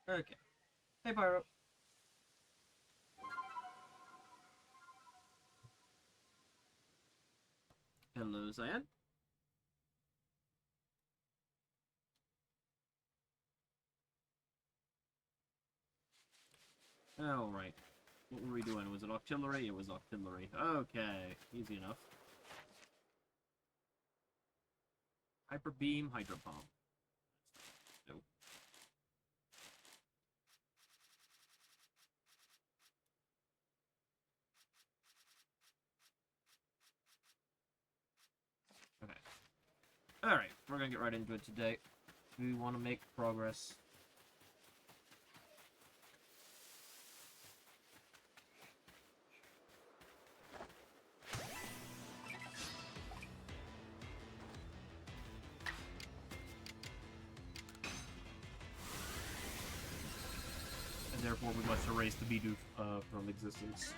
Okay. Hey, Pyro. Hello, Cyan. Alright. What were we doing? Was it artillery? It was artillery. Okay. Easy enough. Hyper beam, hydro pump. Nope. Okay. Alright, we're gonna get right into it today. We want to make progress. And therefore we must erase the Bidoof from existence.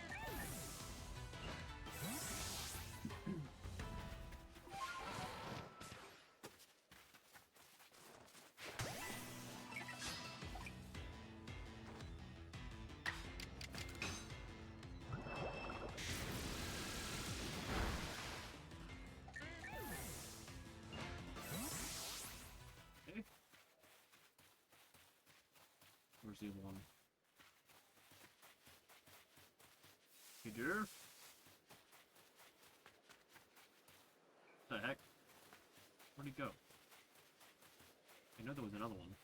Okay. Where's the other one? Bidoof? What the heck? Where'd he go? I know there was another one.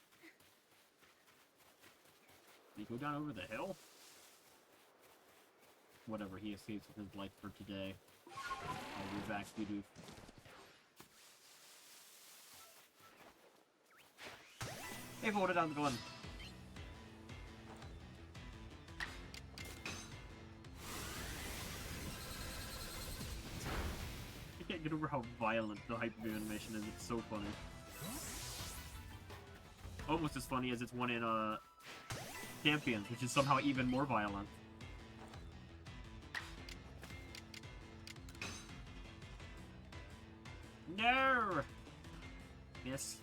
Did he go down over the hill? Whatever, he escapes with his life for today. I'll be back, Bidoof. Hey, hold it down the gun. I can't get over how violent the Hyper Beam animation is. It's so funny. Almost as funny as it's one in Champions, which is somehow even more violent. No! Miss.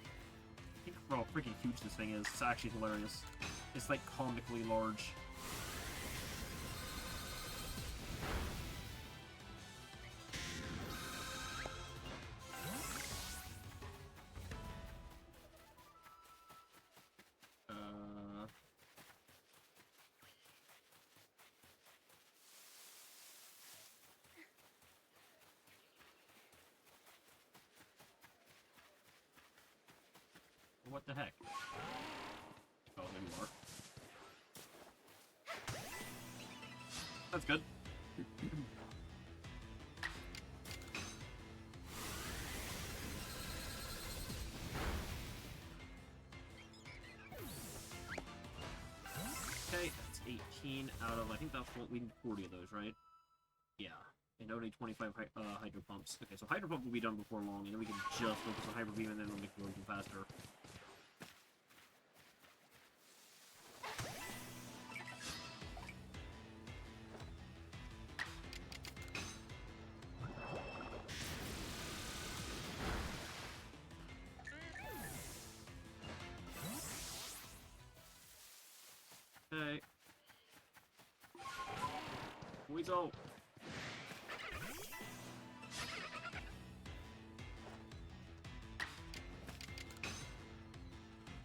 Think for how freaking huge this thing is. It's actually hilarious. It's like comically large. What the heck? Oh, there you are. That's good. Okay, that's 18 out of, I think that's what we need 40 of those, right? Yeah. And only 25 hydro pumps. Okay, so hydro pump will be done before long, and then we can just focus on hyper beam, and then it'll make it go even faster. Okay. Weasel!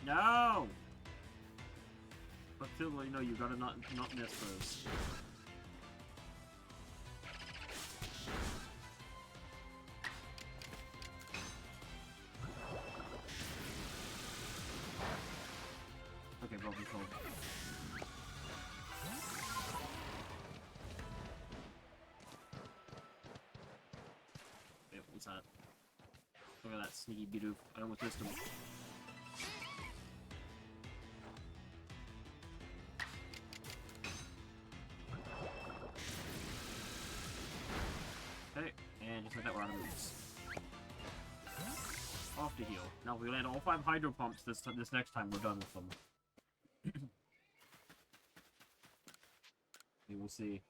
No! Artillery, no, you gotta not miss those. Okay, problem solved. Okay, what's that? Look at that sneaky Bidoof. I almost missed him. Okay, and just like that, we're out of moves. Off to heal. Now, if we land all 5 hydro pumps this next time, we're done with them. We will see.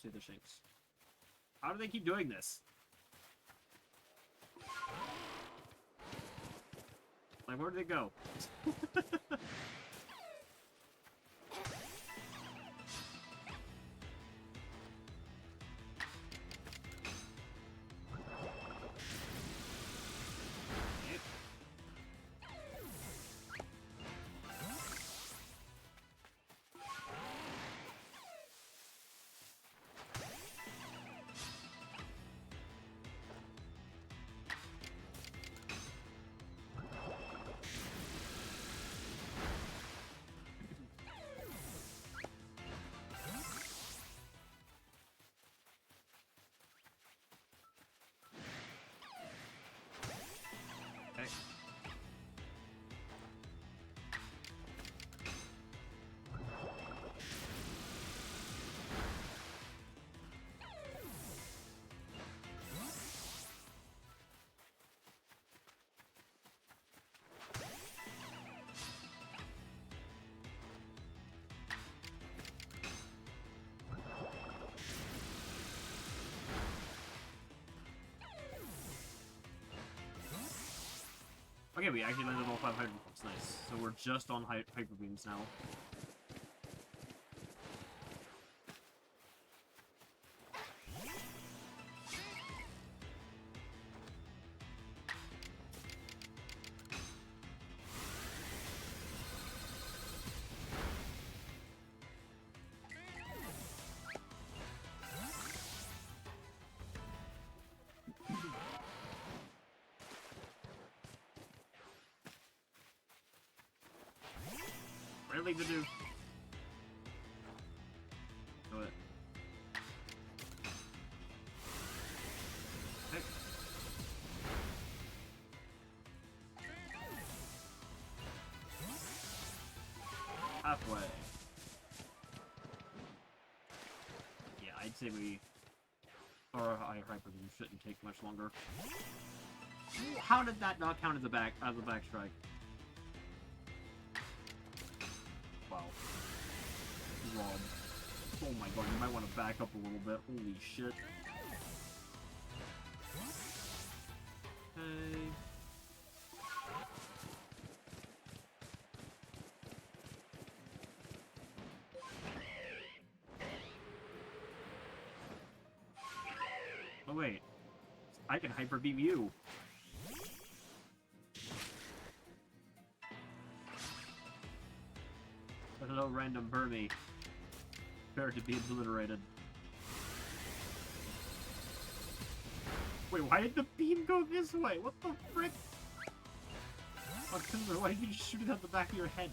say the Shinx. How do they keep doing this? Like, where did it go? Okay, we actually landed all 5 Hyper Beams. Nice. So we're just on Hyper Beams now. Really to do. Do it. Okay. Halfway. Yeah, I'd say we... Or Hyper Beam shouldn't take much longer. How did that not count as a back strike? Wow. Rob. Oh my god, you might want to back up a little bit. Holy shit. Okay. Oh wait. I can Hyper Beam you. Hello, random Burmy. Prepare to be obliterated. Wait, why did the beam go this way? What the frick? Oh, why did you shoot it at the back of your head?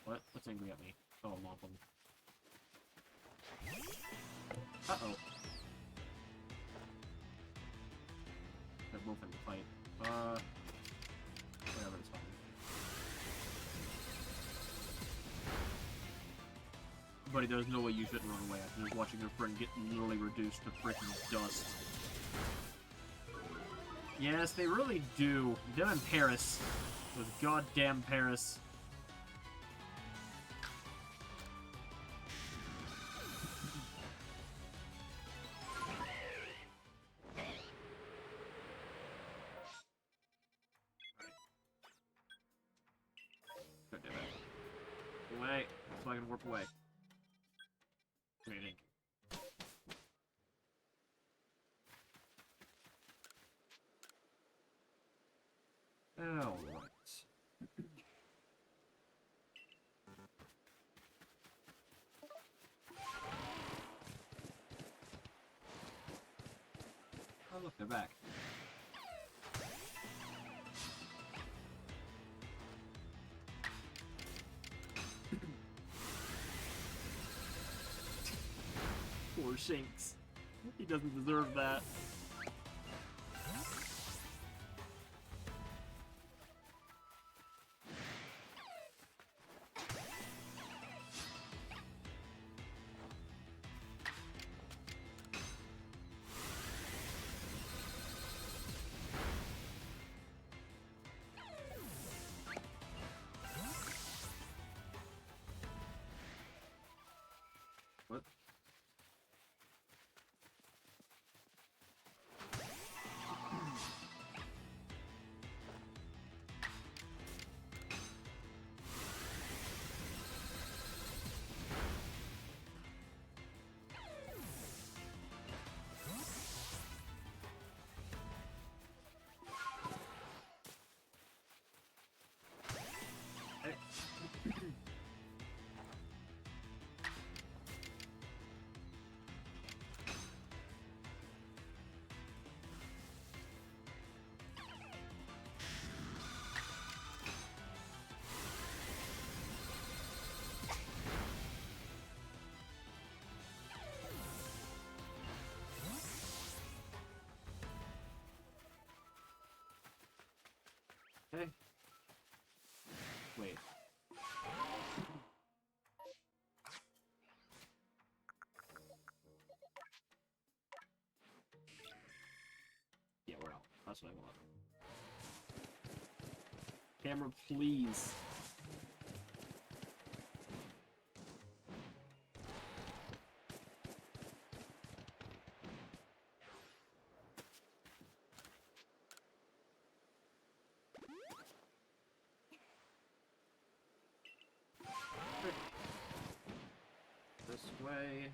What? What's angry at me? Oh, I'm off him. Uh-oh. They're both in the fight. Whatever, it's fine. Buddy, there's no way you shouldn't run away after just watching your friend get literally reduced to freaking dust. Yes, they really do. Them in Paris. Those goddamn Paris. God damn it. Away. So I can warp away. Waiting. Alright. Oh look, they're back. Poor Shinx. He doesn't deserve that. Wait. Yeah, we're out. That's what I want. Camera, please. This way.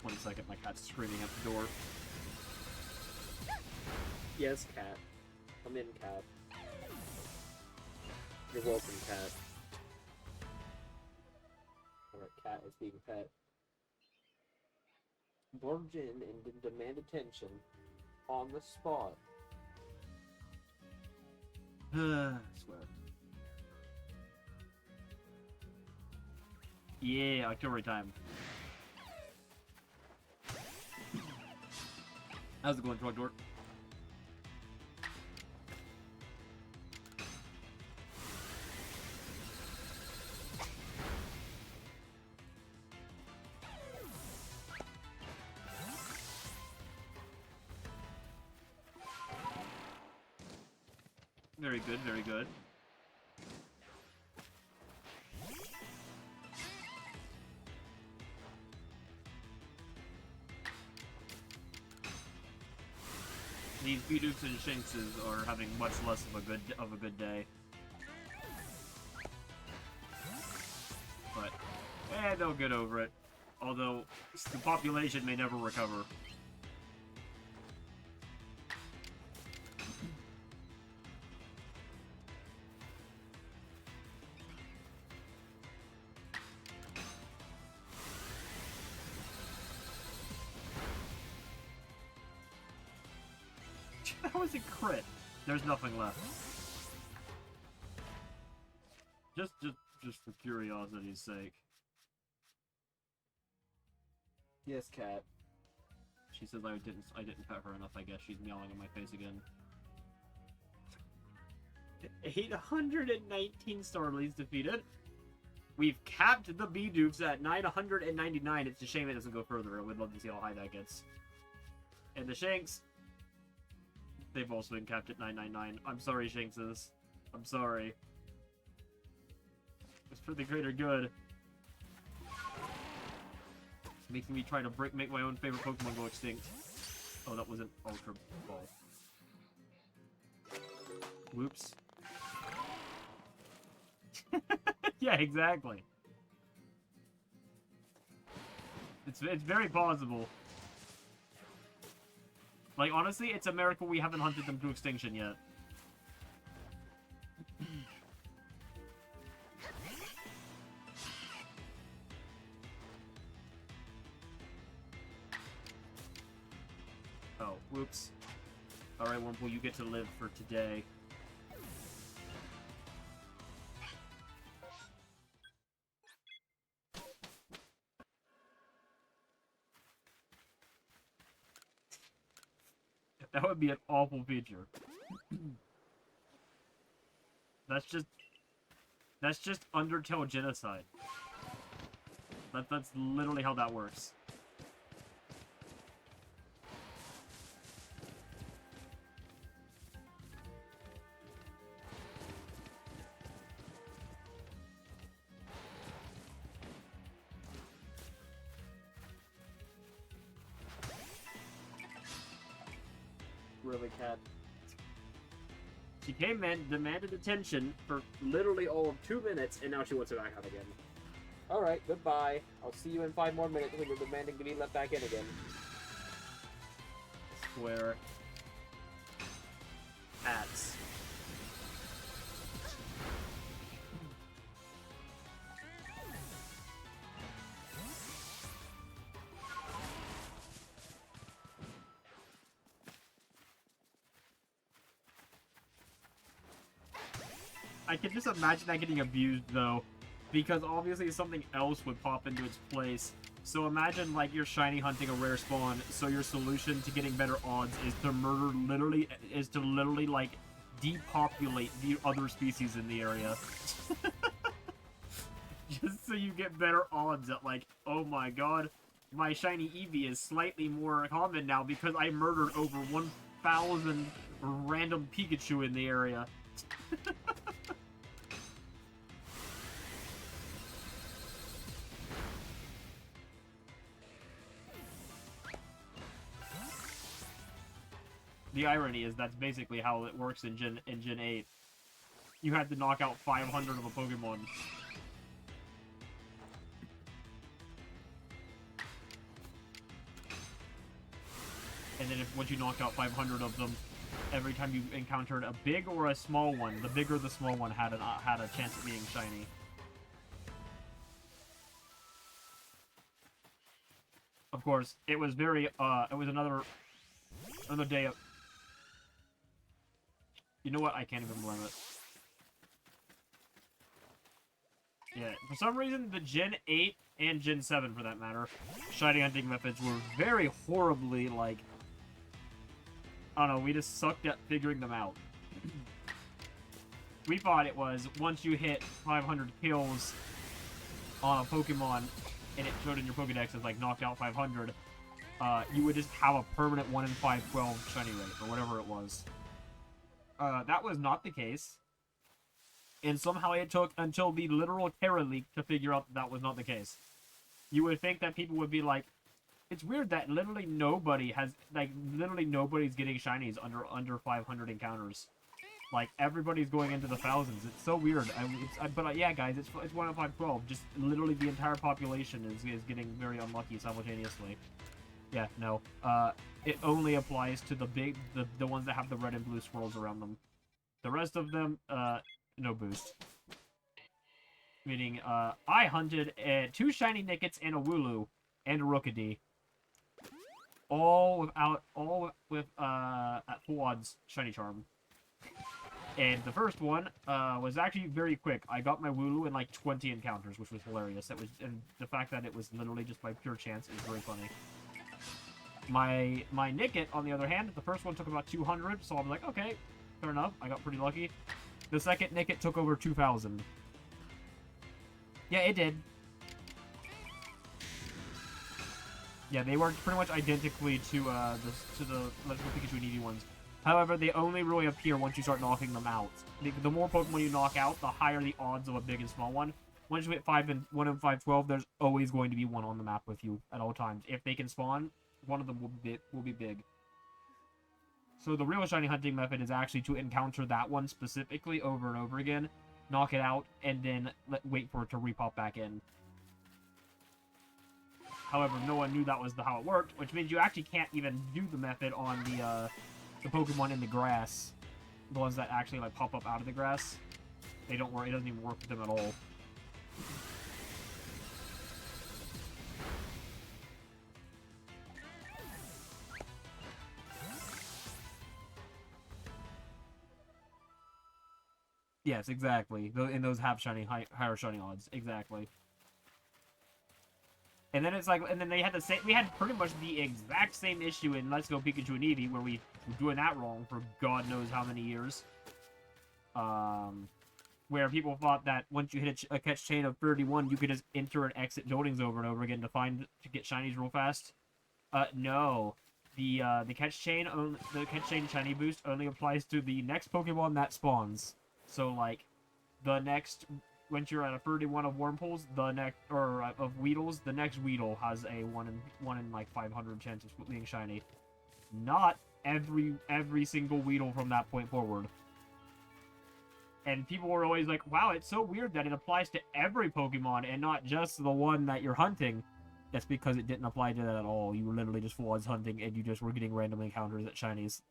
One second, my cat's screaming at the door. Yes, cat. Come in, cat. You're welcome, cat. Alright, cat is being pet. Barge in and demand attention on the spot. I swear. Yeah, October time. How's it going, Drug Dork? Very good, very good. These Bidooks and Shinxes are having much less of a good day. But they'll get over it. Although the population may never recover. That was a crit. There's nothing left. Just for curiosity's sake. Yes, cat. She says I didn't pet her enough. I guess she's meowing in my face again. 819 Starlies defeated. We've capped the Bidooks at 999. It's a shame it doesn't go further. I would love to see how high that gets. And the Shanks, they've also been capped at 999. I'm sorry, Shankses. I'm sorry. It's for the greater good. Making me try to make my own favorite Pokemon go extinct. Oh, that was an Ultra Ball. Whoops. Yeah, exactly. It's very plausible. Like, honestly, it's a miracle we haven't hunted them to extinction yet. Oh, whoops. Alright, Wurmple, you get to live for today. That would be an awful feature. That's just Undertale genocide. That's literally how that works. Really, cat. She came in, demanded attention for literally all of 2 minutes, and now she wants it back out again. Alright, goodbye. I'll see you in 5 more minutes when you're demanding to be let back in again. Swear. Hats. I can just imagine that getting abused, though. Because obviously something else would pop into its place. So imagine, like, you're shiny hunting a rare spawn, so your solution to getting better odds is to literally, like, depopulate the other species in the area. Just so you get better odds at, like, oh my god, my shiny Eevee is slightly more common now because I murdered over 1,000 random Pikachu in the area. The irony is that's basically how it works in Gen 8. You had to knock out 500 of a Pokemon. And then once you knocked out 500 of them, every time you encountered a big or a small one, the bigger the small one had a chance of being shiny. Of course, it was very, it was another day of... You know what? I can't even blame it. Yeah, for some reason, the Gen 8 and Gen 7, for that matter, shiny hunting methods were very horribly, like... I don't know, we just sucked at figuring them out. We thought it was, once you hit 500 kills on a Pokemon, and it showed in your Pokédex as, like, knocked out 500, you would just have a permanent 1 in 512 shiny rate, or whatever it was. That was not the case. And somehow it took until the literal Terra leak to figure out that was not the case. You would think that people would be like, it's weird that literally nobody has, like, literally nobody's getting shinies under 500 encounters. Like, everybody's going into the thousands. It's so weird. But yeah, guys, it's 1 in 512. Just literally the entire population is getting very unlucky simultaneously. Yeah, no. It only applies to the ones that have the red and blue swirls around them. The rest of them, no boost. Meaning, I hunted 2 shiny Nickets and a Wooloo and a Rookidee. All with at full odds shiny charm. And the first one was actually very quick. I got my Wooloo in like 20 encounters, which was hilarious. And the fact that it was literally just by pure chance is very funny. My Nickit, on the other hand, the first one took about 200, so I'm like, okay, fair enough. I got pretty lucky. The second Nickit took over 2,000. Yeah, it did. Yeah, they worked pretty much identically to the Let's Go Pikachu and Eevee ones. However, they only really appear once you start knocking them out. The more Pokemon you knock out, the higher the odds of a big and small one. Once you hit 1 in 512, there's always going to be one on the map with you at all times. If they can spawn, one of them will be big. So the real shiny hunting method is actually to encounter that one specifically over and over again, knock it out, and then wait for it to repop back in. However, no one knew that was how it worked, which means you actually can't even do the method on the Pokemon in the grass. The ones that actually like pop up out of the grass. They don't work. It doesn't even work with them at all. Yes, exactly. And those have higher shiny odds. Exactly. And then it's like, and then they had we had pretty much the exact same issue in Let's Go Pikachu and Eevee, where we were doing that wrong for God knows how many years. Where people thought that once you hit a catch chain of 31, you could just enter and exit buildings over and over again to get shinies real fast. No. The catch chain shiny boost only applies to the next Pokemon that spawns. So like, once you're at a 31 of Wormpools, of Weedles, the next Weedle has a 1 in like 500 chance of being shiny. Not every single Weedle from that point forward. And people were always like, wow, it's so weird that it applies to every Pokemon and not just the one that you're hunting. That's because it didn't apply to that at all. You were literally just full odds hunting and you just were getting random encounters at shinies.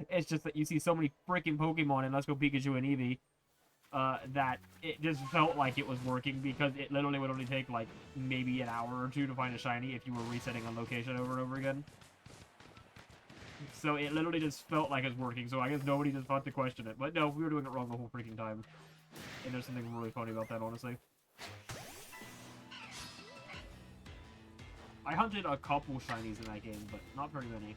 It's just that you see so many freaking Pokemon in Let's Go Pikachu and Eevee that it just felt like it was working because it literally would only take like maybe an hour or 2 to find a shiny if you were resetting on location over and over again. So it literally just felt like it was working, so I guess nobody just thought to question it. But no, we were doing it wrong the whole freaking time. And there's something really funny about that, honestly. I hunted a couple shinies in that game, but not very many.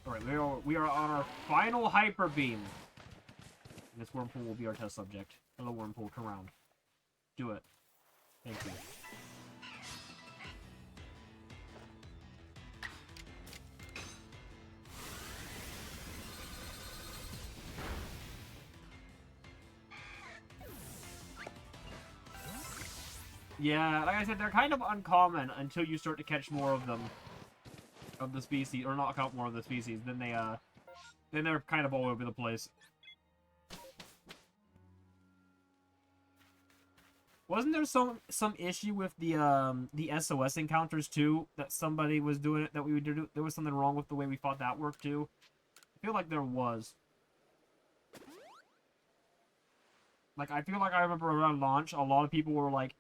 Alright, we are on our final Hyper Beam. And this Wormpool will be our test subject. Hello, Wormpool, come around. Do it. Thank you. Yeah, like I said, they're kind of uncommon until you start to catch more of them. Of the species, or not count more of the species, then they're kind of all over the place. Wasn't there some issue with the SOS encounters too? That somebody was doing it, that we would do, there was something wrong with the way we thought that worked too? I feel like there was. Like, I feel like I remember around launch, a lot of people were like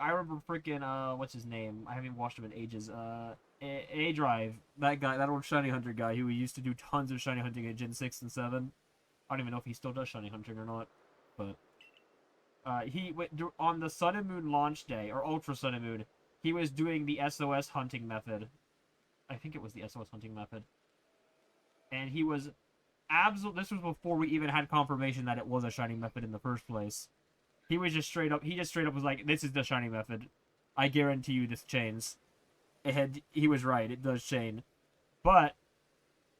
I remember freaking, what's his name? I haven't watched him in ages. A-Drive. That guy, that old shiny hunter guy who used to do tons of shiny hunting at Gen 6 and 7. I don't even know if he still does shiny hunting or not. But, he went on the Sun and Moon launch day, or Ultra Sun and Moon, he was doing the SOS hunting method. I think it was the SOS hunting method. And he was this was before we even had confirmation that it was a shiny method in the first place. He was just straight up, was like, this is the shiny method. I guarantee you this chains. He was right, it does chain. But,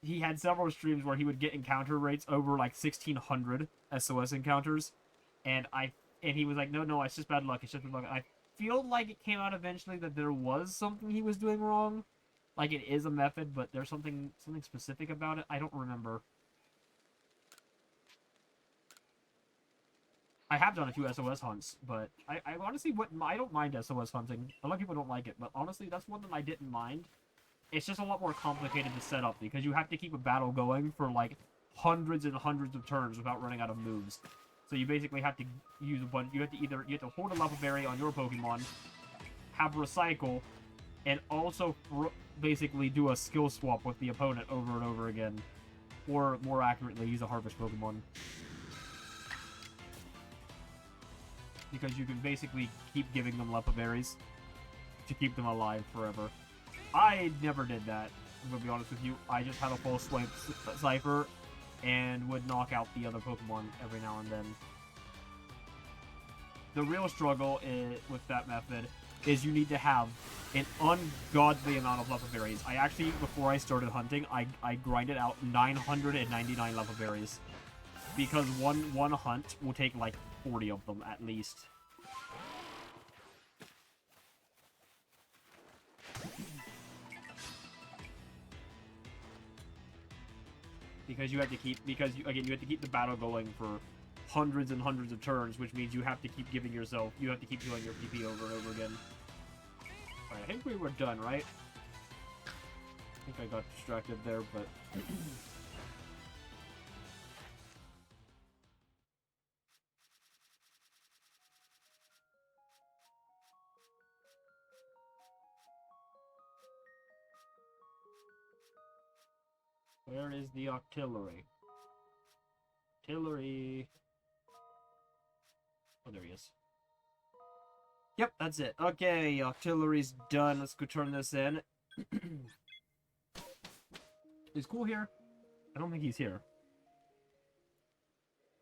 he had several streams where he would get encounter rates over like 1,600 SOS encounters. And he was like, no, it's just bad luck, it's just bad luck. I feel like it came out eventually that there was something he was doing wrong. Like, it is a method, but there's something specific about it. I don't remember. I have done a few SOS hunts, but I honestly wouldn't. I don't mind SOS hunting. A lot of people don't like it, but honestly, that's one that I didn't mind. It's just a lot more complicated to set up because you have to keep a battle going for like hundreds and hundreds of turns without running out of moves. So you basically have to use a bunch. You have to hold a level berry on your Pokemon, have recycle, and also basically do a skill swap with the opponent over and over again, or more accurately, use a harvest Pokemon. Because you can basically keep giving them Lepa Berries to keep them alive forever. I never did that, I'm gonna be honest with you. I just had a full swipe Cypher and would knock out the other Pokemon every now and then. The real struggle with that method is you need to have an ungodly amount of Lepa Berries. I actually, before I started hunting, I grinded out 999 Lepa Berries. Because one hunt will take like 40 of them at least. Because you have to keep, you have to keep the battle going for hundreds and hundreds of turns, which means you have to keep giving yourself, you have to keep healing your PP over and over again. Alright, I think we were done, right? I think I got distracted there, but... Where is the artillery? Artillery. Oh, there he is. Yep, that's it. Okay, artillery's done. Let's go turn this in. Is Cool here? I don't think he's here.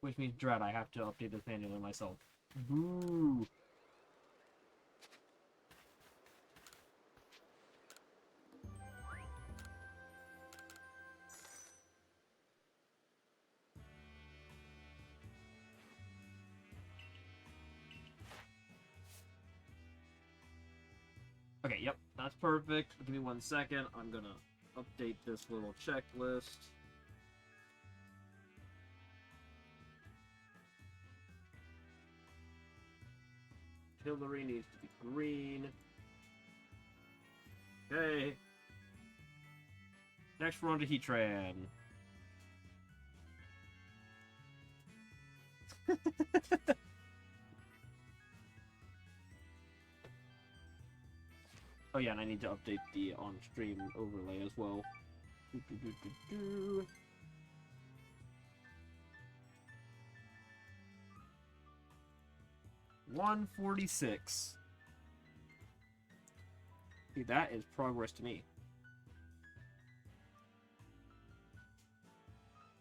Which means Dread, I have to update this manually myself. Boo! Okay, yep, that's perfect. Give me 1 second. I'm gonna update this little checklist. Artillery needs to be green. Okay. Next, we're on to Heatran. yeah, and I need to update the on-stream overlay as well. 146. See, that is progress to me.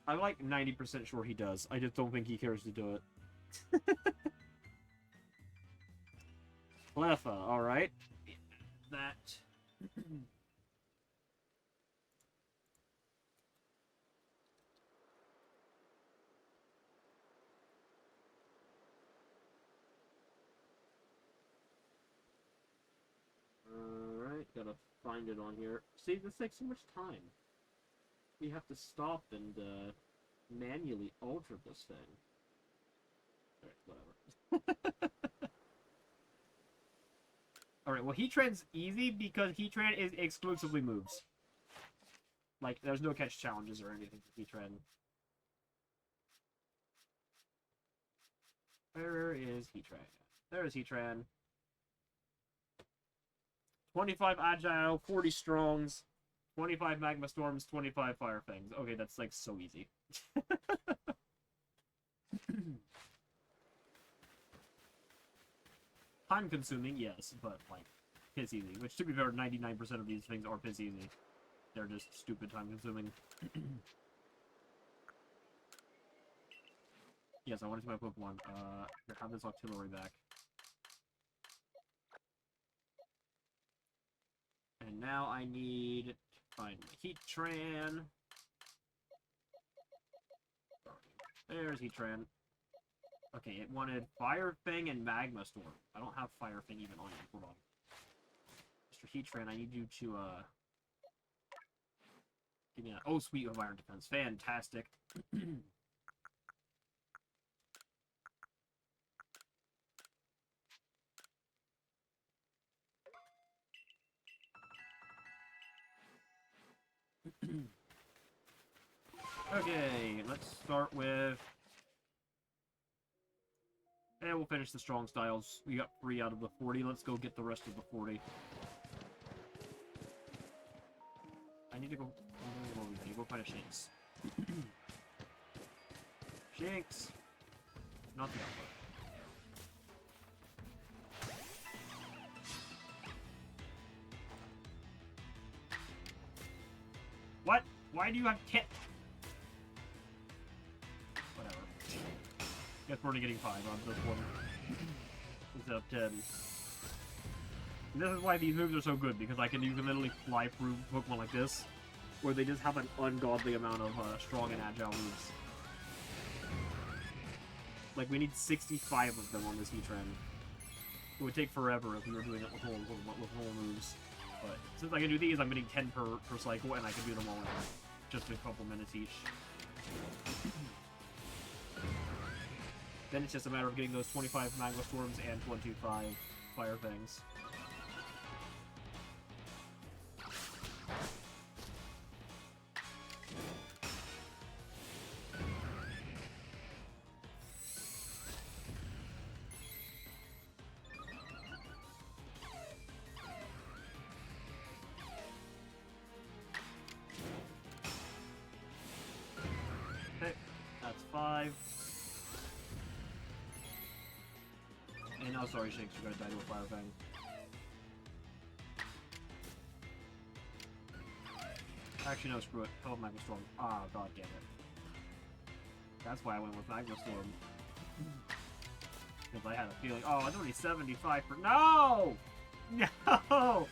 I'm like 90% sure he does. I just don't think he cares to do it. Cleffa, alright. That. Alright, gotta find it on here. See, this takes so much time. We have to stop and manually alter this thing. Alright, whatever. Alright, well, Heatran's easy because Heatran is exclusively moves. Like, there's no catch challenges or anything for Heatran. Where is Heatran? There is Heatran. 25 Agile, 40 Strongs, 25 Magma Storms, 25 Fire Fangs. Okay, that's like so easy. Time consuming, yes, but like piss easy. Which, to be fair, 99% of these things are piss easy. They're just stupid time consuming. Yes, I want to see my Pokemon. Have this artillery back. And now I need to find my Heatran. There's Heatran. Okay, it wanted Fire Fang and Magma Storm. I don't have Fire Fang even on it. Hold on. Mr. Heatran, I need you to, give me that. Oh, sweet, you have Iron Defense. Fantastic. Okay, let's start with... And we'll finish the strong styles. We got 3 out of the 40. Let's go get the rest of the 40. I need to go... I need to go find a Shinx. Shinx! Not the Alpha. What? Why do you have 10? Whatever. Guess we're only getting 5 on this one. Instead of 10. And this is why these moves are so good, because you can literally fly through Pokemon like this, where they just have an ungodly amount of strong and agile moves. Like, we need 65 of them on this Heatran. It would take forever if we were doing it with whole moves. But since I can do these, I'm getting 10 per cycle, and I can do them all in just a couple minutes each. Then it's just a matter of getting those 25 Magma Storms and 25 Fire Fangs. Okay, that's 5. And oh, sorry, Shanks, you're gonna die to a Fire Fang. Actually, no, screw it. Call it Magma Storm. Ah, god damn it. That's why I went with Magma Storm. Because I had a feeling. Oh, it's only 75 for. No! No!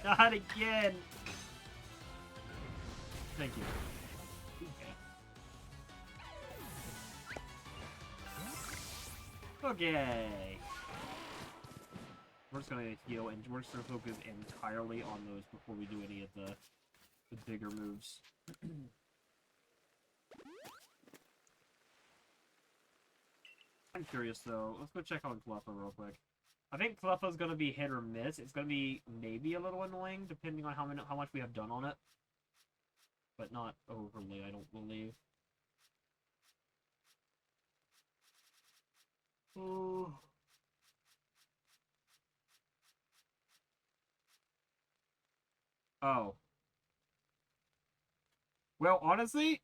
Not again! Thank you. Okay. Okay. We're just gonna heal, and we're just gonna focus entirely on those before we do any of the bigger moves. I'm curious though. Let's go check on Cleffa real quick. I think Cleffa's gonna be hit or miss. It's gonna be maybe a little annoying depending on how much we have done on it, but not overly, I don't believe. Oh. Oh. Well, honestly,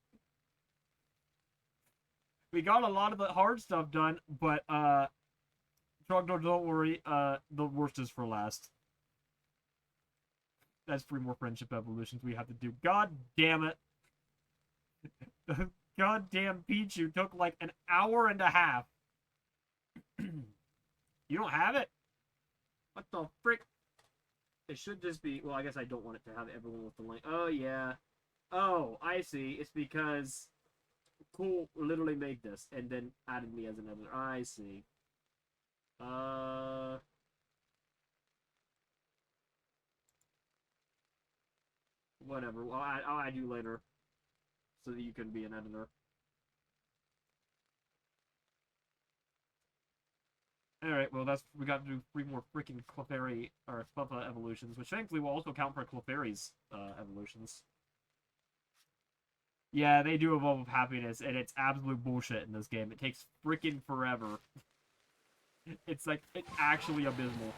we got a lot of the hard stuff done, but, Trogdor, don't worry, the worst is for last. That's 3 more friendship evolutions we have to do. God damn it. Goddamn Pichu took like an hour and a half. You don't have it? What the frick? It should just be... Well, I guess I don't want it to have everyone with the link. Oh, yeah. Oh, I see. It's because Cool literally made this and then added me as an editor. I see. Whatever. Well, I'll add you later so that you can be an editor. Alright, well, we got to do 3 more freaking Clefairy, or Cleffa evolutions, which thankfully will also count for Clefairy's, evolutions. Yeah, they do evolve with happiness, and it's absolute bullshit in this game. It takes freaking forever. It's like, it's actually abysmal.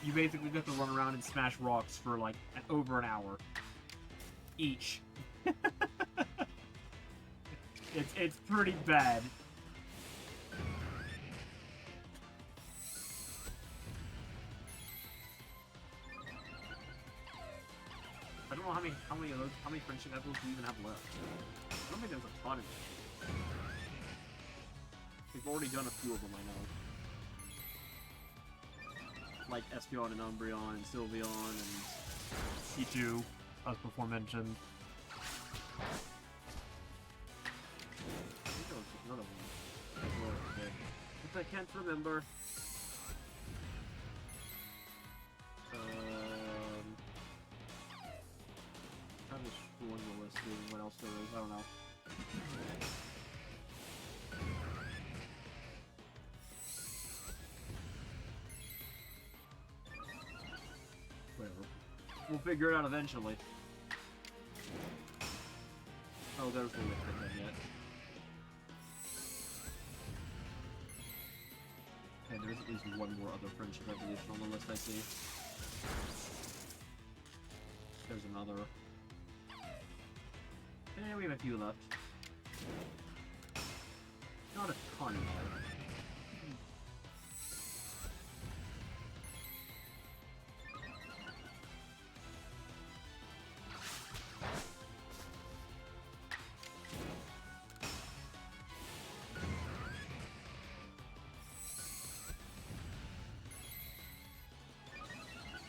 You basically have to run around and smash rocks for like over an hour each. It's pretty bad. I don't know how many friendship levels do you even have left. I don't think there's a ton of it. We've already done a few of them, I know. Like Espeon and Umbreon and Sylveon and Pichu, as before mentioned. I think there was another one. If I can't remember. I'm just scrolling the list, seeing what else there is. I don't know. We'll figure it out eventually. Oh, there's the list I did yet. Okay, there is at least one more other friendship evolution on the list I see. There's another. And we have a few left. Not a ton though.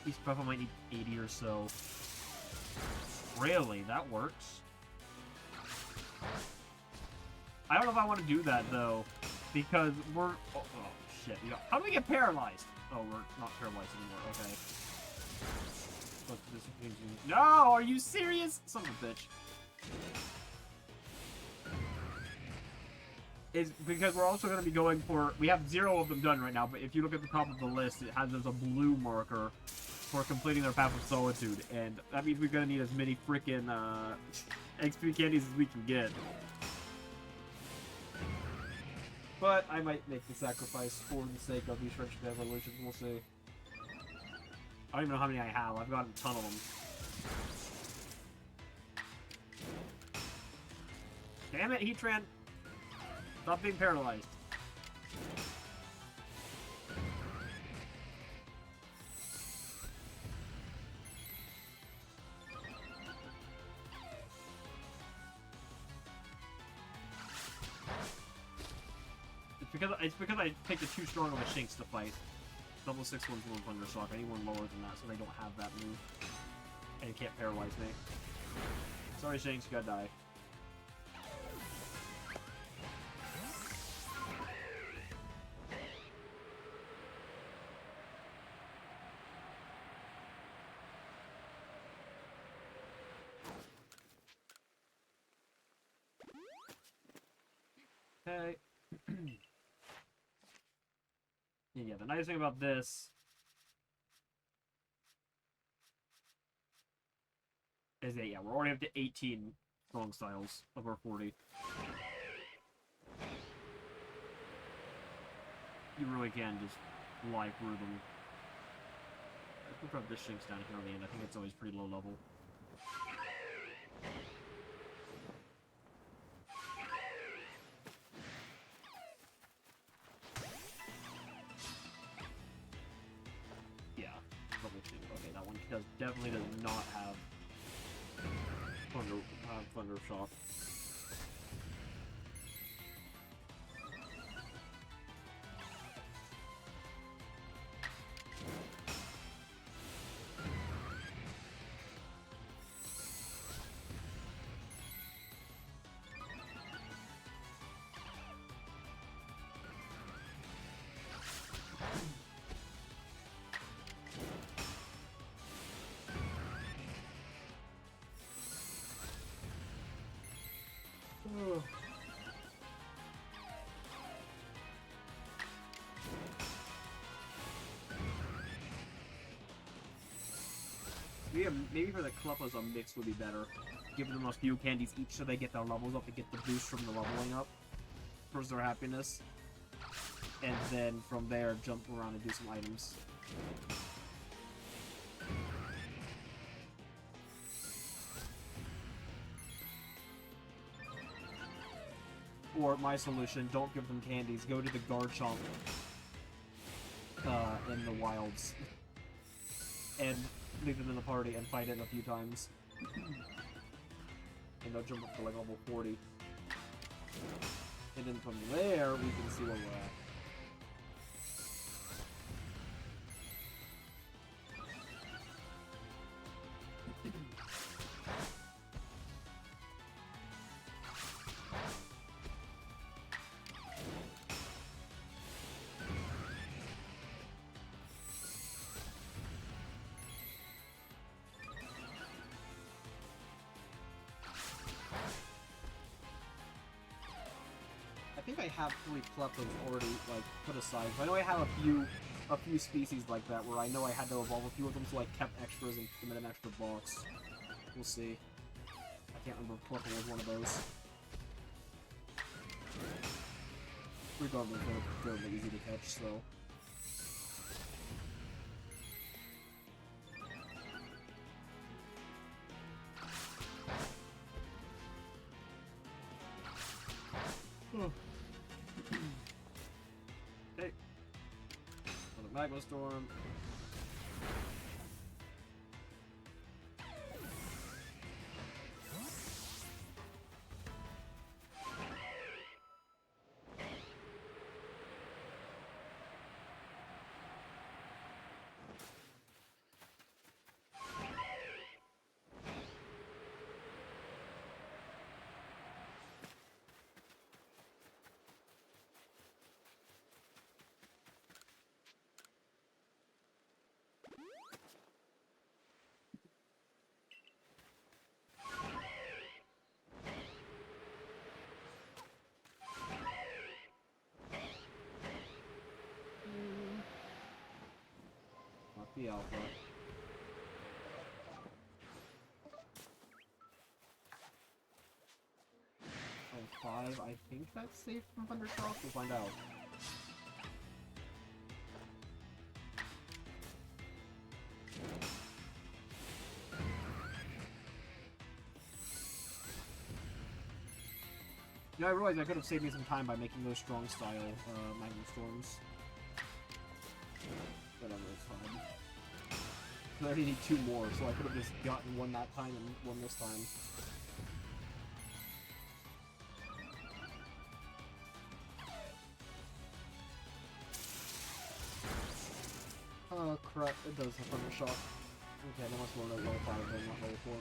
Each Peppa might need 80 or so. Really? That works? I don't know if I want to do that, though. Because we're... Oh, shit. How do we get paralyzed? Oh, we're not paralyzed anymore. Okay. No! Are you serious? Son of a bitch. Is because we're also going to be going for... We have 0 of them done right now, but if you look at the top of the list, it has there's a blue marker for completing their Path of Solitude, and that means we're going to need as many freaking XP candies as we can get. But I might make the sacrifice for the sake of these friendship evolutions. We'll see. I don't even know how many I have. I've got a ton of them. Damn it, Heatran! Stop being paralyzed. It's because I picked a too strong of a Shinx to fight. Double 6-1 Thundershock. I need one lower than that so they don't have that move. And can't paralyze me. Sorry, Shinx, you gotta die. Okay. Yeah, the nice thing about this is that, yeah, we're already up to 18 strong styles of our 40. You really can just fly through them. We'll drop this Shinx down here on the end. I think it's always pretty low level. Yeah, troubleshoot. Okay, that one definitely does not have Thunder Shock. Yeah, maybe for the Clefos a mix would be better. Give them a few candies each so they get their levels up and get the boost from the leveling up. First their happiness. And then from there jump around and do some items. Or my solution, don't give them candies, go to the Garchomp in the wilds. And leave them in the party and fight it a few times. And they'll jump up to like level 40. And then from there, we can see where we're at. I think I have 3 Clefos already, like, put aside. I know I have a few species like that where I know I had to evolve a few of them, so I kept extras and put them in an extra box. We'll see. I can't remember if Clefo was one of those. Regardless, they're fairly easy to catch, so... Okay. Another Magma Storm. The Alpha. Oh, 5. I think that's safe from Thundershock. We'll find out. Yeah, I realized I could have saved me some time by making those strong style Magma Storms. Whatever, it's fine. I already need 2 more, so I could have just gotten one that time and one this time. Oh crap, it does have Thunder Shock. Okay, I must learn at level 5 then, not level 4.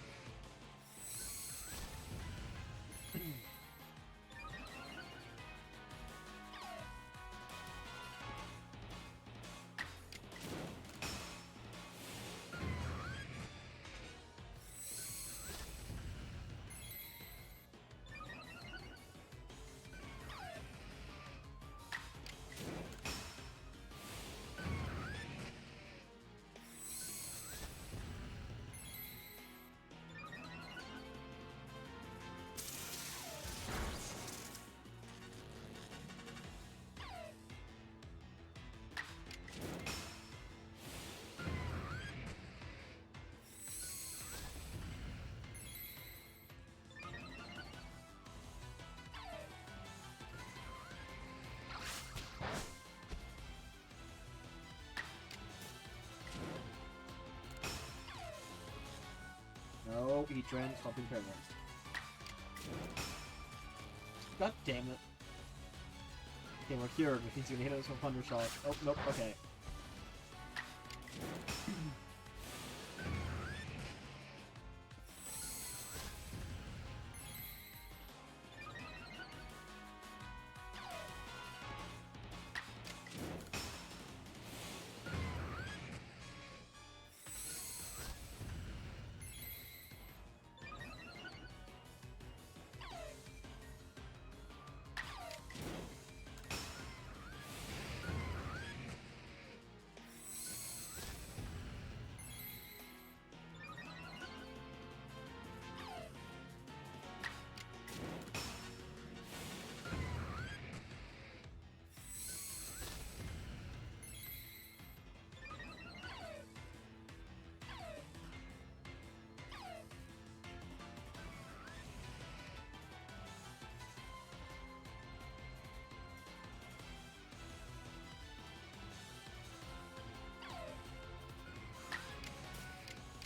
Oh, Heat Train. Stop being paralyzed. God damn it. Okay, we're cured, which means you're gonna hit us with Thunder Shock. Oh, nope, okay.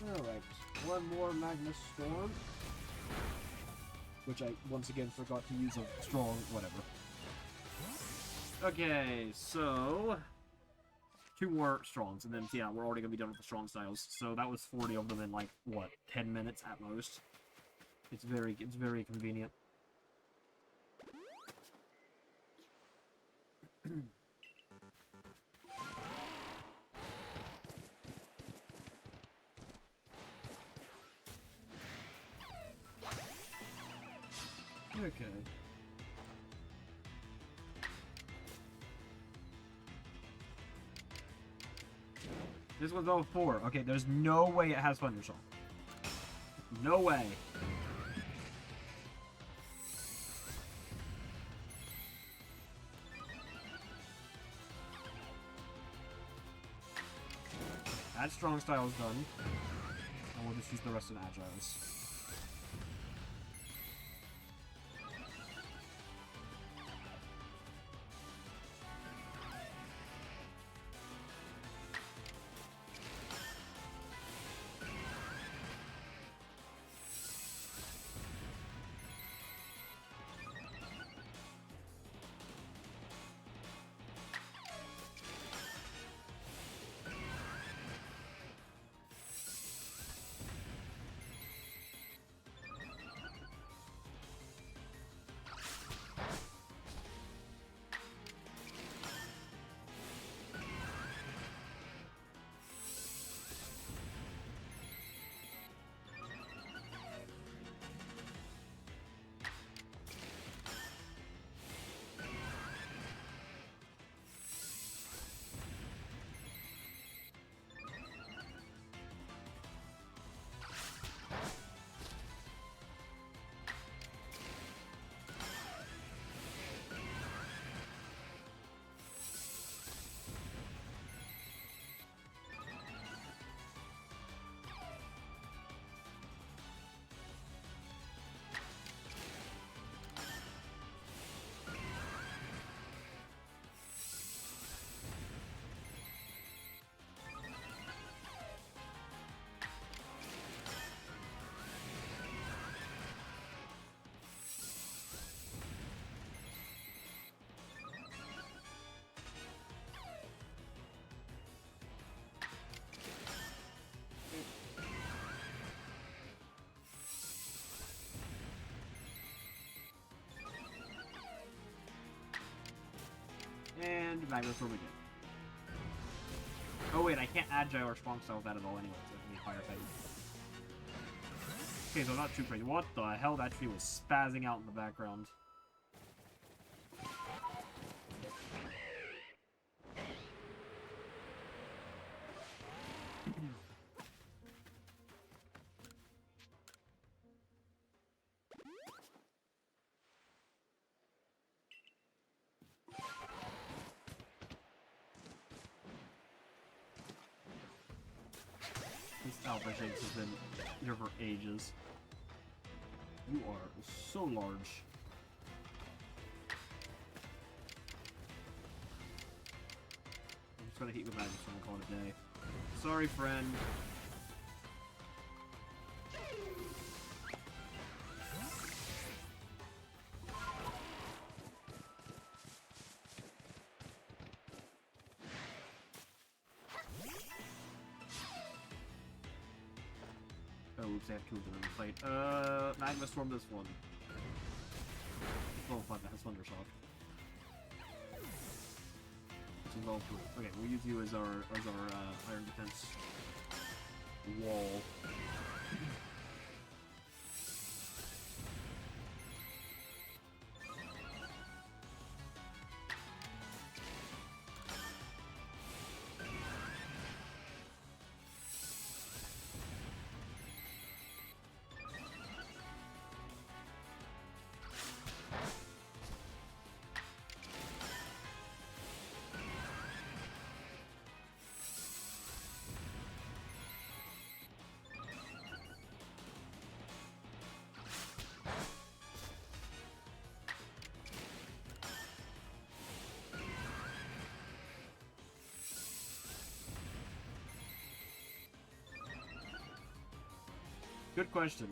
Alright, one more Magnus Storm. Which I, once again, forgot to use a strong whatever. Okay, so... 2 more strongs, and then, yeah, we're already gonna be done with the strong styles. So that was 40 of them in, like, what, 10 minutes at most? It's very convenient. Okay. This one's level 4. Okay, there's no way it has Thunder Shock. No way. That strong style is done. And we'll just use the rest of Agiles. And Magnus Storm again. Oh wait, I can't Agile or Strong Style with that at all anyway, so it's Fire Fight. Okay, so not too crazy. What the hell? That tree was spazzing out in the background. This Alpha Shakes has been here for ages. You are so large. I'm just gonna hit with Magnus and call it a day. Sorry, friend. Oops, I have two of them in the fight. Magma Storm this one. Oh, fuck, that has Thunder Shock. Which is all cool. Okay, we'll use you as our Iron Defense wall. Good question.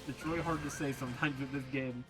It's really hard to say sometimes with this game.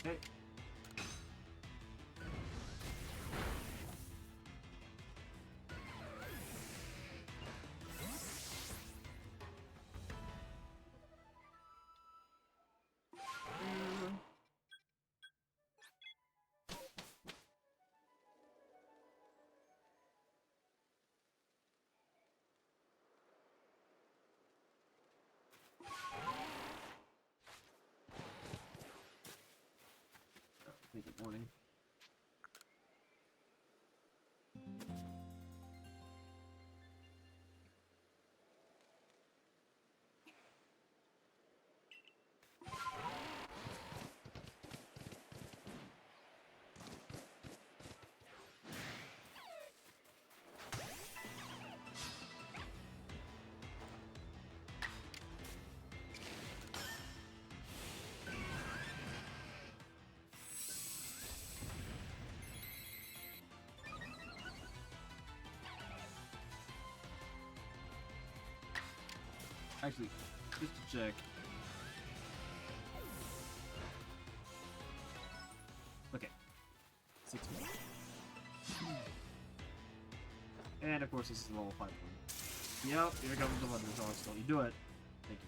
Okay. Good morning. Actually, just to check. Okay. 6 minutes. And of course this is a level 5 one. Yep, here comes the Thunder Shock still. You do it. Thank you.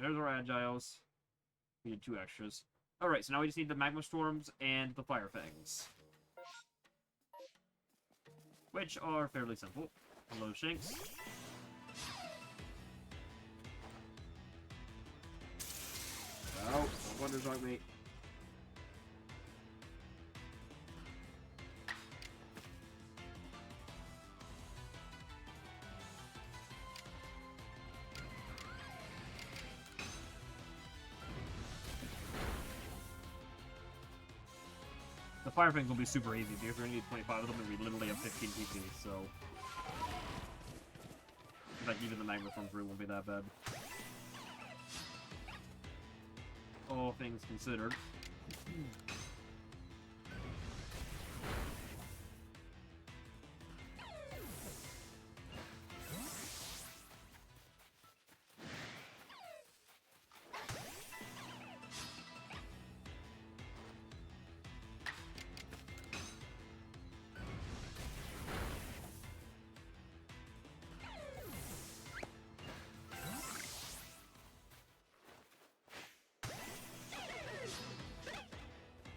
there's our Agiles. We need 2 extras. Alright, so now we just need the Magma Storms and the Fire Fangs. Which are fairly simple. Hello, Shanks. Oh, wonders aren't me. The Fire Fangs will be super easy because we're gonna need 25 of them and we literally have 15 PP, so... Like, even the Magma Storm 3 won't be that bad. All things considered.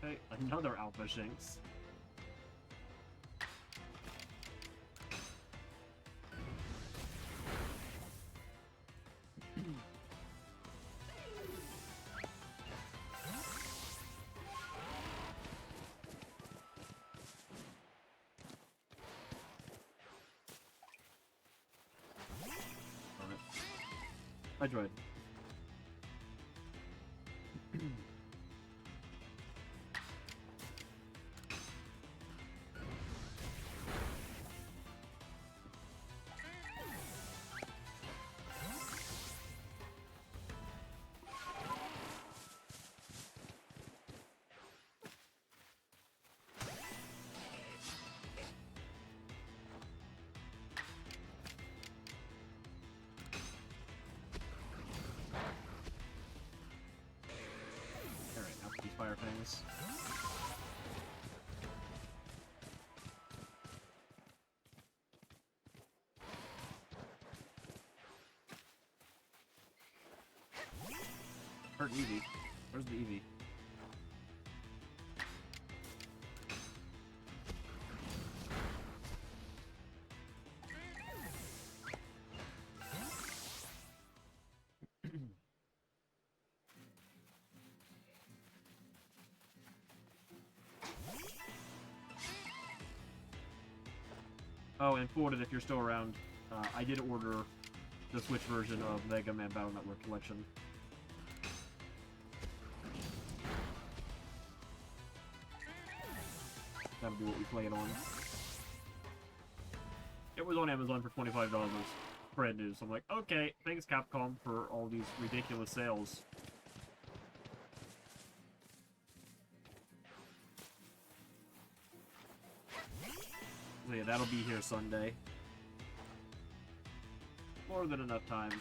Okay, another Alpha Shanks. I tried. Alright, now for these Fire Fangs. Hurt Eevee. Where's the Eevee? Oh, and forwarded if you're still around, I did order the Switch version of Mega Man Battle Network Collection. That'll be what we play it on. It was on Amazon for $25. Brand new, so I'm like, okay, thanks Capcom for all these ridiculous sales. So yeah, that'll be here Sunday. More than enough time.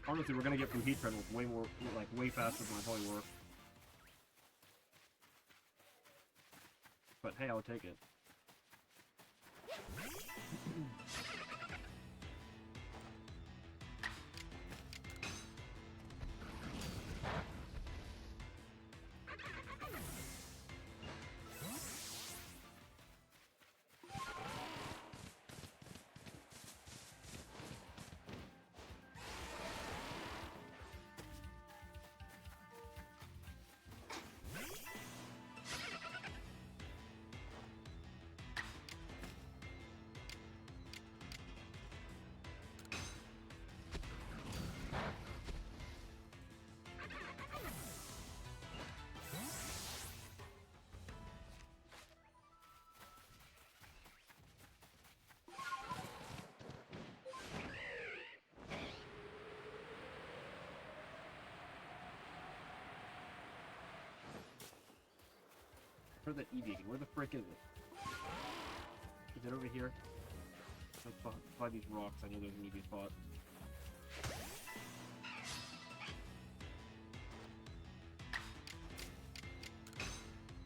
Honestly, we're gonna get through Heat Tread with way more, like, way faster than I thought we were. But hey, I'll take it. Where's that Eevee again? Where the frick is it? Is it over here? By these rocks, I know there's an Eevee spot.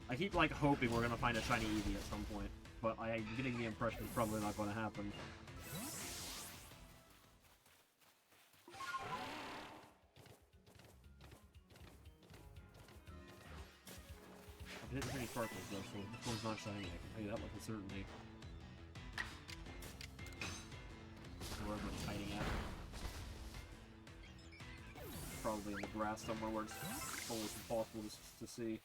I keep, like, hoping we're gonna find a shiny Eevee at some point, but I'm getting the impression it's probably not gonna happen. I've hit pretty sparkles though, so this one's not shiny, I can tell you that much with certainty. Where everyone's hiding at. Probably in the grass somewhere where it's almost impossible to see.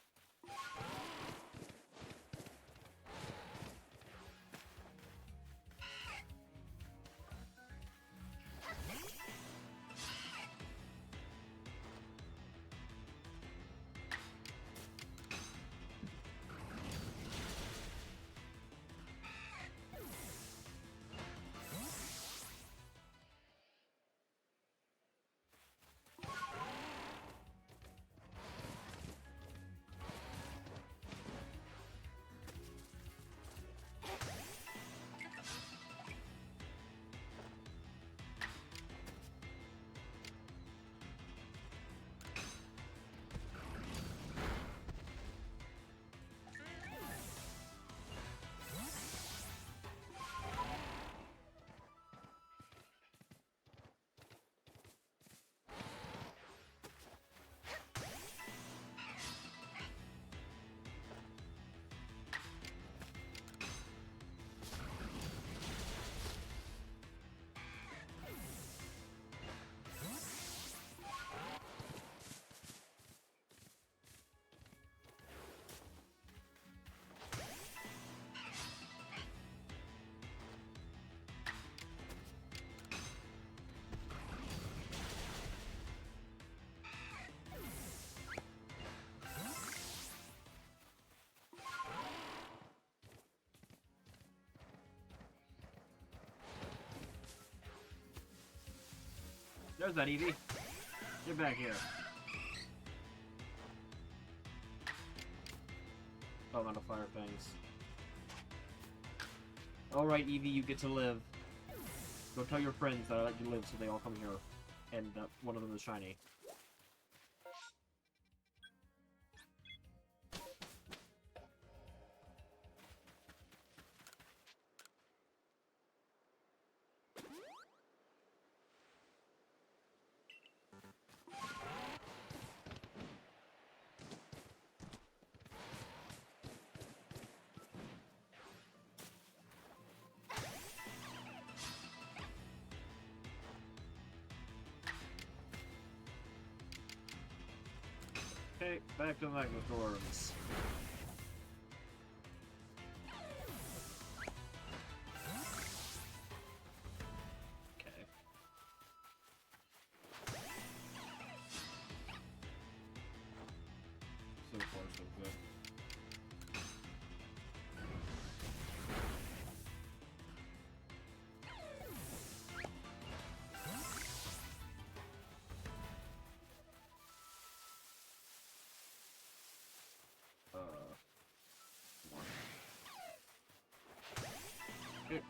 There's that Eevee. Get back here. Oh, I'm out of fire fangs. Alright, Eevee, you get to live. Go tell your friends that I let you live so they all come here. And one of them is shiny. Okay, back to Magnethorns. Okay. So far, so good. Okay.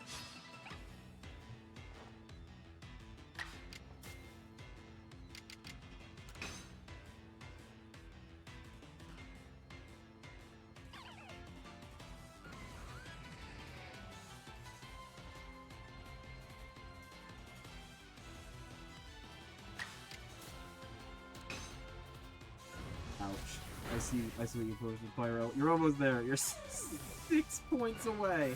Ouch. I see what you posted, Pyro. You're almost there. You're 6 points away.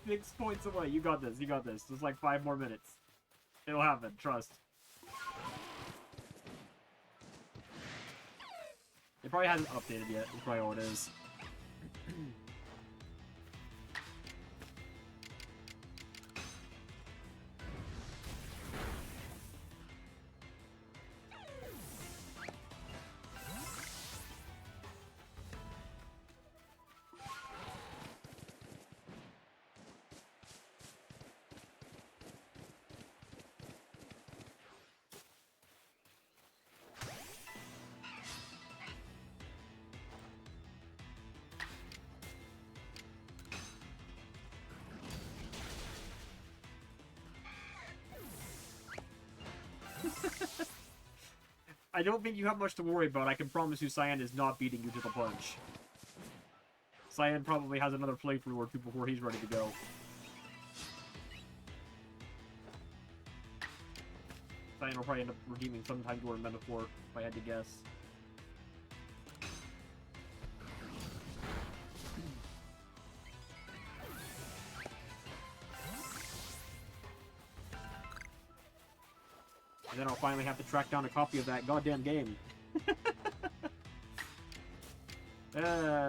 6 points away. You got this. You got this. Just like 5 more minutes. It'll happen. Trust. It probably hasn't updated yet. That's probably all it is. I don't think you have much to worry about. I can promise you Cyan is not beating you to the punch. Cyan probably has another playthrough or two before he's ready to go. Cyan will probably end up redeeming sometime during Metaphor, if I had to guess. And then I'll finally have to track down a copy of that goddamn game.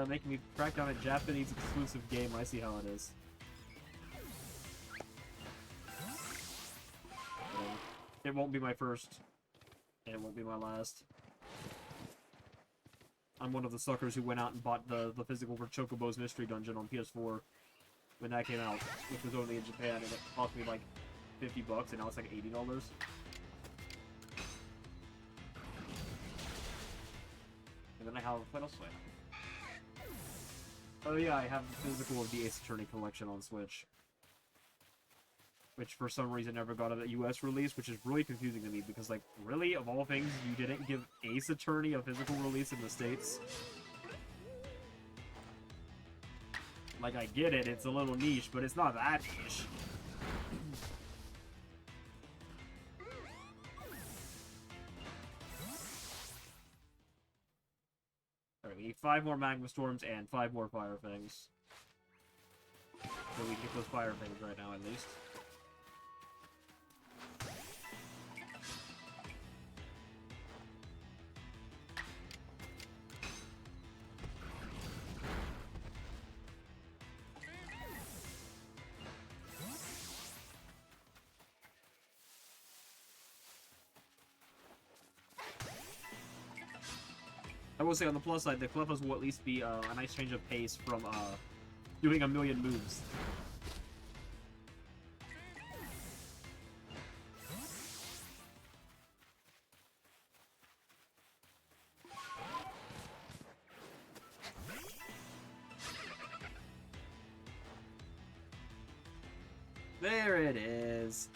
Making me track down a Japanese exclusive game. I see how it is. It won't be my first. And it won't be my last. I'm one of the suckers who went out and bought the physical for Chocobo's Mystery Dungeon on PS4 when that came out, which was only in Japan, and it cost me like $50, and now it's like $80. And then I have, what else do I have? Oh yeah, I have the physical of the Ace Attorney collection on Switch. Which for some reason never got a US release, which is really confusing to me, because like, really, of all things, you didn't give Ace Attorney a physical release in the States? Like, I get it, it's a little niche, but it's not that niche. Alright, we need 5 more Magma Storms and 5 more Fire Fangs. So we get those Fire Fangs right now, at least. I will say, on the plus side, the Clefas will at least be a nice change of pace from doing a million moves. There it is.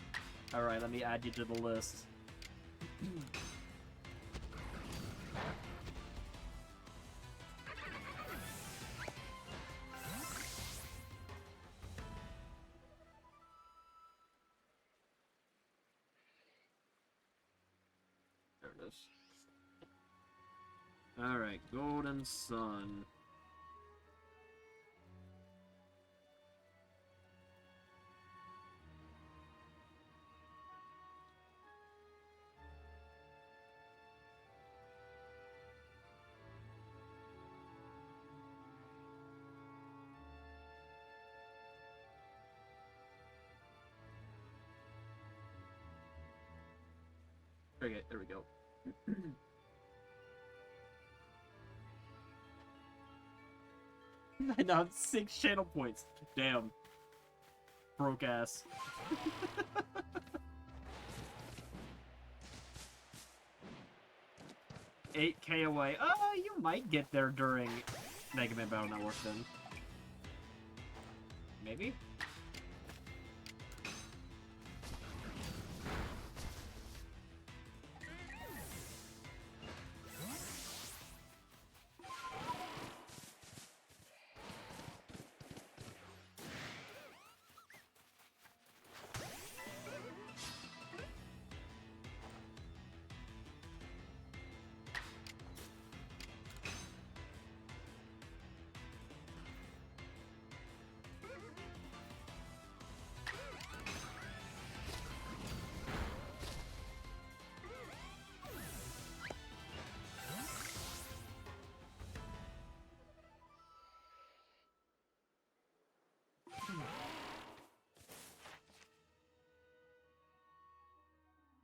Alright, let me add you to the list. There it is. Alright, Golden Sun. Okay, there we go. I now have 6 channel points. Damn. Broke ass. 8K away. You might get there during Mega Man Battle Network then. Maybe?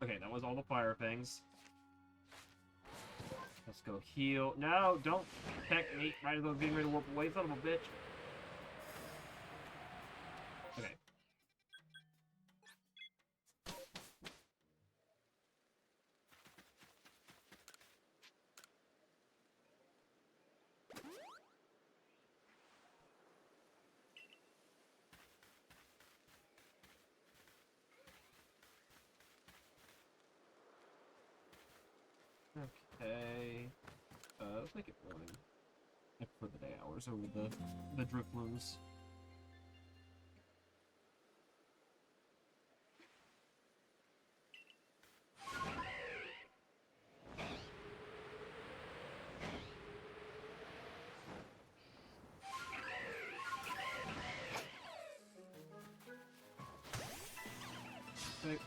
Okay, that was all the fire things. Let's go heal. No, don't peck me right as I'm being ready to warp away, son of a bitch. Okay. Okay. Let's make it morning. I prefer the day hours over the Drifloons. Okay.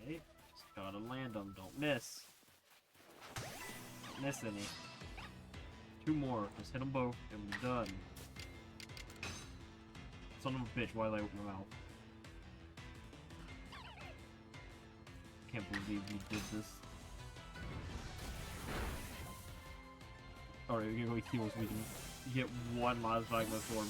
Okay. Just gotta land them. Don't miss. Don't miss any. 2 more. Just hit them both and we're done. Son of a bitch, why did I open my mouth? Can't believe we did this. Alright, we're gonna go heal so we can get one last Magma Storm.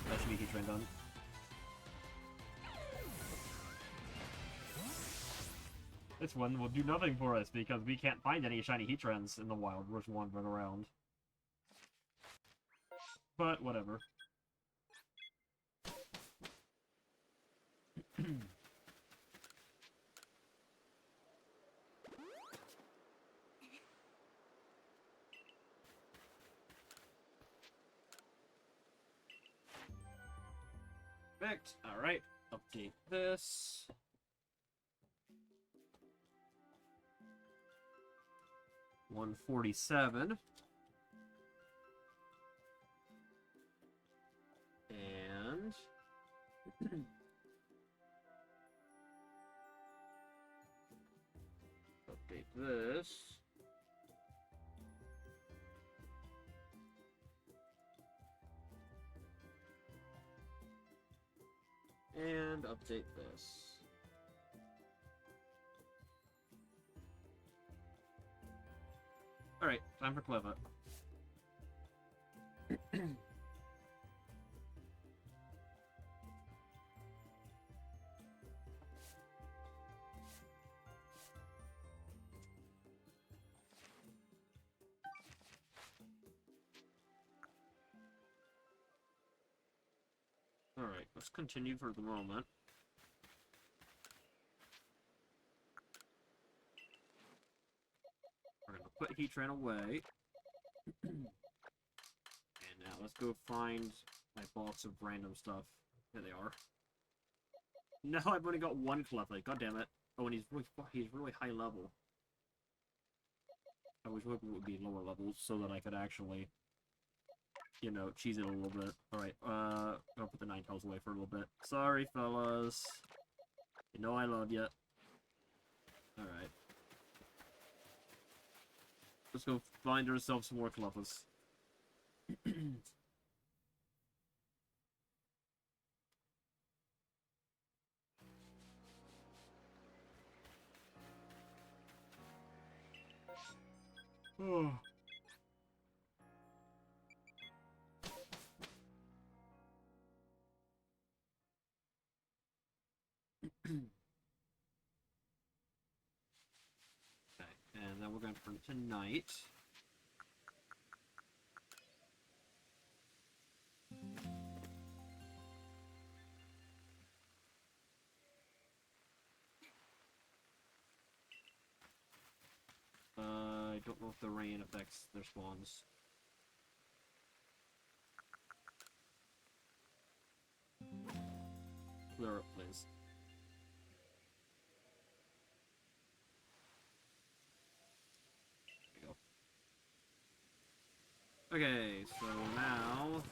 That should be heat train done. This one will do nothing for us because we can't find any shiny heat trends in the wild. We're just wandering around. But whatever. Perfect. Alright. Update this. $147. And update this. And update this. Alright, time for Cleva. Alright, let's continue for the moment. We're gonna put Heatran away. And now let's go find my box of random stuff. There they are. No, I've only got 1 Clefairy. God damn it. Oh, and he's really high level. I was hoping it would be lower levels so that I could actually, you know, cheese it a little bit. Alright, I'll put the Ninetales away for a little bit. Sorry, fellas. You know I love you. Alright. Let's go find ourselves some more Clefairies. Oh. now we're going for tonight. I don't know if the rain affects their spawns. Clear up, please. There we go. Okay, so now...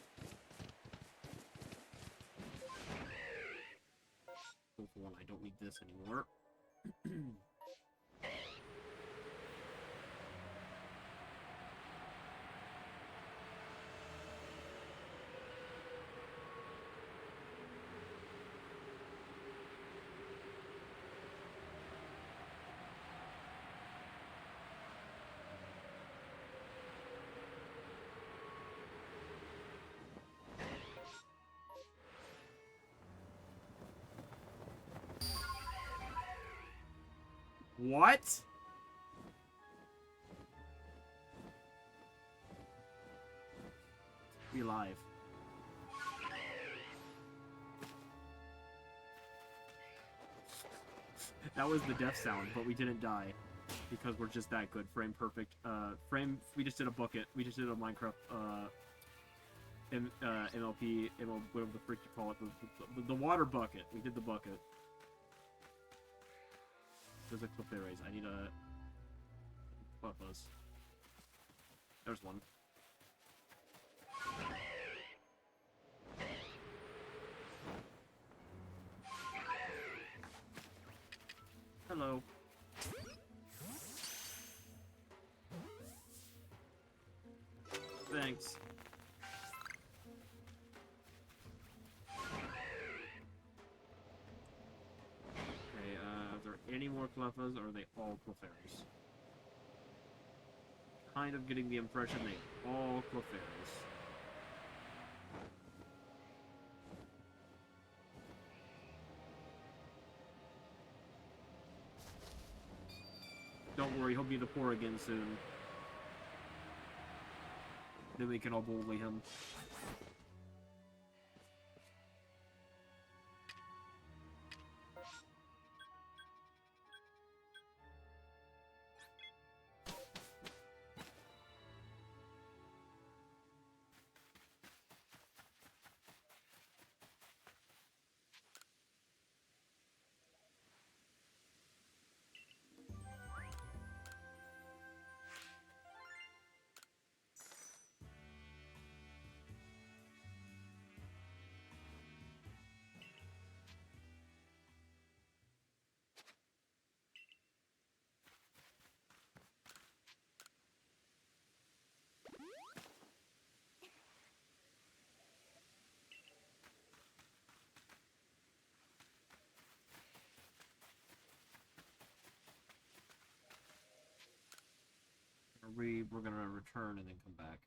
Go for one, I don't need this anymore. What? We live. That was the death sound, but we didn't die. Because we're just that good. Frame perfect. We just did a bucket. We just did a Minecraft, MLP, whatever the freak you call it. The water bucket. We did the bucket. There's a Clefairies. I need a... What was? There's one. Hello. Thanks. Okay, are there any more Clefas, or are they all Clefairies? Kind of getting the impression they all Clefairies. Don't worry, he'll be the poor again soon. Then we can all bully him. We're gonna return and then come back.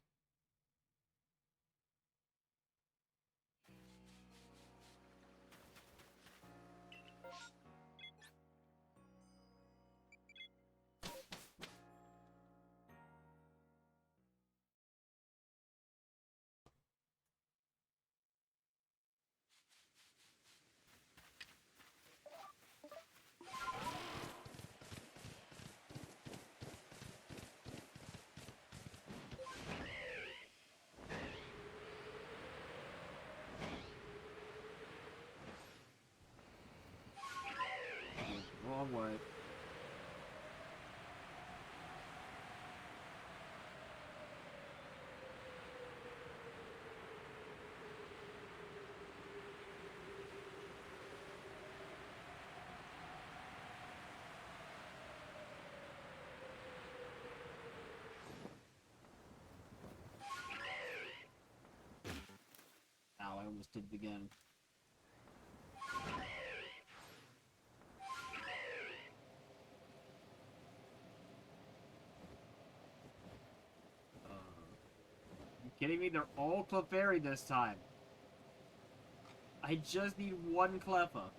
Wrong way. Ow, I almost did it again. Kidding me? They're all Clefairy this time. I just need one Cleffa.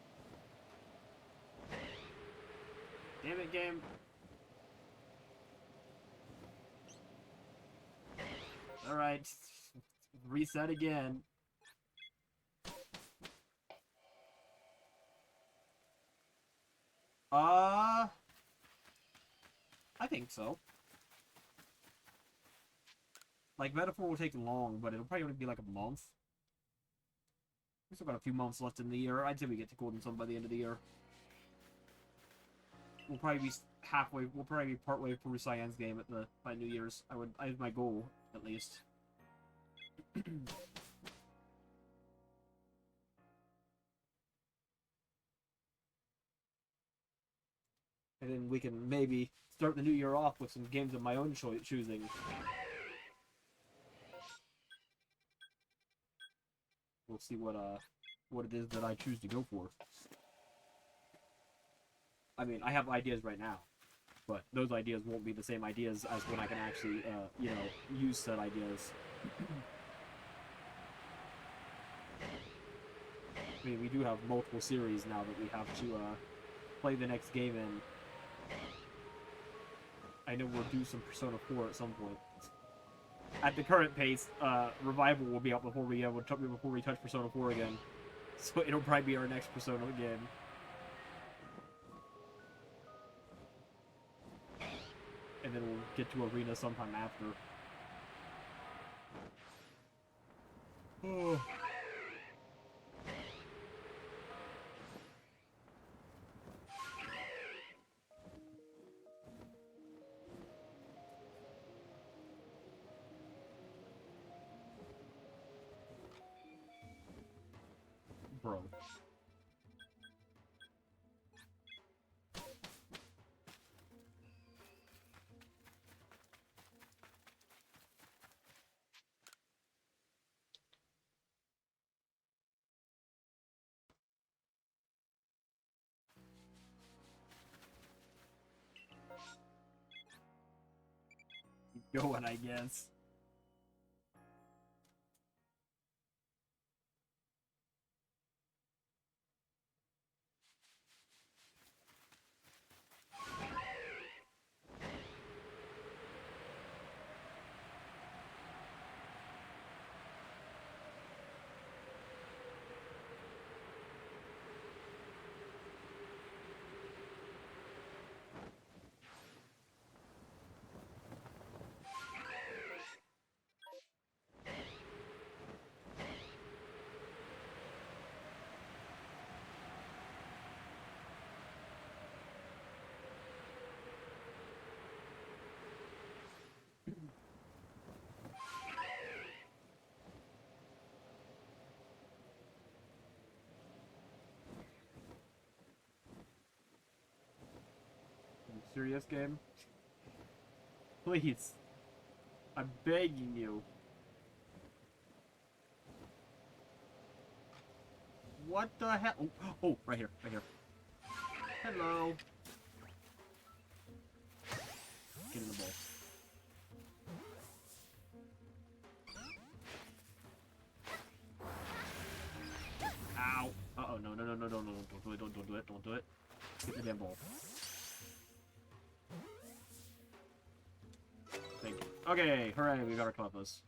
Damn it, game. Alright. Reset again. I think so. Like, Metaphor will take long, but it'll probably only be like a month. We still got a few months left in the year. I'd say we get to Golden Sun by the end of the year. We'll probably be halfway. We'll probably be partway through Cyan's game by New Year's. I have my goal at least. And then we can maybe start the new year off with some games of my own choosing. We'll see what it is that I choose to go for. I mean, I have ideas right now, but those ideas won't be the same ideas as when I can actually, you know, use said ideas. I mean, we do have multiple series now that we have to play the next game in. I know we'll do some Persona 4 at some point. At the current pace, Revival will be out before we touch Persona 4 again. So it'll probably be our next Persona game. And then we'll get to Arena sometime after. Oh. Bro. Keep going, I guess. Serious game? Please. I'm begging you. What the hell? Oh, right here, right here. Hello. Get in the bowl. Ow. Uh-oh, no, don't do it, don't do it. Get the damn bowl. Thank you. Okay, hooray, we got our compass.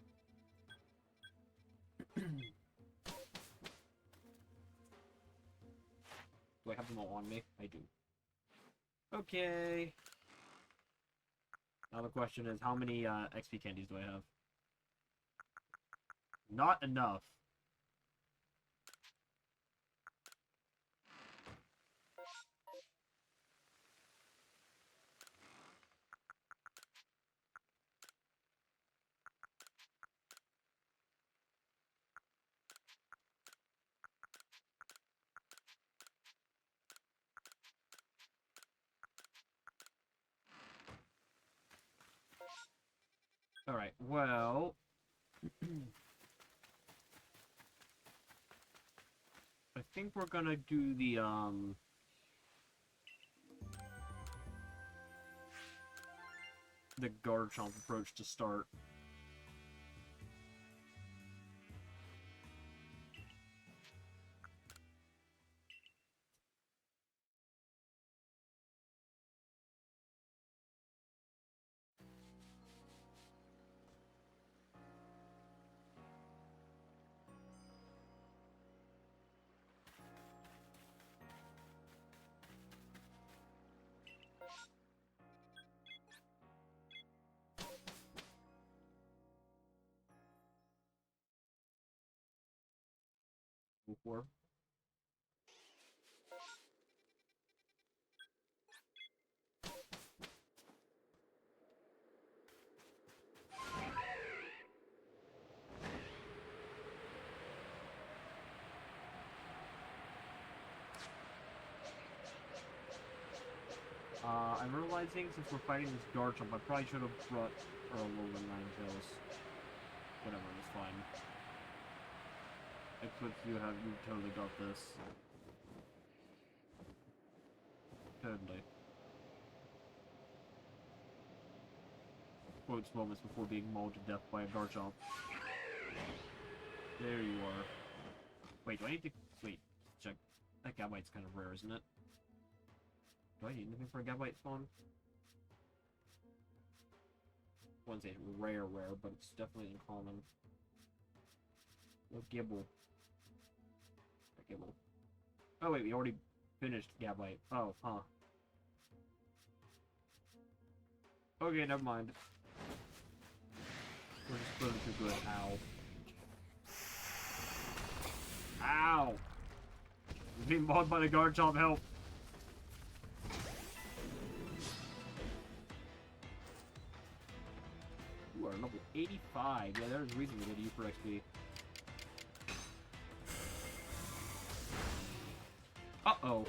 Do I have them all on me? I do. Okay. Now the question is, how many XP candies do I have? Not enough. Alright, well... I think we're gonna do the, Garchomp approach to start. before. I'm realizing since we're fighting this Garchomp, I probably should have brought Alolan Ninetales. Whatever, it's fine. Eclipse, you totally got this. Totally. Quotes moments before being mauled to death by a Garchomp. There you are. Wait, do I need to... Wait, check. That Gabite's kind of rare, isn't it? Do I need anything for a Gabite spawn? I wouldn't say rare, but it's definitely uncommon. No Gibble. Gibble. Oh wait, we already finished Gabite. Oh, huh. Okay, never mind. We're just putting too good. Ow. Ow! We're being mauled by the Garchomp, help! You are level 85. Yeah, there's a reason we go to you for XP. Uh-oh.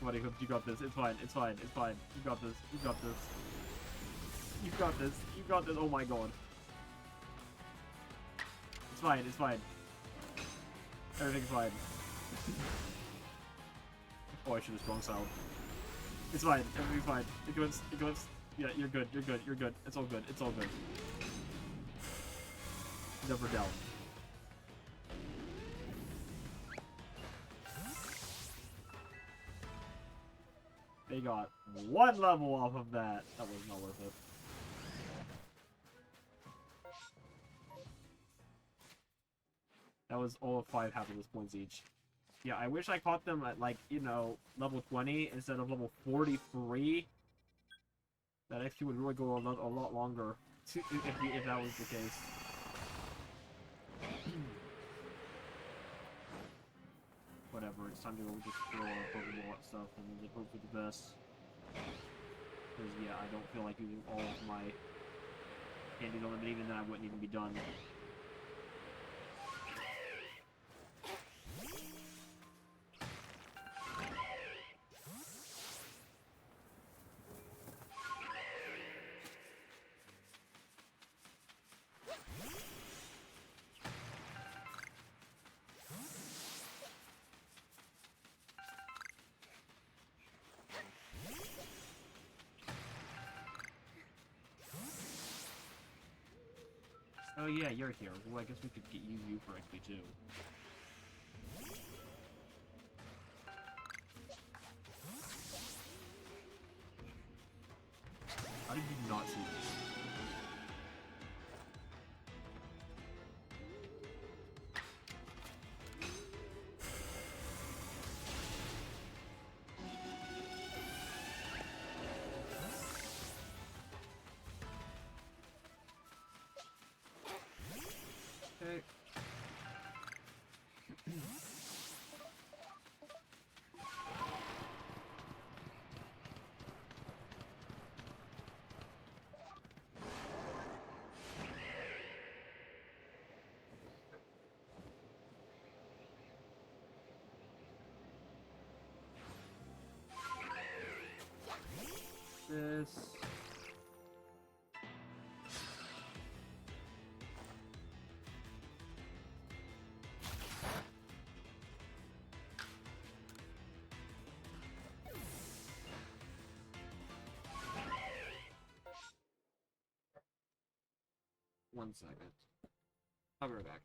Buddy, you got this. It's fine. It's fine. It's fine. You got this. You got this. You got this. You got this. Oh my god. It's fine. It's fine. Everything's fine. Oh, I should have strong sound. It's fine. Everything's fine. Eclipse. Eclipse. Yeah, you're good. You're good. You're good. It's all good. It's all good. Never doubt. They got 1 level off of that. That was not worth it. That was all of 5 happiness points each. Yeah, I wish I caught them at, like, you know, level 20 instead of level 43. That XP would really go a lot longer if that was the case. Whatever, it's time to go just throw our Pokeball at stuff and just hope for the best. Because, yeah, I don't feel like using all of my candies on them, and even then I wouldn't even be done. Oh yeah, you're here. Well, I guess we could use you for XP too. How did you not see this? Okay. This. One second. I'll be right back.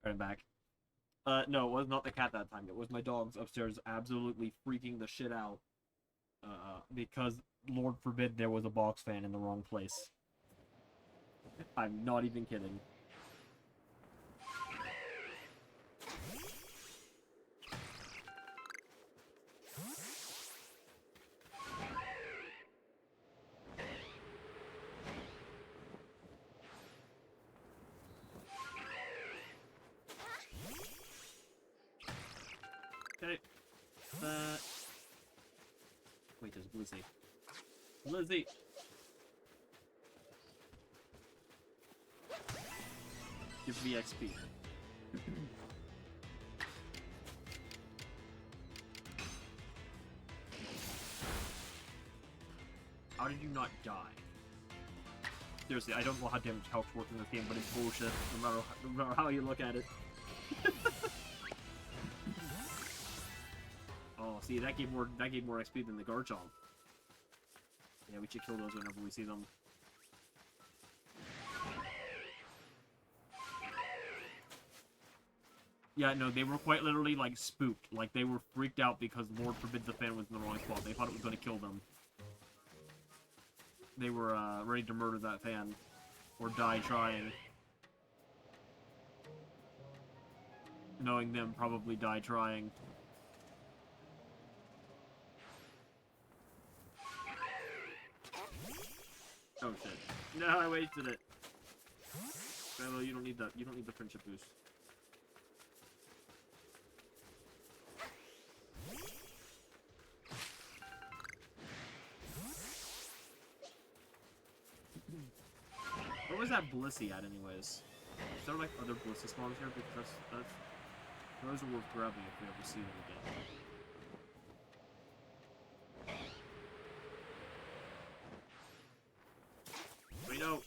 Alright, I'm back. No, it was not the cat that time. It was my dogs upstairs absolutely freaking the shit out. Because, Lord forbid, there was a box fan in the wrong place. I'm not even kidding. Okay. Wait, there's Blizzy. Lizzie! Give me XP. How did you not die? Seriously, I don't know how damage health works in this game, but it's bullshit, no matter how you look at it. Oh, see, that gave more XP than the Garchomp. Yeah, we should kill those whenever we see them. Yeah, no, they were quite literally, like, spooked. Like, they were freaked out because Lord forbid the fan was in the wrong spot. They thought it was going to kill them. They were, ready to murder that fan. Or die trying. Knowing them probably die trying. Oh shit. No, I wasted it. Bello, you don't need the friendship boost. Where was that Blissey at anyways? Is there like other Blissey spawns here? Because those are worth grabbing if we ever see them again. Wait, no!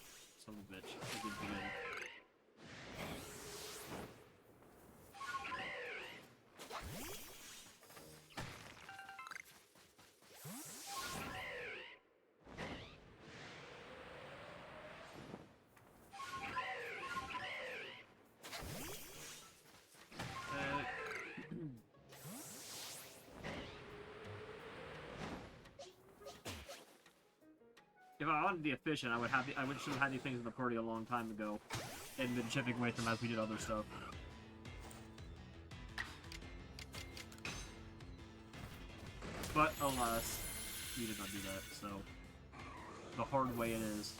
Son of a bitch. I did begin. If I wanted to be efficient, I should have had these things in the party a long time ago, and been chipping away from as we did other stuff. But alas, we did not do that. So the hard way it is.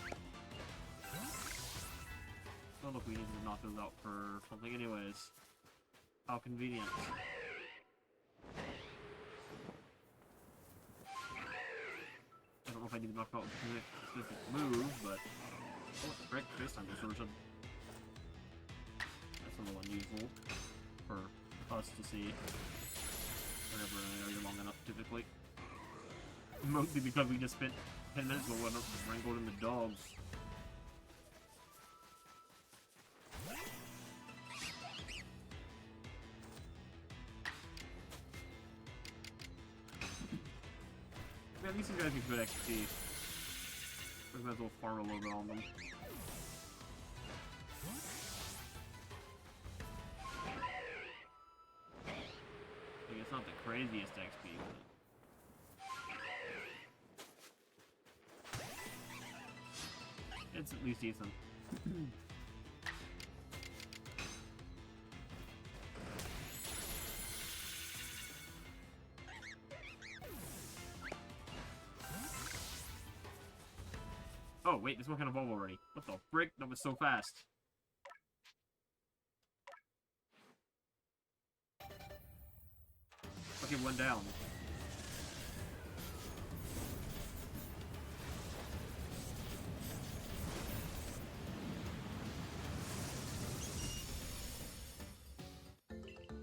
Oh look, we needed to knock those out for something, anyways. How convenient. I don't know if I need to knock out a specific move, but... Oh, what the frick? Face time distortion. That's a little unusual for us to see whenever in an area long enough, typically. Mostly because we just spent 10 minutes ago when wrangled in the dogs. Man, these guys get good XP. We might as well farm a little bit on them. I mean, it's not the craziest XP, but... it's at least decent. Oh, wait, this one can evolve already. What the frick? That was so fast. Okay, one down.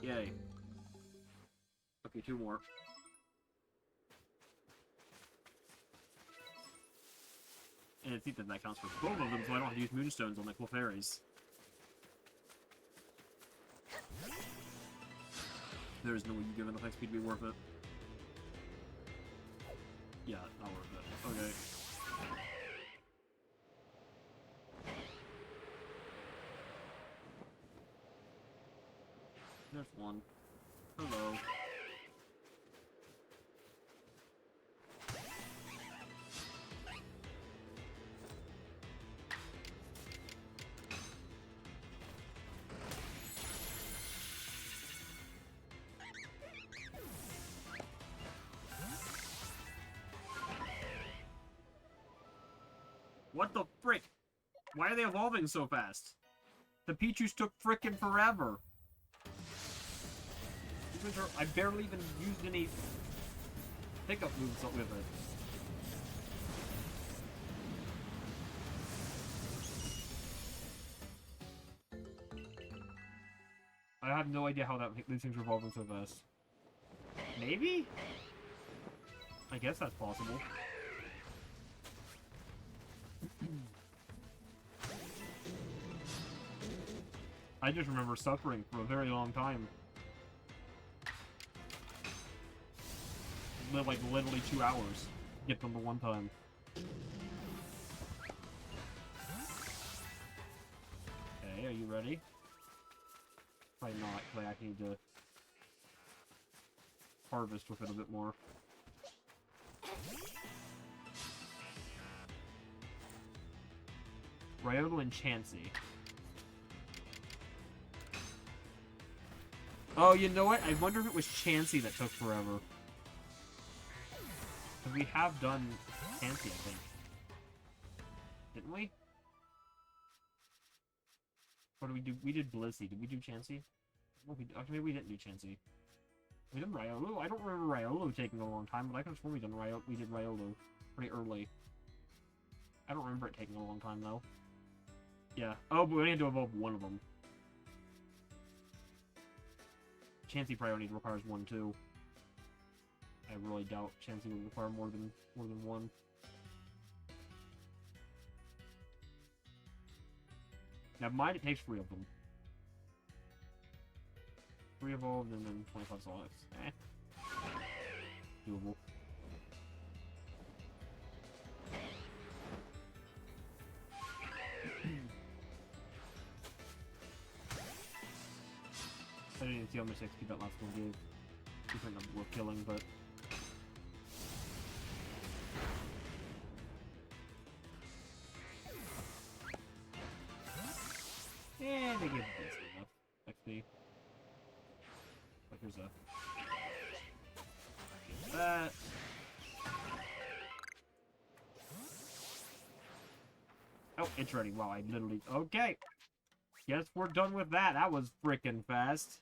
Yay. Okay, two more. And I think that counts for both of them, so I don't have to use moonstones on the Clefairies. There's no way you give enough XP to be worth it. Yeah, not worth it. Okay. one. Hello. What the frick? Why are they evolving so fast? The Pichus took frickin' forever. I barely even used any pickup moves with it. I have no idea how these things are evolving so fast. Maybe? I guess that's possible. I just remember suffering for a very long time. Lived like literally 2 hours to get them the one time. Okay, are you ready? Probably not, because I actually need to harvest with it a bit more. Riolu and Chansey. Oh, you know what? I wonder if it was Chansey that took forever. Because we have done Chansey, I think. Didn't we? What did we do? We did Blissey. Did we do Chansey? Well, actually, maybe we didn't do Chansey. We did Riolu. I don't remember Riolu taking a long time, but I could have sworn we did Riolu pretty early. I don't remember it taking a long time, though. Yeah. Oh, but we need to evolve one of them. Chansey probably only requires one, too. I really doubt Chansey would require more than one. Never mind, it takes 3 of them. 3 evolved and then 25 solids. Eh. Doable. I didn't even see how much XP that last one gave. Different number worth killing, but... yeah, they give decent enough XP. But here's that. Oh, it's ready. Wow, I literally... okay! Guess we're done with that. That was frickin' fast.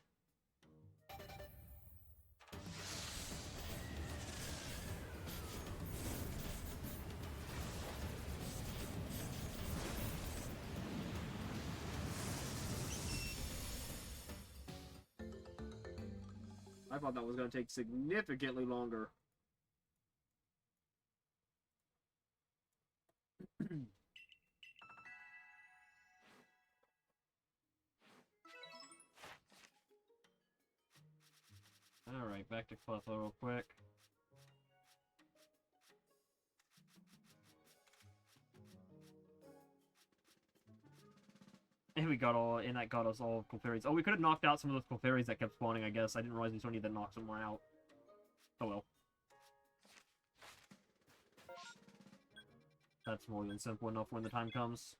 I thought that was going to take significantly longer. Alright, back to Cleffa real quick. And we got all, and that got us all Clefairies. Oh, we could have knocked out some of those Clefairies that kept spawning, I guess. I didn't realize we still need to knock some more out. Oh well. That's more than simple enough when the time comes.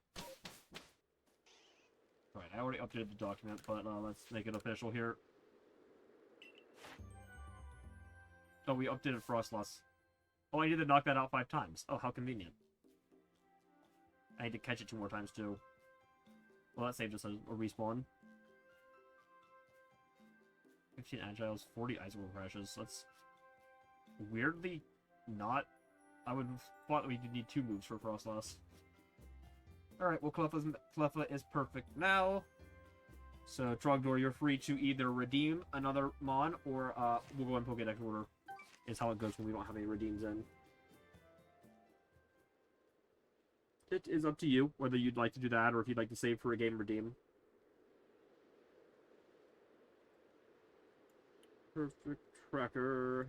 Alright, I already updated the document, but let's make it official here. Oh, we updated Frostlass. Oh, I need to knock that out 5 times. Oh, how convenient. I need to catch it 2 more times, too. Well, that saved us a respawn. 15 Agiles, 40 Icicle Crashes. That's weirdly not... I would have thought we would need 2 moves for Frostlass. Alright, well, Cleffa is perfect now. So, Trogdor, you're free to either redeem another Mon, or we'll go in Pokédex order. Is how it goes when we don't have any redeems in. It is up to you whether you'd like to do that or if you'd like to save for a game redeem. Perfect tracker.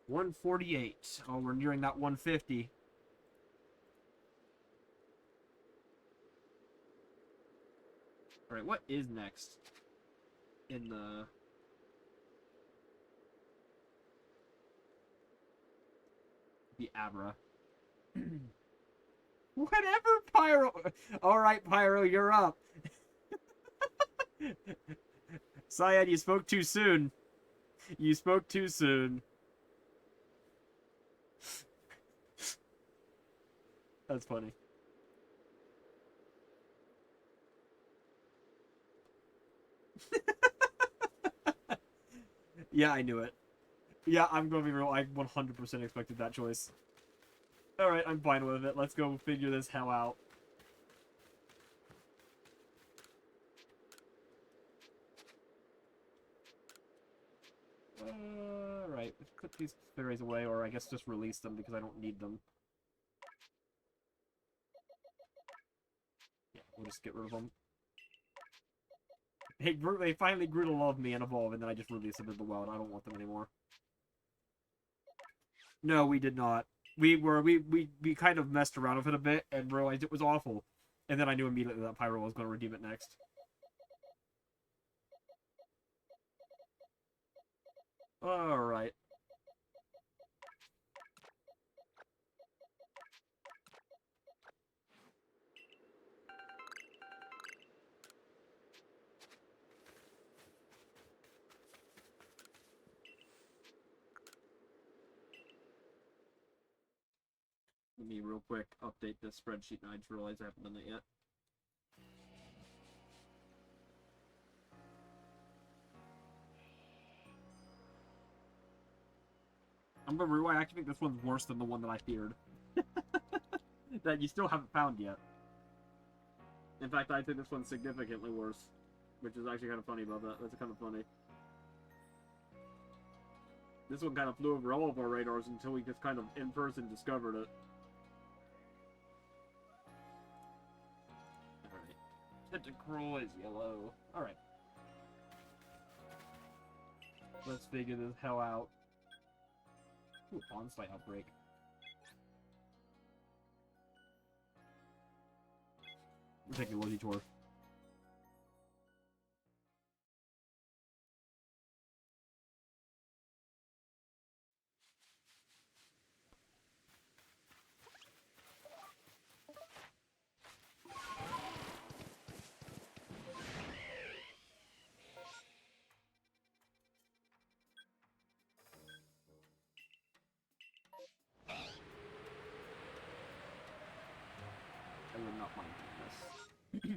148. Oh, we're nearing that 150. Alright, what is next? in the Abra. Whatever, Pyro. All right, Pyro, you're up. Syed, you spoke too soon. You spoke too soon. That's funny. Yeah, I knew it. Yeah, I'm gonna be real. I 100% expected that choice. Alright, I'm fine with it. Let's go figure this hell out. Alright, let's put these fairies away, or I guess just release them because I don't need them. Yeah, we'll just get rid of them. They finally grew to love me and evolve, and then I just released them into the wild. I don't want them anymore. No, we did not. We kind of messed around with it a bit and realized it was awful. And then I knew immediately that Pyro was going to redeem it next. Alright. Let me real quick update this spreadsheet, and I just realized I haven't done that yet. I'm gonna rewind. I actually think this one's worse than the one that I feared. That you still haven't found yet. In fact, I think this one's significantly worse. Which is actually kind of funny about that. That's kind of funny. This one kind of flew over all of our radars until we just kind of in person discovered it. Alright. Tentacruel is yellow. Alright. Let's figure this hell out. Ooh, on-site outbreak. We're taking a little detour. I would not mind doing this.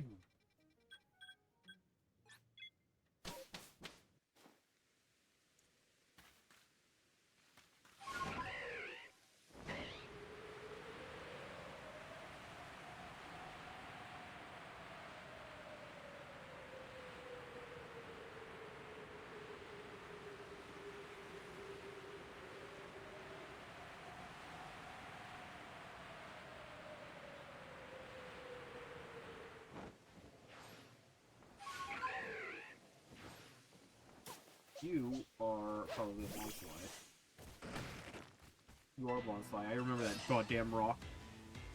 You are probably a Bonsly. You are a Bonsly. I remember that goddamn rock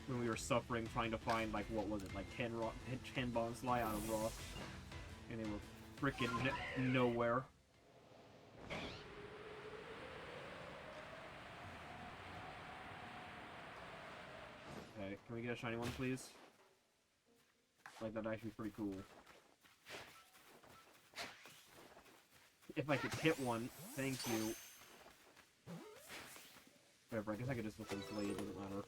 when we were suffering trying to find, like, what was it, like 10 Bonsly out of rock. And they were freaking nowhere. Okay, can we get a shiny one, please? Like, that'd actually be pretty cool. If I could hit one, thank you. Whatever, I guess I could just look and play, it doesn't matter.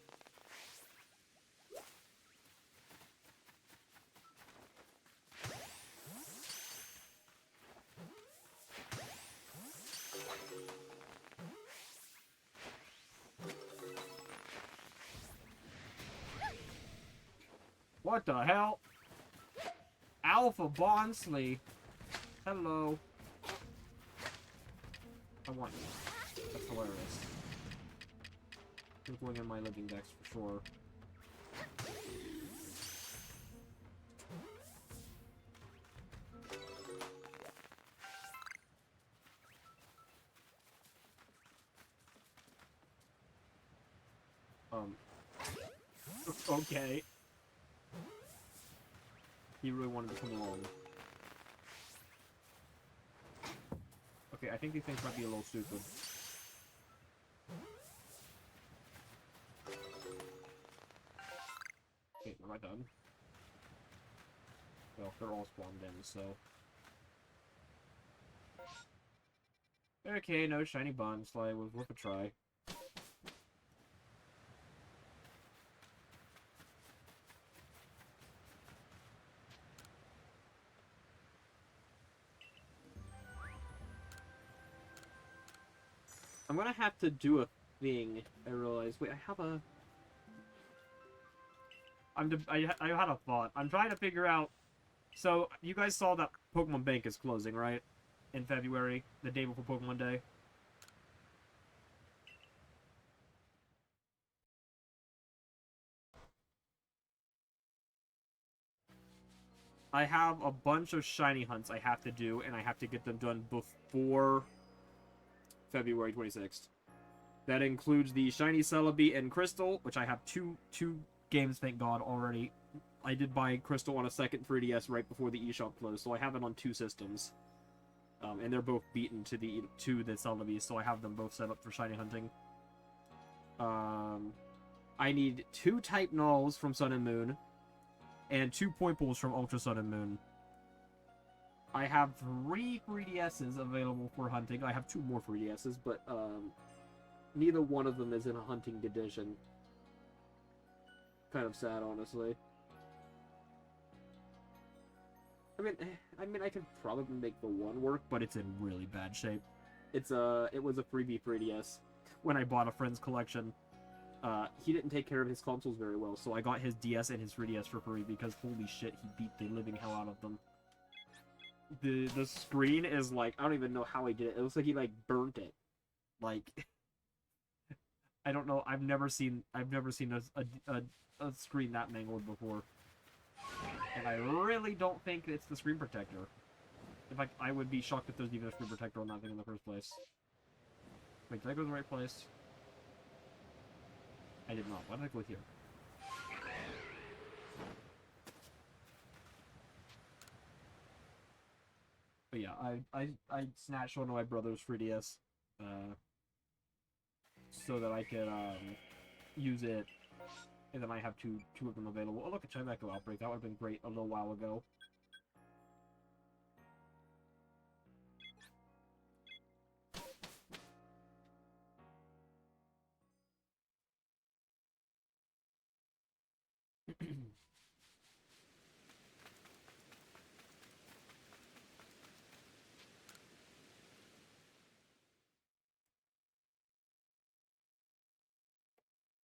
What the hell? Alpha Bonsly. Hello. I want you. That's hilarious. You're going in my living dex for sure. Okay. He really wanted to come along. Okay, I think these things might be a little stupid. Okay, am I done? Well, they're all spawned in, so... Okay, no shiny bond slide was worth a try. I'm gonna have to do a thing, I realize. Wait, I have a... I had a thought. I'm trying to figure out... So, you guys saw that Pokemon Bank is closing, right? In February, the day before Pokemon Day. I have a bunch of shiny hunts I have to do, and I have to get them done before February 26th. That includes the shiny Celebi and Crystal, which I have two games, thank God, already. I did buy Crystal on a second 3DS right before the eShop closed, so I have it on 2 systems. And they're both beaten to the Celebi, so I have them both set up for shiny hunting. I need 2 Type Nulls from Sun and Moon, and 2 Poipoles from Ultra Sun and Moon. I have 3 3DSs available for hunting. I have 2 more 3DSs, but neither one of them is in a hunting condition. Kind of sad, honestly. I mean, I could probably make the one work, but it's in really bad shape. It was a freebie 3DS when I bought a friend's collection. He didn't take care of his consoles very well, so I got his DS and his 3DS for free because holy shit, he beat the living hell out of them. The screen is like, I don't even know how he did it. It looks like he like burnt it. Like, I don't know. I've never seen a screen that mangled before. And I really don't think it's the screen protector. In fact, I would be shocked if there's even a screen protector on that thing in the first place. Wait, did I go to the right place? I did not. Why did I go here? But yeah, I snatched one of my brother's 3DS, so that I could use it, and then I have two of them available. Oh look, a Chimecho Outbreak. That would have been great a little while ago.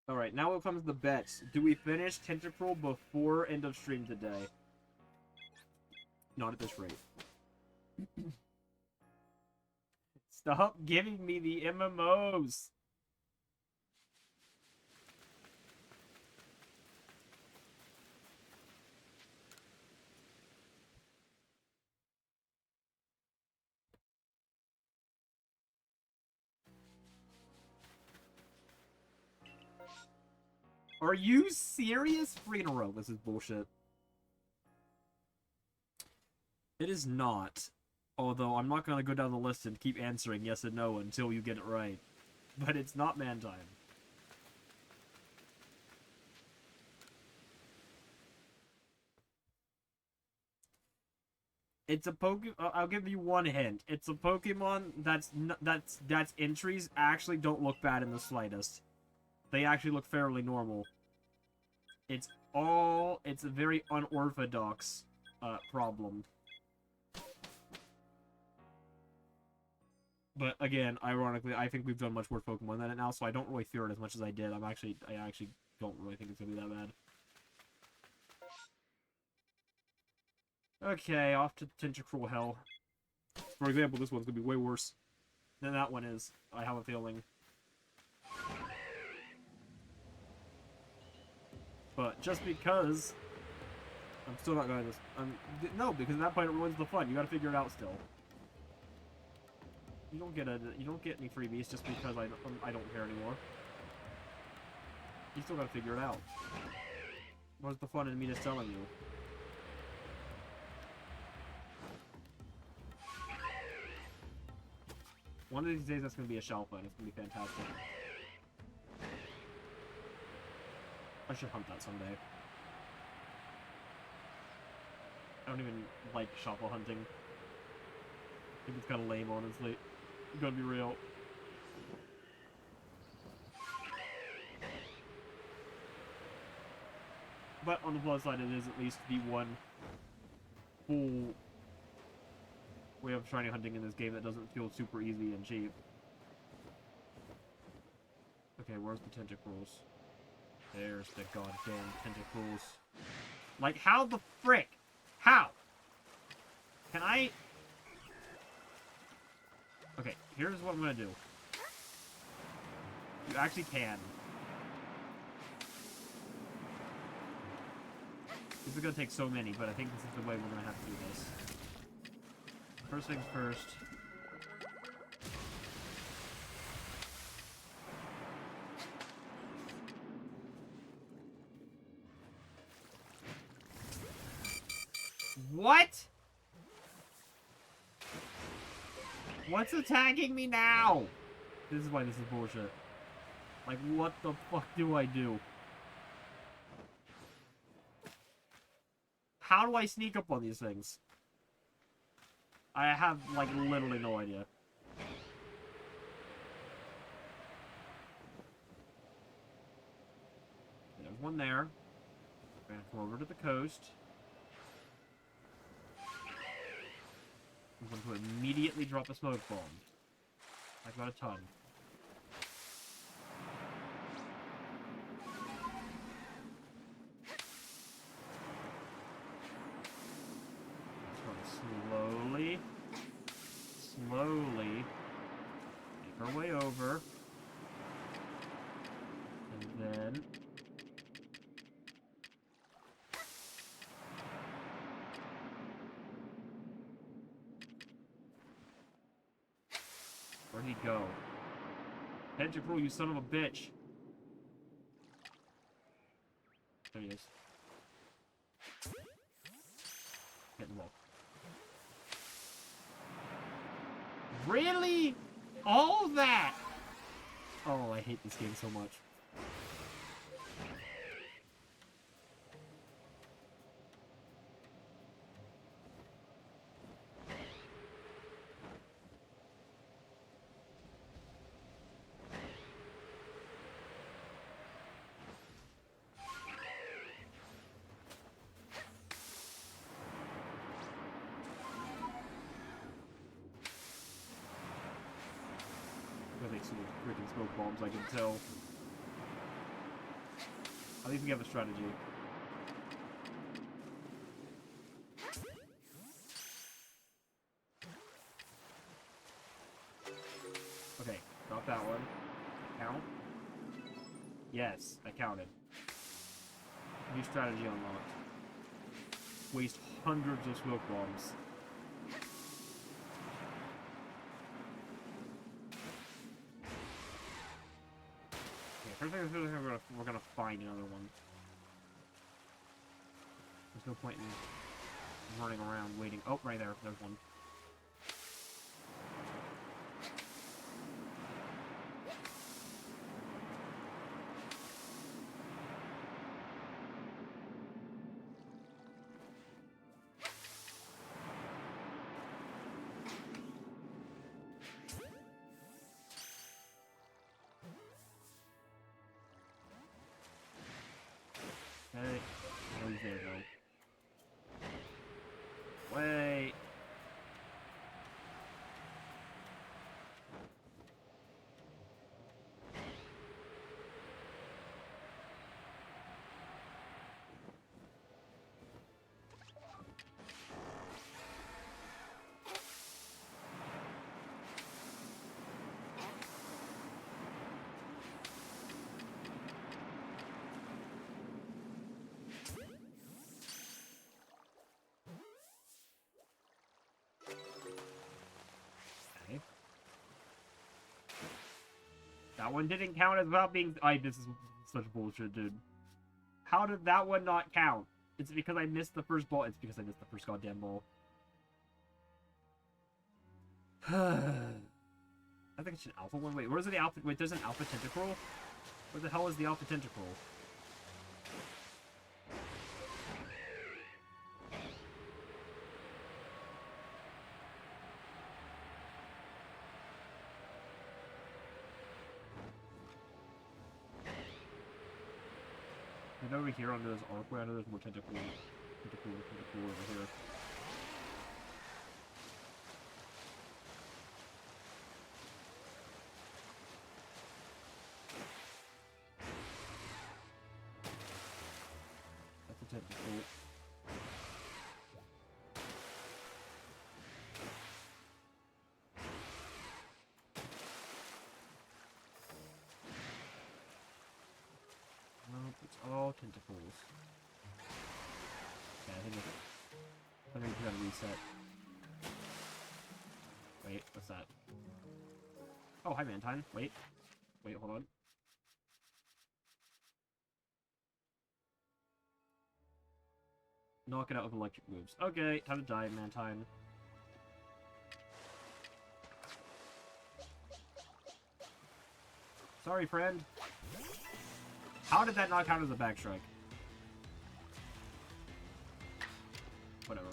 Alright, now it comes to the bets. Do we finish Tentacruel before end of stream today? Not at this rate. Stop giving me the MMOs! Are you serious? 3 in a row. This is bullshit. It is not. Although, I'm not going to go down the list and keep answering yes and no until you get it right. But it's not man time. It's a I'll give you one hint. It's a Pokemon that's entries actually don't look bad in the slightest. They actually look fairly normal. It's a very unorthodox problem. But again, ironically, I think we've done much worse Pokemon than it now, so I don't really fear it as much as I did. I actually don't really think it's gonna be that bad. Okay, off to Tentacruel Hell. For example, this one's gonna be way worse than that one is. I have a feeling. But just because I'm still not going to... no, because at that point it ruins the fun. You gotta figure it out still. You don't get any freebies just because I don't care anymore. You still gotta figure it out. What's the fun in me just telling you? One of these days that's going to be a Shelfa, and it's going to be fantastic. I should hunt that someday. I don't even like Shelfa hunting. I think it's kind of lame, honestly. I'm gonna be real. But on the plus side, it is at least the one full way of shiny hunting in this game that doesn't feel super easy and cheap. Okay, where's the tentacles? There's the goddamn tentacles. Like, how the frick? How? Can I... Okay, here's what I'm gonna do. You actually can. This is gonna take so many, but I think this is the way we're gonna have to do this. First things first. What? What's attacking me now? This is why this is bullshit. Like, what the fuck do I do? How do I sneak up on these things? I have, like, literally no idea. There's one there. We're gonna come over to the coast. I'm going to immediately drop a smoke bomb. I've got a ton. Slowly, slowly make our way over, and then where'd he go? Tentacle, you son of a bitch! There he is. Hit the wall. Really? All that? Oh, I hate this game so much. I think some freaking smoke bombs, I can tell. At least we have a strategy. Okay, got that one. Count? Yes, I counted. New strategy unlocked. Waste hundreds of smoke bombs. First thing we're gonna find another one. There's no point in running around waiting. Oh, right there. There's one. Okay. Oh, he's there, though. Wait. That one didn't count as without being... this is such bullshit, dude. How did that one not count? It's because I missed the first ball. It's because I missed the first goddamn ball. think it's an alpha one. Wait, where's the alpha? Wait, there's an alpha tentacle? Where the hell is the alpha tentacle? And over here on this archway, I know there's more tentacle over here. That's a tentacle. Nope, it's all tentacles. Yeah, I think we gotta reset. Wait, what's that? Oh, hi, Mantine. Wait, hold on. Knock it out with electric moves. Okay, time to die, Mantine. Sorry, friend. How did that not count as a back strike? Whatever.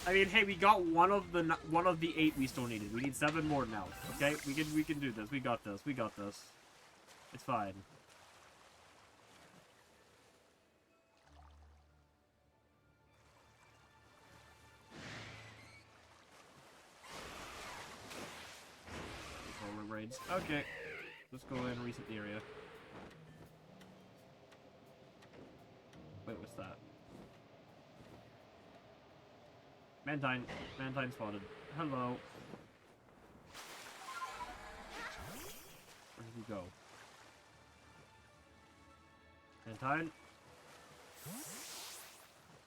I mean, hey, we got one of the 8 we still needed. We need 7 more now. Okay, we can do this. We got this. We got this. It's fine. Roller raids. Okay. Let's go in and reset the area. Wait, what's that? Mantine spotted. Hello. Where did you go? Mantine?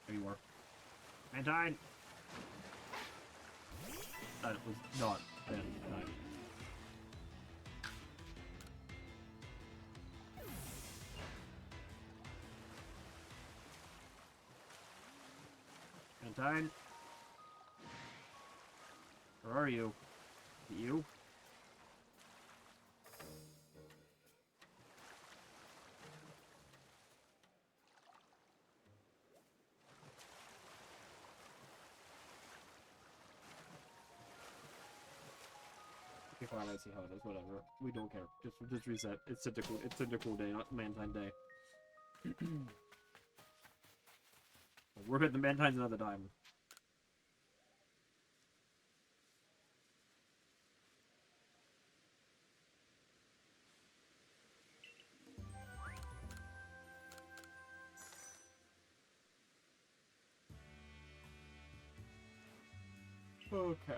There you are. Mantine! That was not Mantine. Mantine? Where are you? Is it you? Okay, fine, I see how it is, whatever. We don't care. Just reset. It's Tentacle Day, not Mantine Day. We're hitting the Mantines another time. Okay.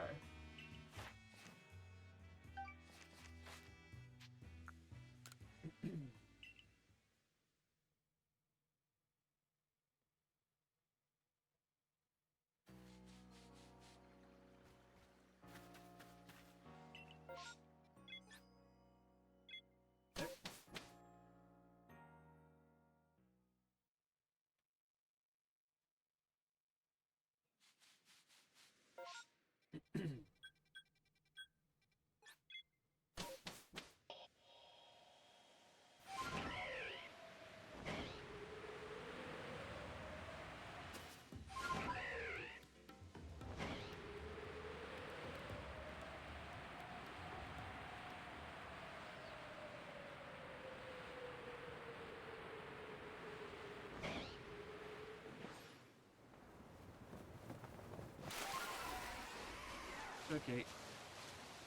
Okay.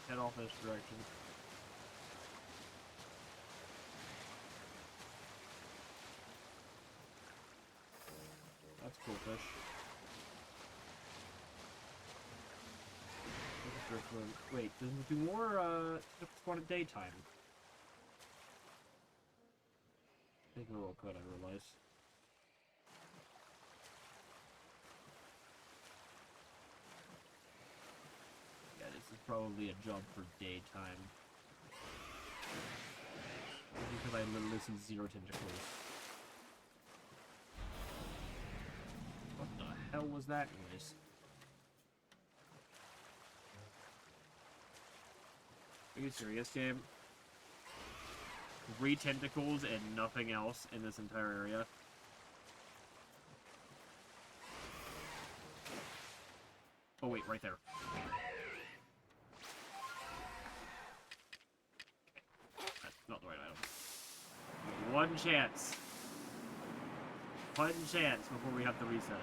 Head off this direction. That's cool fish. Wait, does it do more, spawn at daytime? I think it will could, I realize. Yeah, this is probably a job for daytime. Because I literally see 0 tentacles. What the hell was that noise? Are you serious, game? 3 tentacles and nothing else in this entire area. Oh wait, right there. That's not the right item. One chance. One chance before we have to reset.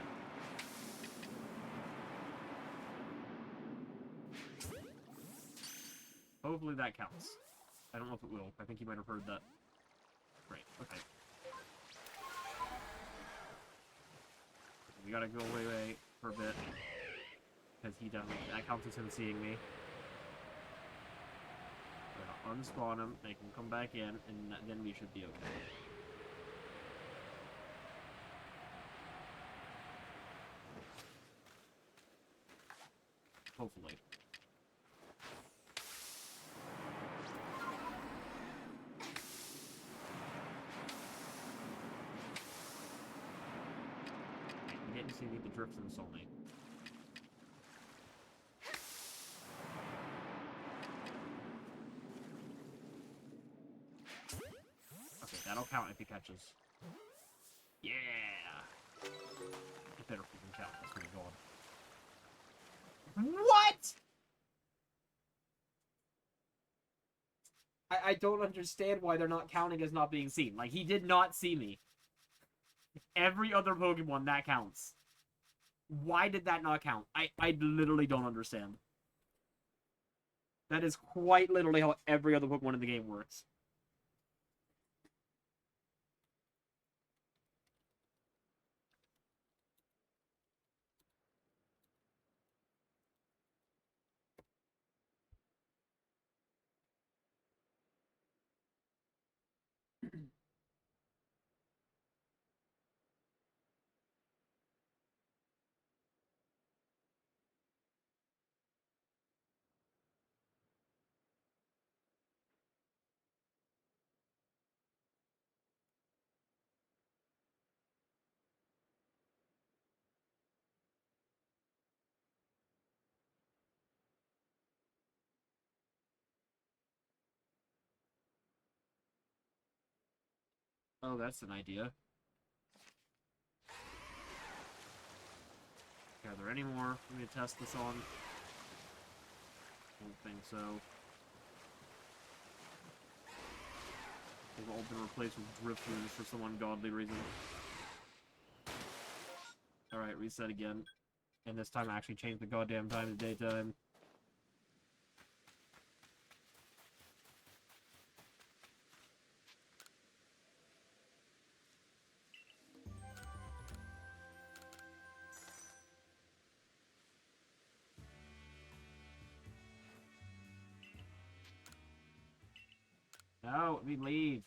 Hopefully that counts. I don't know if it will. I think you might have heard that. Great, okay. We gotta go away for a bit. Because that counts as him seeing me. We're gonna unspawn him, make him come back in, and then we should be okay. Hopefully. I'm getting to see the drifts and Sony. Okay, that'll count if he catches. Yeah! It better freaking count, I swear to God. What?! I don't understand why they're not counting as not being seen. Like, he did not see me. Every other Pokemon, that counts. Why did that not count? I literally don't understand. That is quite literally how every other Pokemon in the game works. Oh, that's an idea. Okay, are there any more for me to test this on? Don't think so. They've all been replaced with drifters for some ungodly reason. Alright, reset again. And this time I actually changed the goddamn time to daytime. No, we leave.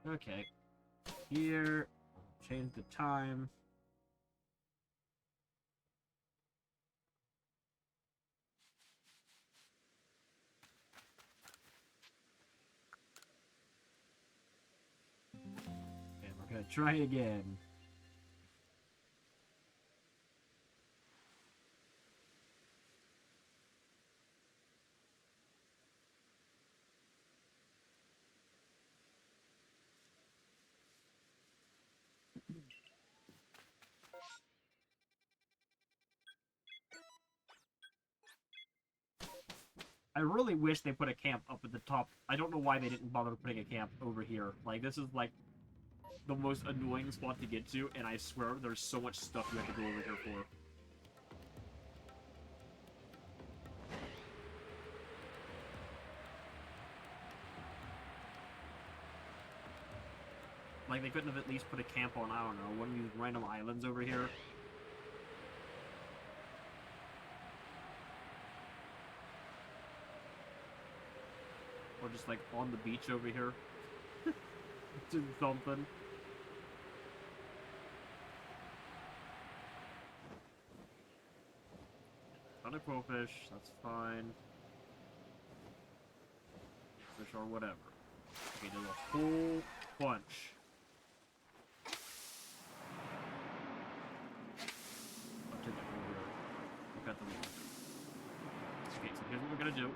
Okay. Here, change the time. And we're gonna try again. I really wish they put a camp up at the top. I don't know why they didn't bother putting a camp over here. Like, this is, like, the most annoying spot to get to, and I swear there's so much stuff you have to go over here for. Like, they couldn't have at least put a camp on, I don't know, one of these random islands over here. Or just, like, on the beach over here. Do something. another Quillfish. That's fine. Fish or whatever. Okay, there's a whole bunch. I'll take it over. Look at the wall. Okay, so here's what we're gonna do.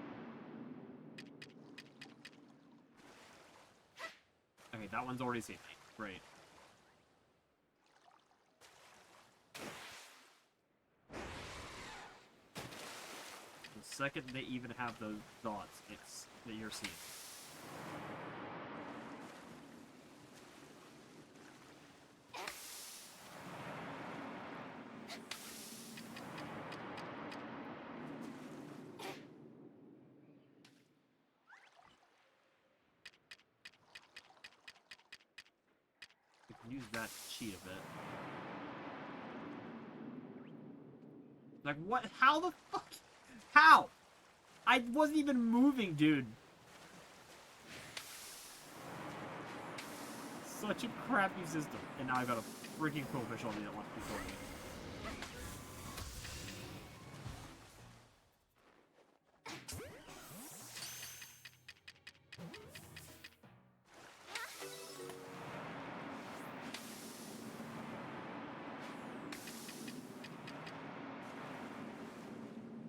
Okay, that one's already seen me. Great. The second they even have those dots, it's that you're seeing. You can use that to cheat a bit. Like, what? How the fuck? How? I wasn't even moving, dude. Such a crappy system. And now I got a freaking Quillfish on me that wants to control me.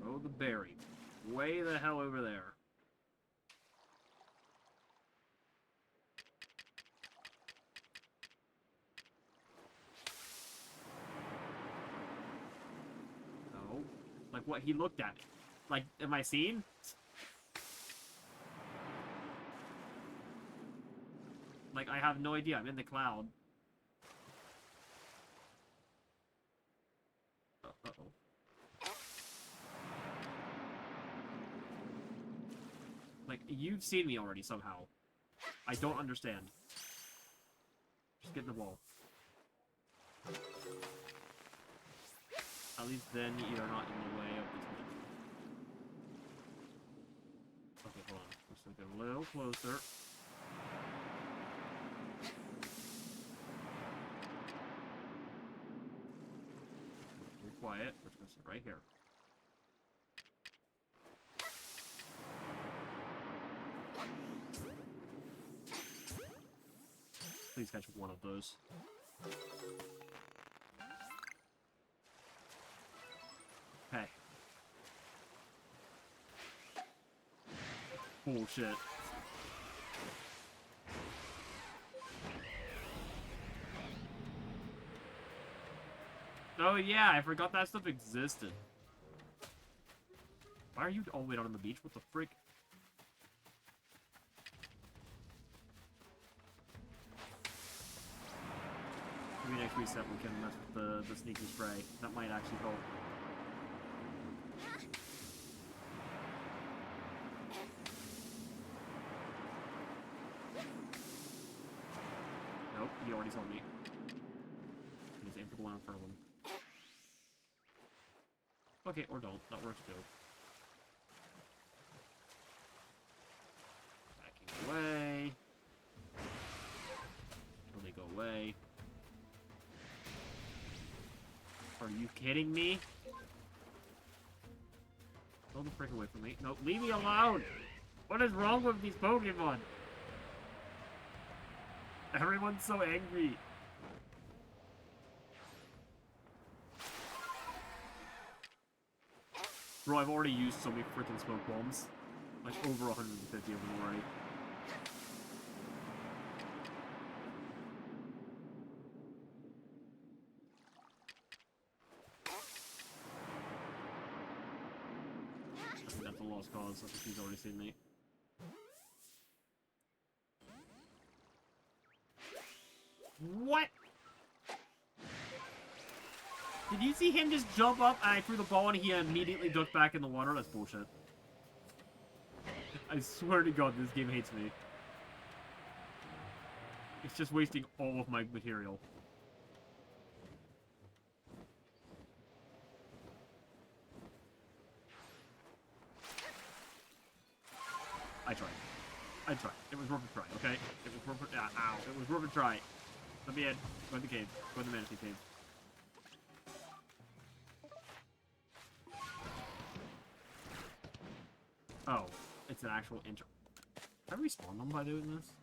Oh, the berry. Way the hell over there. No. Like, what? He looked at me. Like, am I seen? Like, I have no idea. I'm in the cloud. Uh-oh. Like, you've seen me already somehow. I don't understand. Just get in the wall. At least then you're not in the way of the twin. Okay, hold on. Let's get a little closer. Be quiet. We're just gonna sit right here. Please catch one of those. Okay. Bullshit. Oh yeah, I forgot that stuff existed. Why are you all the way down on the beach? What the frick? Maybe next reset we can mess with the sneaky spray. That might actually help. Nope, he already saw me. Just aim for the one in front of him. Okay, or don't. That works too. Backing away. Will they go away? Are you kidding me? Go the frick away from me. No, leave me alone! What is wrong with these Pokemon? Everyone's so angry. Bro, I've already used so many freaking smoke bombs. Like, over 150 of them already. I think that's a lost cause. I think he's already seen me. What? Did you see him just jump up and I threw the ball and he immediately ducked back in the water? That's bullshit. I swear to God, this game hates me. It's just wasting all of my material. I tried. I tried. It was worth a try, okay? It was worth a... ow. It was worth a try. Let me in. Go in the cave. Go in the Manatee cave. Oh, it's an actual enter. Can I respawn them by doing this?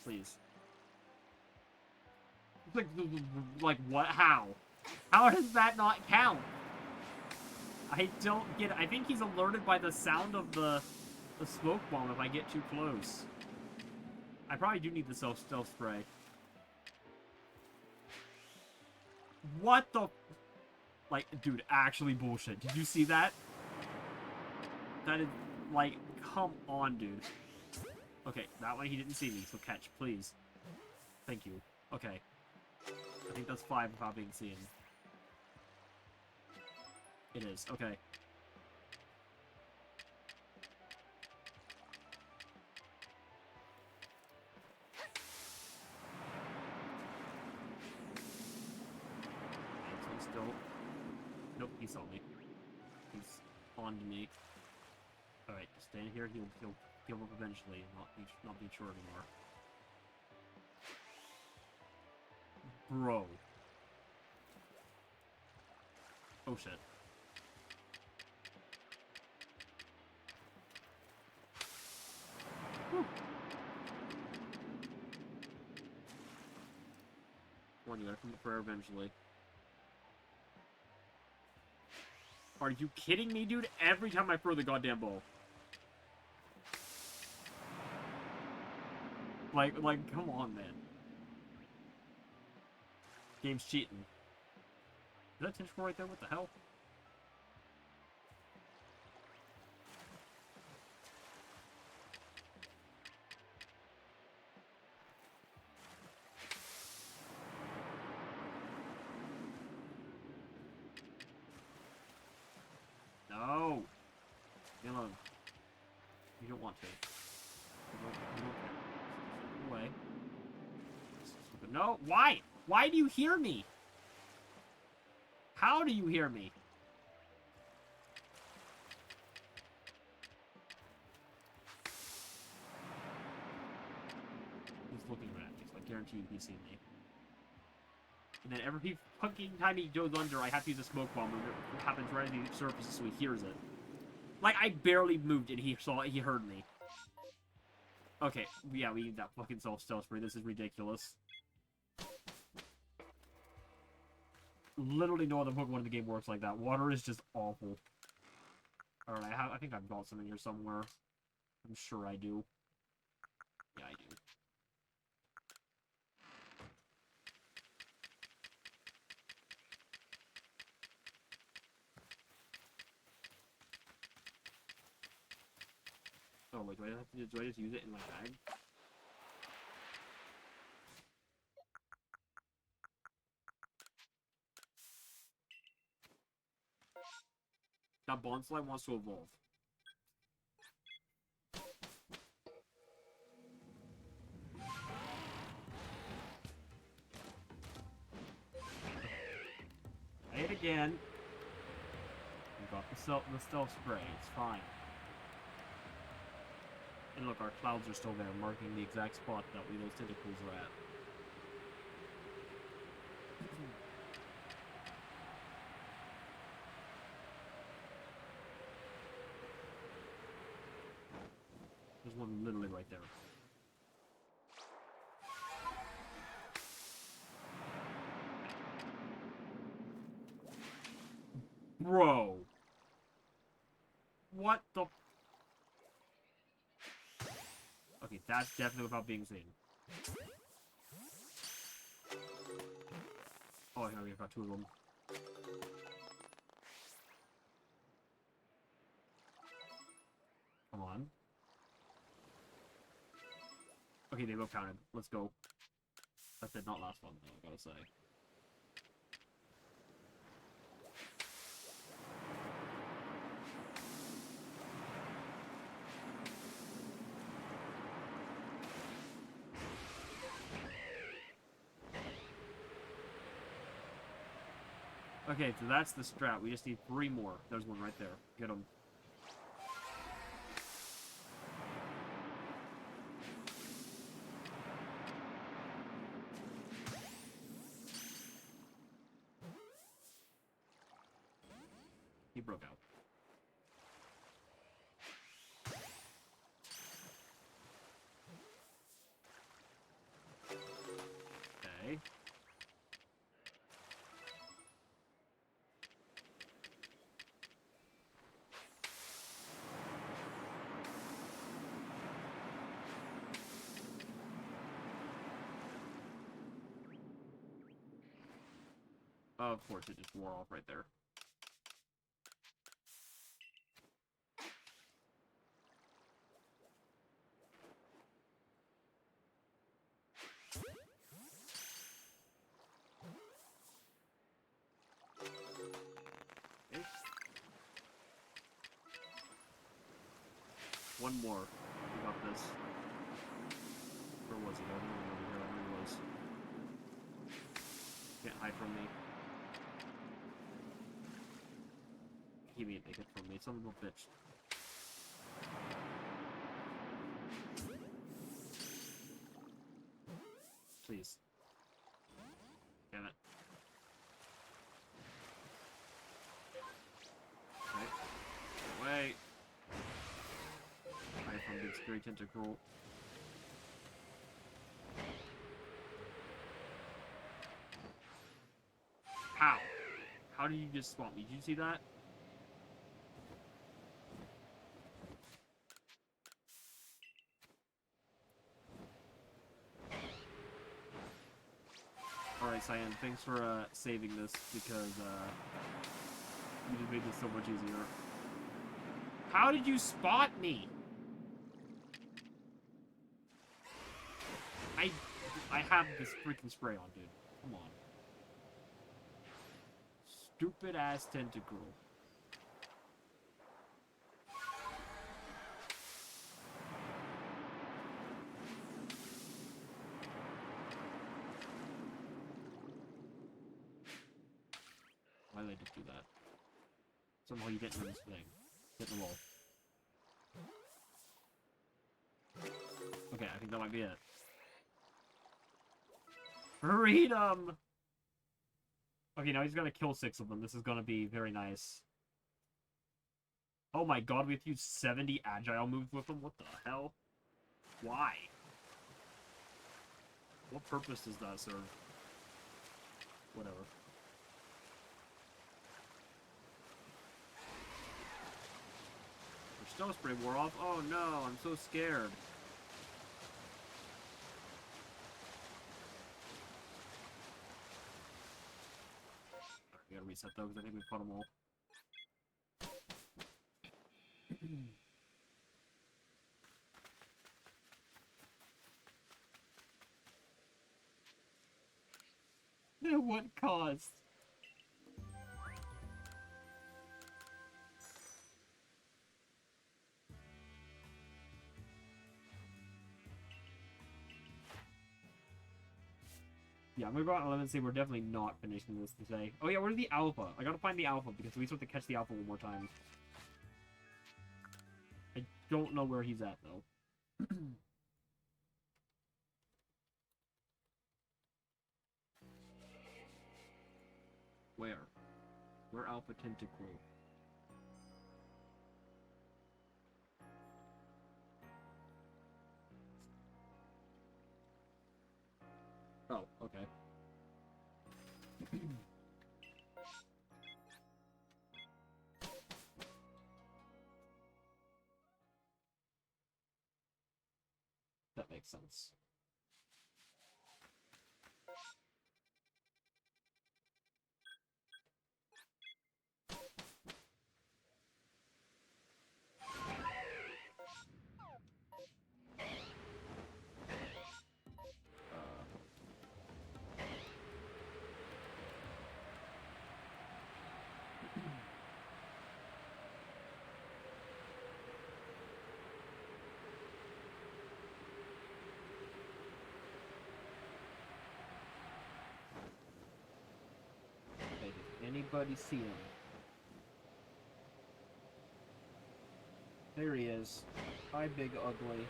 Please. Like what? How? How does that not count? I don't get it. I think he's alerted by the sound of the smoke bomb if I get too close. I probably do need the stealth spray. What the? Like, dude, actually bullshit. Did you see that? That is, like, come on, dude. Okay, that way he didn't see me, so catch, please. Thank you. Okay. I think that's 5 without being seen. It is, okay. So he's still... Nope, he saw me. He's on to me. Alright, stand here, he'll give up eventually and not be sure anymore. Bro. Oh shit. Whew. Come on, you gotta come up for air eventually. Are you kidding me, dude? Every time I throw the goddamn ball. Like, come on, man. Game's cheating. Is that Tinchcore right there? What the hell? No! Get alone. You don't want to. You don't care. Go away. No! Why? Why do you hear me? How do you hear me? He's looking at me, so I guarantee you he's seen me. And then every fucking time he goes under, I have to use a smoke bomb, and it happens right at the surface so he hears it. Like, I barely moved and he heard me. Okay, yeah, we need that fucking stealth spray. This is ridiculous. Literally no other Pokemon in the game works like that. Water is just awful. Alright, I think I've got some in here somewhere. I'm sure I do. Yeah, I do. Oh wait, do I just use it in my bag? That Bonsly wants to evolve. Play it again. We got the stealth spray. It's fine. And look, our clouds are still there, marking the exact spot that those tentacles are at. There's one literally right there. Bro. What the... Okay, that's definitely without being seen. Oh, here we've got 2 of them. Come on. Okay, they both counted. Let's go. That did not last long, though, I gotta say. Okay, so that's the strat. We just need 3 more. There's one right there. Get him. He broke out. Okay. Of course, it just wore off right there. Okay. One more. We got this. Where was he? I don't remember where he was. Can't hide from me. He made make it from me. Son of a bitch. Please. Damn it. Right. Get away. Hide from big scary tentacle. How? How did you just swamp me? Did you see that? Alright, Cyan, thanks for saving this, because you just made this so much easier. How did you spot me? I have this freaking spray on, dude. Come on. Stupid ass tentacle. Why did I just do that? Somehow you didn't do this thing. Hit the wall. Okay, I think that might be it. Freedom! Okay, now he's gonna kill 6 of them. This is gonna be very nice. Oh my god, we have to use 70 agile moves with him? What the hell? Why? What purpose does that serve? Whatever. Their snow spray wore off. Oh no, I'm so scared. We gotta reset those, I think we fought them all. At what cost? Yeah, I'm gonna go out on 11 and say we're definitely not finishing this today. Oh yeah, where's the alpha? I gotta find the alpha because we still have to catch the alpha one more time. I don't know where he's at though. Where? Where Alpha Tentacle? Oh, okay. That makes sense. Anybody see him? There he is. Hi, Big Ugly.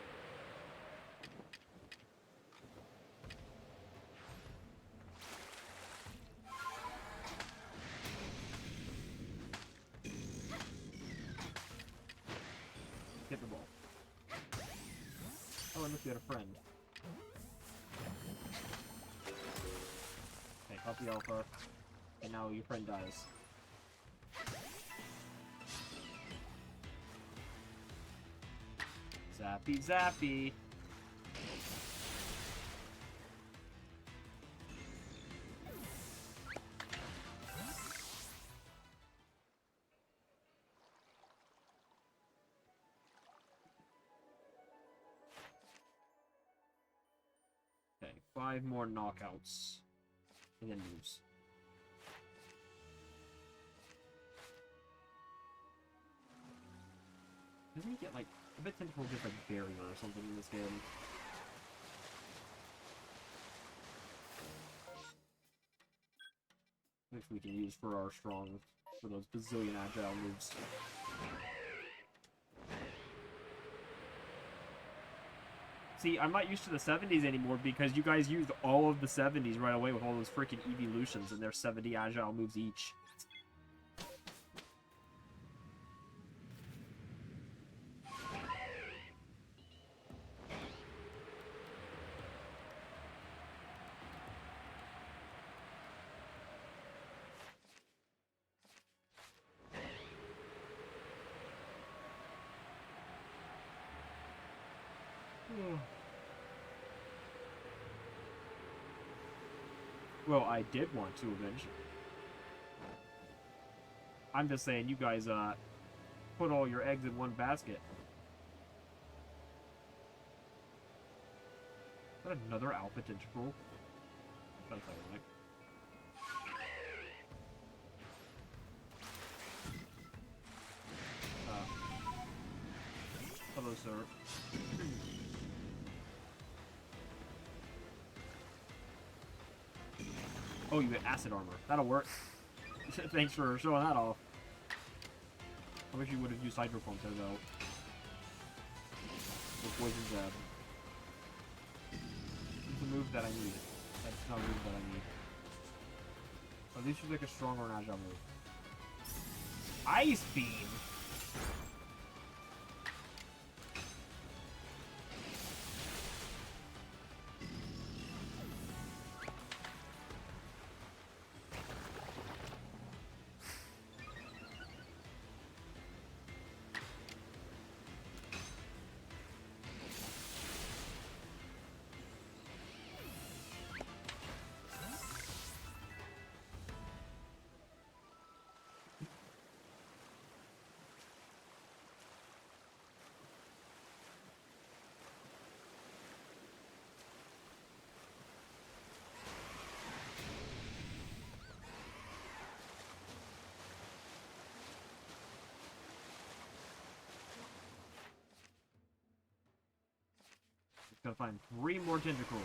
Hit the ball. Oh, and look, you had a friend. Okay, caught the alpha. And now your friend dies. Zappy, zappy. Okay, 5 more knockouts. And then moves. Doesn't he get like, I bet Tentacle gets like barrier or something in this game. Which we can use for our strong, for those bazillion agile moves. See, I'm not used to the 70s anymore because you guys used all of the 70s right away with all those freaking evolutions and their 70 agile moves each. Well, I did want to eventually. I'm just saying, you guys, put all your eggs in one basket. Is that another alpha tentacle? That's ironic. Hello, sir. Oh, you get acid armor. That'll work. Thanks for showing that off. I wish you would have used Hydro Pump there, though. Or Poison Jab. It's a move that I need. That's not a move that I need. At least you like a strong or an agile move. Ice Beam! Gotta find 3 more tentacles.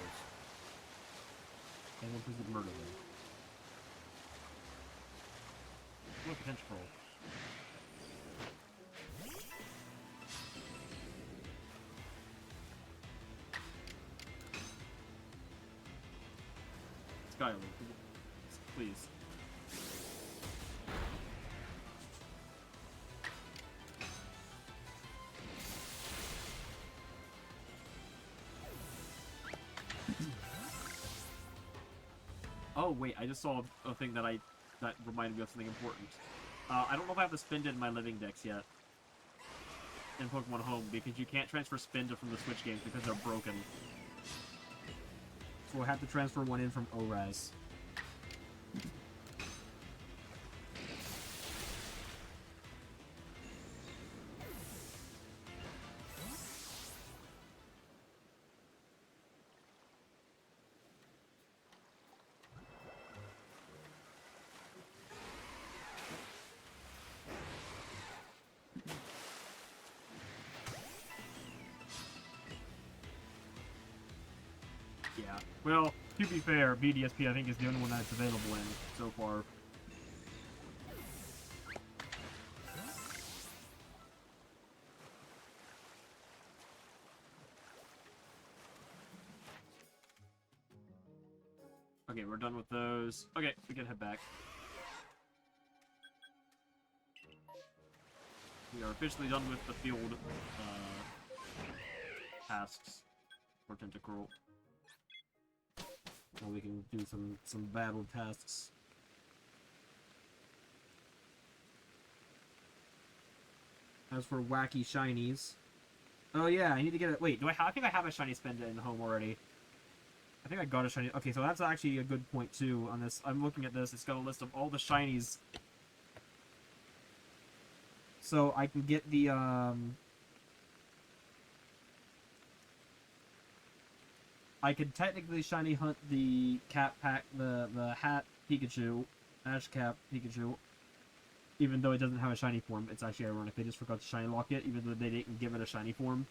And then please murder them. Look, a tentacle. Skylar, please. Oh wait, I just saw a thing that reminded me of something important. I don't know if I have the Spinda in my living decks yet in Pokemon Home because you can't transfer Spinda from the Switch games because they're broken. So I have to transfer one in from ORAS. Yeah. Well, to be fair, BDSP I think is the only one that's available in so far. Okay, we're done with those. Okay, we can head back. We are officially done with the field tasks for Tentacruel. Now we can do some battle tasks. As for wacky shinies. Oh yeah, I need to get it. Wait, I think I have a shiny spend in home already. I think I got a shiny. Okay, so that's actually a good point too on this. I'm looking at this. It's got a list of all the shinies. So I can get the I could technically shiny hunt the cat pack, the hat Pikachu, Ash Cap Pikachu, even though it doesn't have a shiny form. It's actually ironic. They just forgot to shiny lock it, even though they didn't give it a shiny form.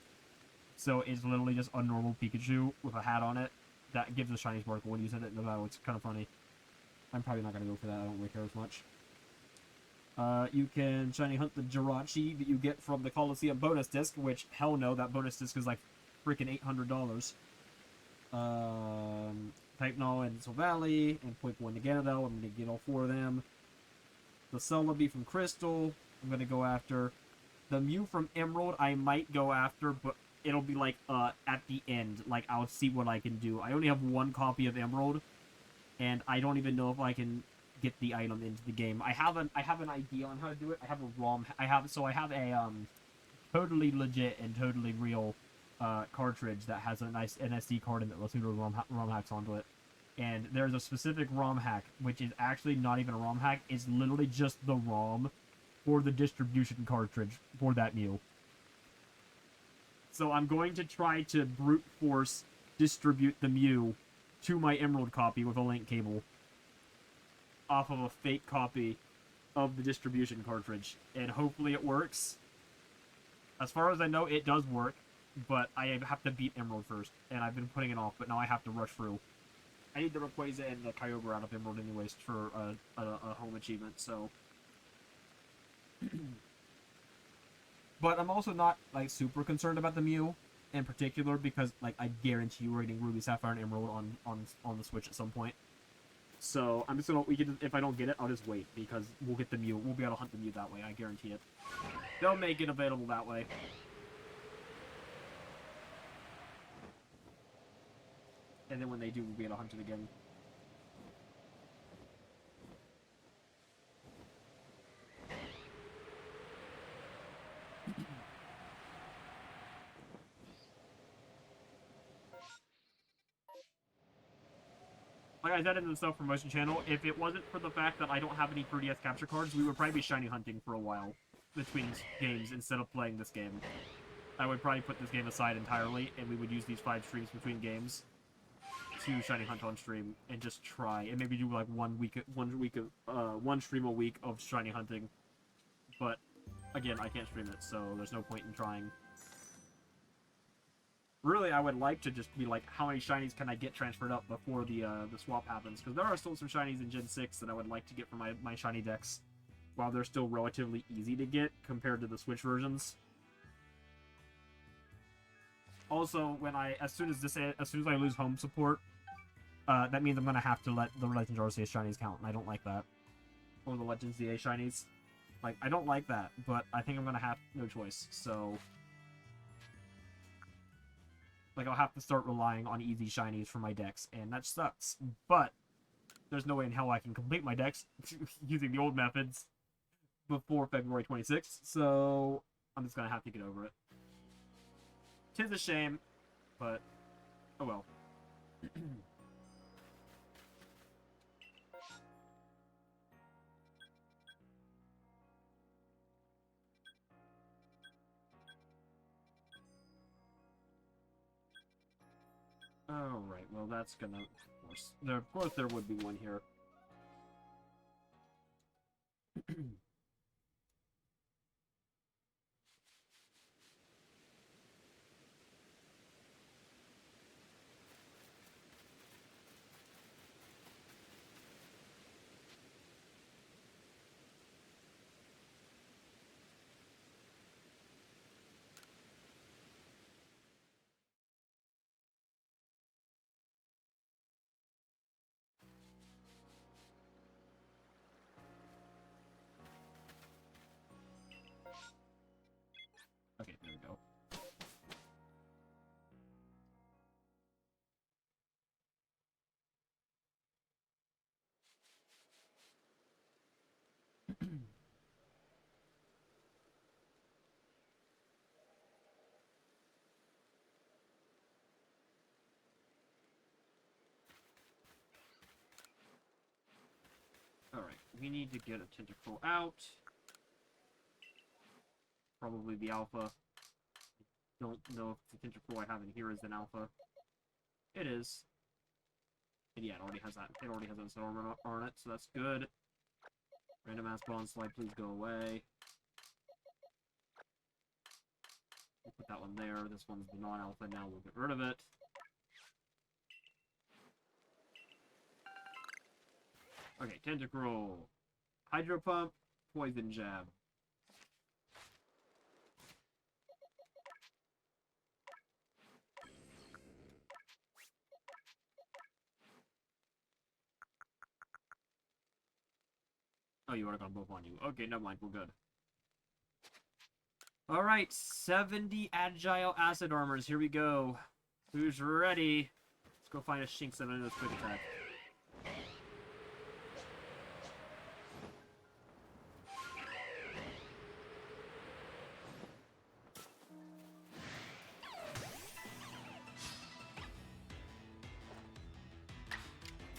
So it's literally just a normal Pikachu with a hat on it that gives a shiny sparkle when you send it in the battle. It's kind of funny. I'm probably not going to go for that. I don't really care as much. You can shiny hunt the Jirachi that you get from the Coliseum bonus disc, which, hell no, that bonus disc is like freaking $800. Type Null and Silvally, and Pokémon to Ganondorf. I'm going to get all 4 of them. The Celebi from Crystal, I'm going to go after. The Mew from Emerald, I might go after, but it'll be like, at the end. Like, I'll see what I can do. I only have 1 copy of Emerald, and I don't even know if I can get the item into the game. I have an idea on how to do it. I have a ROM. I have a, totally legit and totally real cartridge that has a nice NSD card in it that lets me do ROM hacks onto it. And there's a specific ROM hack, which is actually not even a ROM hack. It's literally just the ROM for the distribution cartridge for that Mew. So I'm going to try to brute force distribute the Mew to my Emerald copy with a link cable off of a fake copy of the distribution cartridge. And hopefully it works. As far as I know, it does work. But I have to beat Emerald first, and I've been putting it off, but now I have to rush through. I need the Rayquaza and the Kyogre out of Emerald anyways for a home achievement, so... But I'm also not, like, super concerned about the Mew in particular, because, like, I guarantee you we're getting Ruby, Sapphire, and Emerald on the Switch at some point. So, I'm just gonna... if I don't get it, I'll just wait, because we'll get the Mew. We'll be able to hunt the Mew that way, I guarantee it. They'll make it available that way. And then when they do, we'll be able to hunt it again. Like I said in the self-promotion channel, if it wasn't for the fact that I don't have any 3DS capture cards, we would probably be shiny hunting for a while between games instead of playing this game. I would probably put this game aside entirely, and we would use these 5 streams between games to shiny hunt on stream and just try and maybe do like one stream a week of shiny hunting. But again, I can't stream it, so there's no point in trying. Really, I would like to just be like, how many shinies can I get transferred up before the swap happens? Because there are still some shinies in Gen 6 that I would like to get from my shiny decks, while they're still relatively easy to get compared to the Switch versions. Also, as soon as I lose home support, that means I'm gonna have to let the Legends Arceus shinies count, and I don't like that. Or the Legends DA shinies. Like, I don't like that, but I think I'm gonna have no choice, so... Like, I'll have to start relying on easy shinies for my decks, and that sucks. But, there's no way in hell I can complete my decks using the old methods before February 26th, so I'm just gonna have to get over it. 'Tis a shame, but oh well. Alright, well that's gonna... Of course there would be one here. Alright, we need to get a Tentacruel out. Probably the alpha. Don't know if the Tentacruel I have in here is an alpha. It is. And yeah, it already has that. It already has that armor on it, so that's good. Random ass bone slide, please go away. We'll put that one there. This one's the non-alpha. Now we'll get rid of it. Okay, Tentacruel. Hydro Pump, Poison Jab. Oh, you already got both on you. Okay, never mind. We're good. Alright, 70 Agile Acid Armors. Here we go. Who's ready? Let's go find a Shinx that knows quick attack.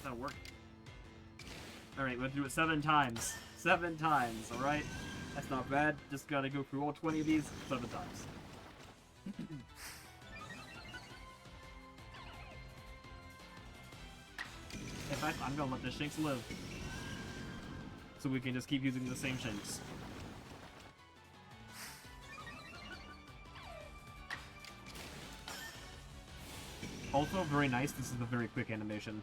That'll work. Alright, we'll do it 7 times. 7 times, alright? That's not bad. Just gotta go through all 20 of these 7 times. In fact, I'm gonna let the Shinx live. So we can just keep using the same Shinx. Also, very nice, this is a very quick animation.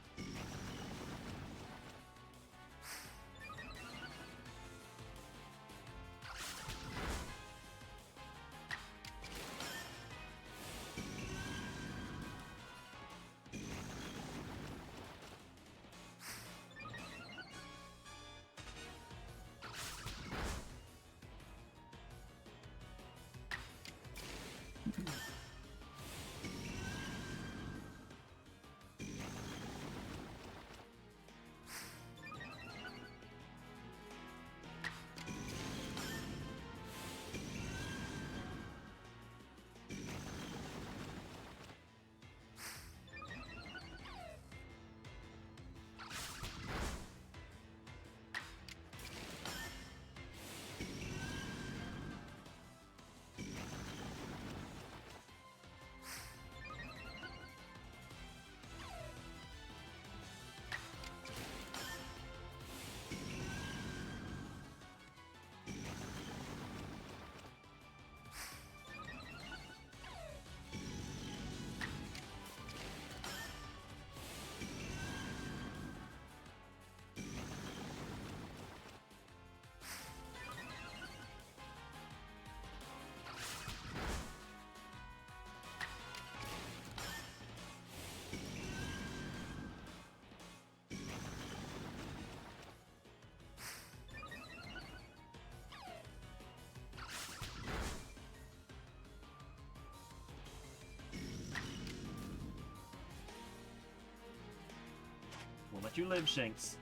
We'll let you live, Shinx.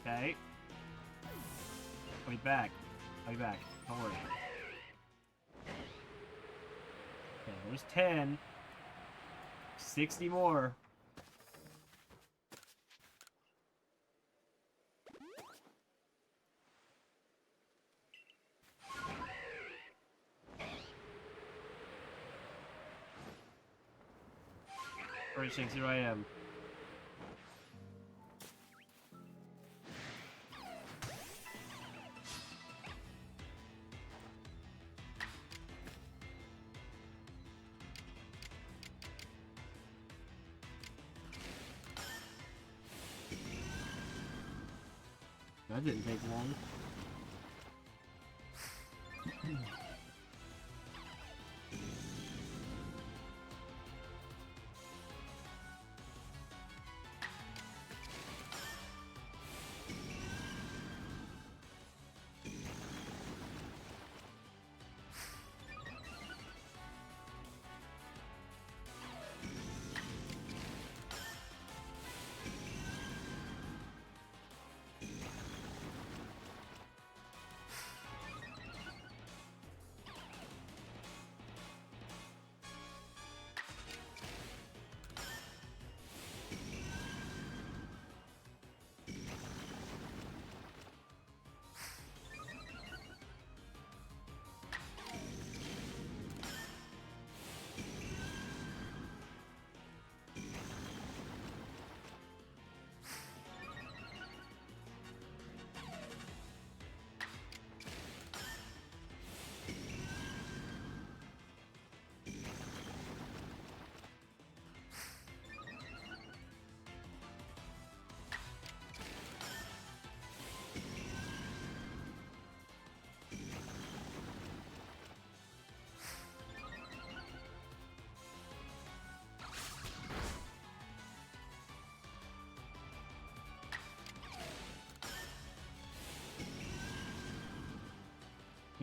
Okay? I'll be back. I'll be back. Don't worry. Okay, there's 10. 60 more. Alright, Shinx, here I am. That didn't take long.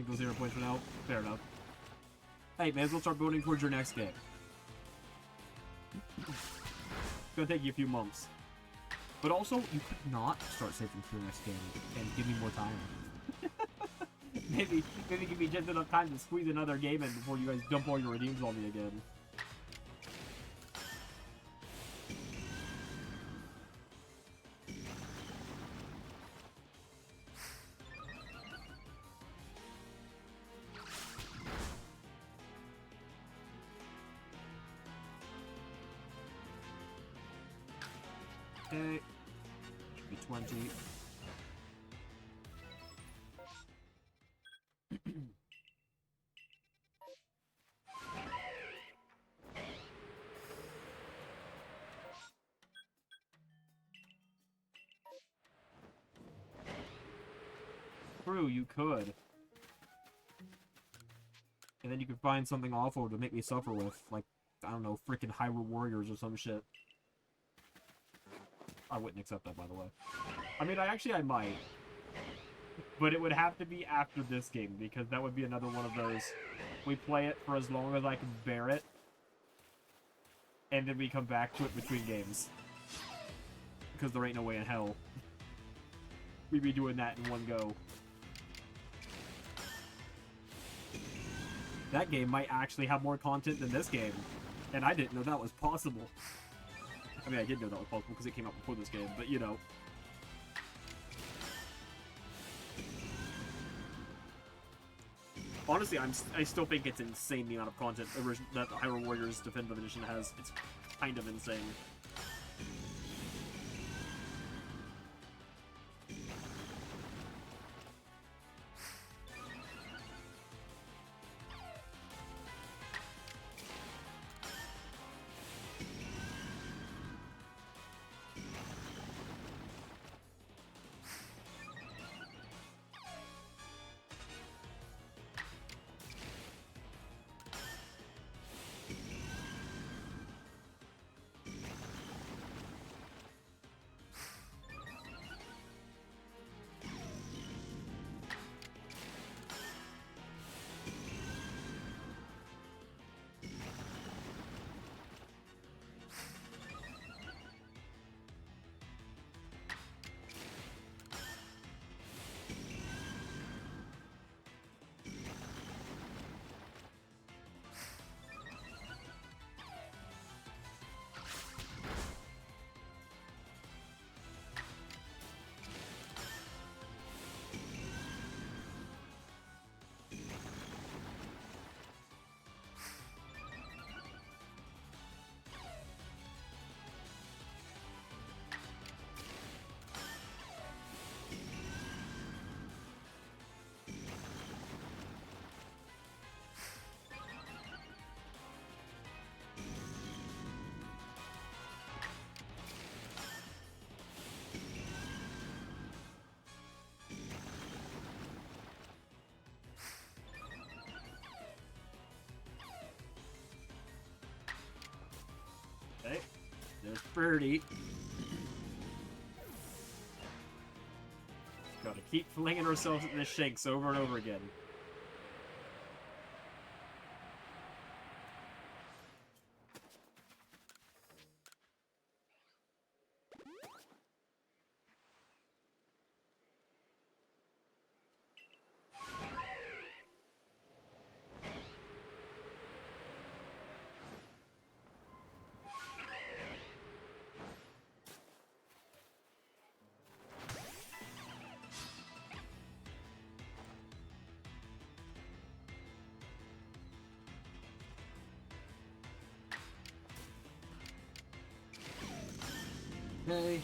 think those 0 points for now. Fair enough. Hey, may as well start building towards your next game. It's gonna take you a few months. But also, you could not start saving for your next game and give me more time. maybe give me just enough time to squeeze another game in before you guys dump all your redeems on me again. Okay. Should be 20. True, you could. And then you could find something awful to make me suffer with. Like, I don't know, freaking Hyrule Warriors or some shit. I wouldn't accept that, by the way. I mean, I might. But it would have to be after this game, because that would be another one of those. We play it for as long as I can bear it, and then we come back to it between games. Because there ain't no way in hell we'd be doing that in one go. That game might actually have more content than this game, and I didn't know that was possible. I mean, I did know that was possible because it came out before this game, but you know. Honestly, I still think it's insane the amount of content that the Hyrule Warriors Definitive Edition has. It's kind of insane. Okay, there's Birdie. Gotta keep flinging ourselves at the shakes over and over again. Okay.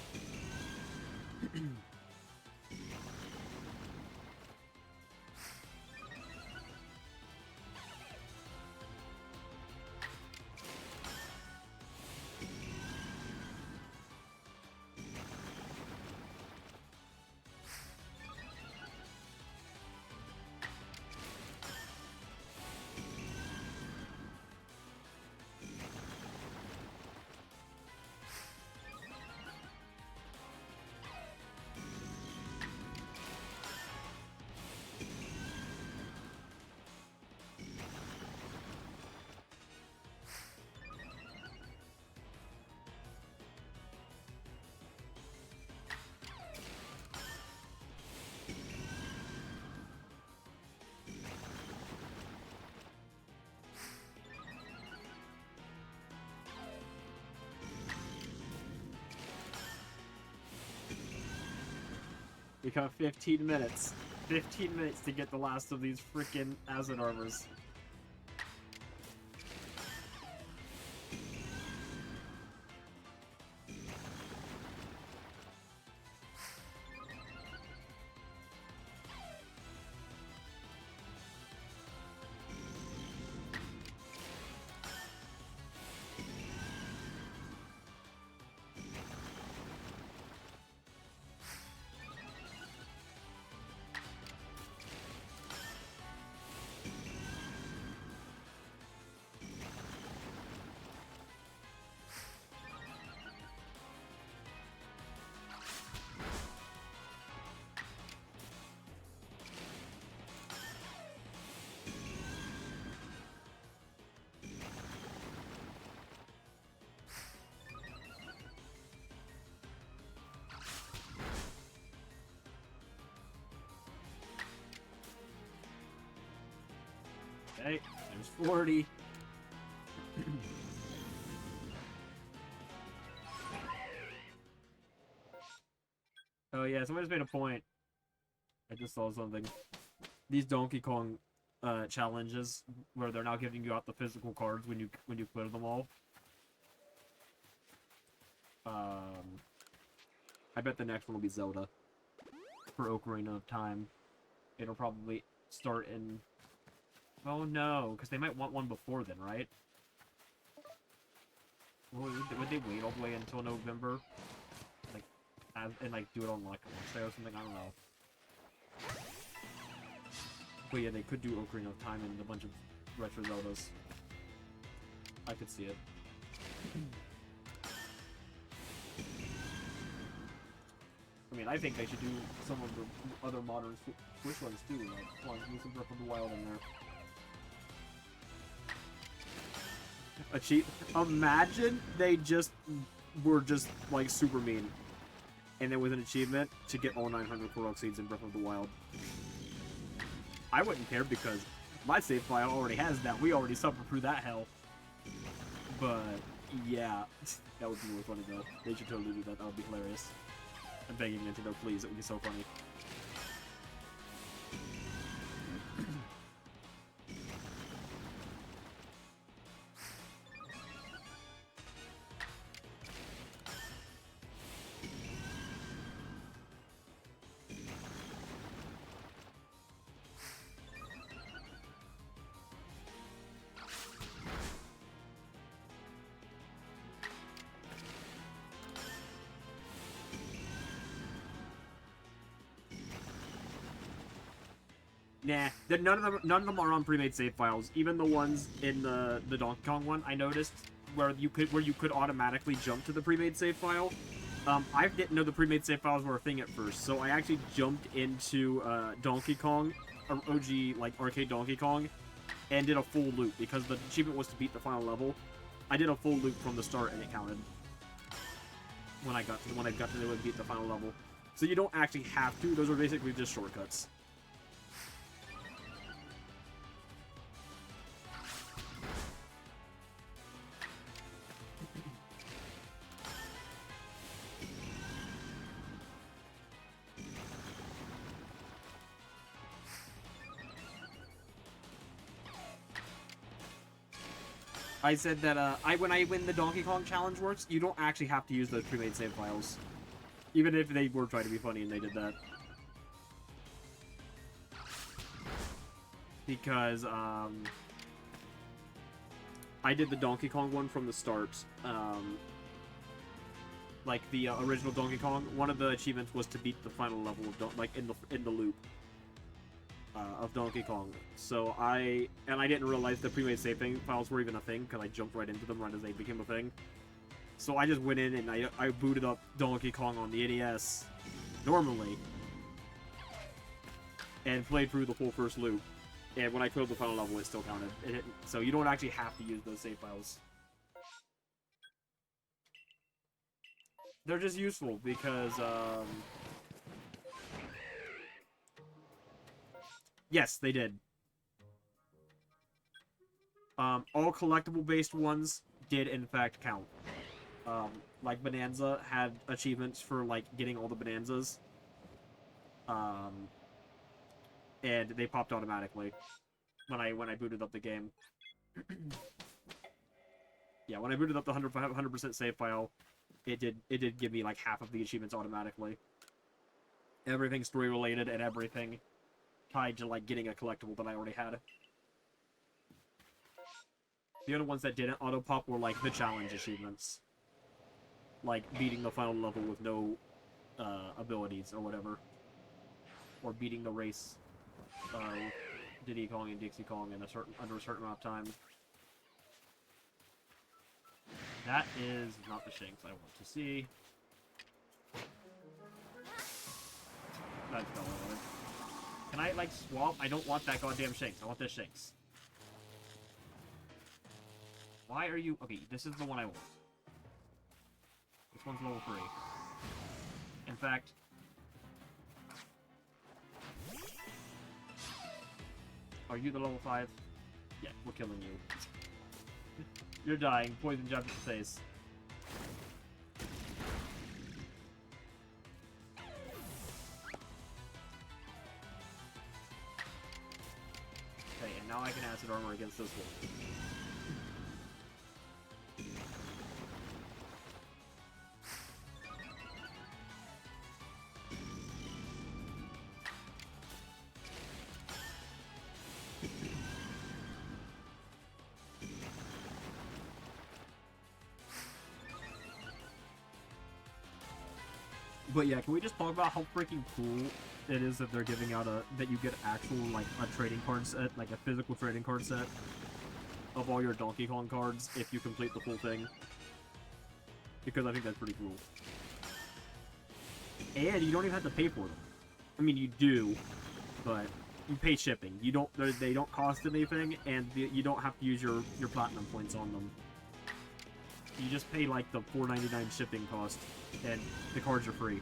We got 15 minutes. 15 minutes to get the last of these freaking acid armors. Okay, there's 40. Oh yeah, someone just made a point. I just saw something. These Donkey Kong challenges, where they're now giving you out the physical cards when you clear them all. I bet the next one will be Zelda for Ocarina of Time. It'll probably start in. Oh no, because they might want one before then, right? Well, would they wait all the way until November? Like, and like do it on like launch day or something? I don't know. But yeah, they could do Ocarina of Time and a bunch of retro Zeldas. I could see it. I mean, I think they should do some of the other modern Switch ones too, like some Breath of the Wild in there. Imagine they were just like super mean, and there was an achievement to get all 900 Korok seeds in Breath of the Wild. I wouldn't care because my save file already has that. We already suffered through that hell. But yeah, that would be more funny though. They should totally do that. That would be hilarious. I'm begging Nintendo, please. It would be so funny. Nah, none of them are on pre-made save files. Even the ones in the Donkey Kong one, I noticed where you could automatically jump to the pre-made save file. I didn't know the pre-made save files were a thing at first, so I actually jumped into Donkey Kong, OG like arcade Donkey Kong, and did a full loop because the achievement was to beat the final level. I did a full loop from the start, and it counted when I got to beat the final level. So you don't actually have to. Those are basically just shortcuts. I said that when the Donkey Kong challenge works, you don't actually have to use those pre-made save files. Even if they were trying to be funny and they did that. Because, I did the Donkey Kong one from the start. Like the original Donkey Kong, one of the achievements was to beat the final level of in the loop. Of Donkey Kong. So I didn't realize the pre-made save files were even a thing because I jumped right into them right as they became a thing. So I just went in and I booted up Donkey Kong on the NES normally and played through the full first loop. And when I killed the final level, it still counted. So you don't actually have to use those save files. They're just useful because yes, they did. All collectible-based ones did, in fact, count. Like, Bonanza had achievements for, like, getting all the Bonanzas. And they popped automatically when I booted up the game. Yeah, when I booted up the 100% save file, it did give me like half of the achievements automatically. Everything story related and everything tied to like getting a collectible that I already had. The other ones that didn't auto pop were like the challenge achievements, like beating the final level with no abilities or whatever, or beating the race Diddy Kong and Dixie Kong in under a certain amount of time. That is not the Shanks I want to see. That fell over. Can I, like, swap? I don't want that goddamn Shanks. I want this Shanks. Why are you... Okay, this is the one I want. This one's level 3. In fact... Are you the level 5? Yeah, we're killing you. You're dying. Poison jab to the face. Okay, and now I can acid armor against this one. But yeah, can we just talk about how freaking cool it is that they're giving out that you get actual, like, a trading card set, like a physical trading card set of all your Donkey Kong cards if you complete the full thing. Because I think that's pretty cool. And you don't even have to pay for them. I mean, you do, but you pay shipping. You don't, they don't cost anything, and you don't have to use your platinum points on them. You just pay, like, the $4.99 shipping cost, and the cards are free.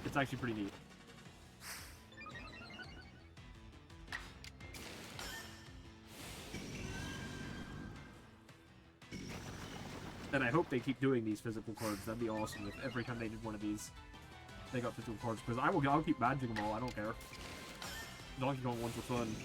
It's actually pretty neat. And I hope they keep doing these physical cards. That'd be awesome if every time they did one of these, they got physical cards. Because I'll keep badging them all. I don't care. Donkey Kong ones were fun.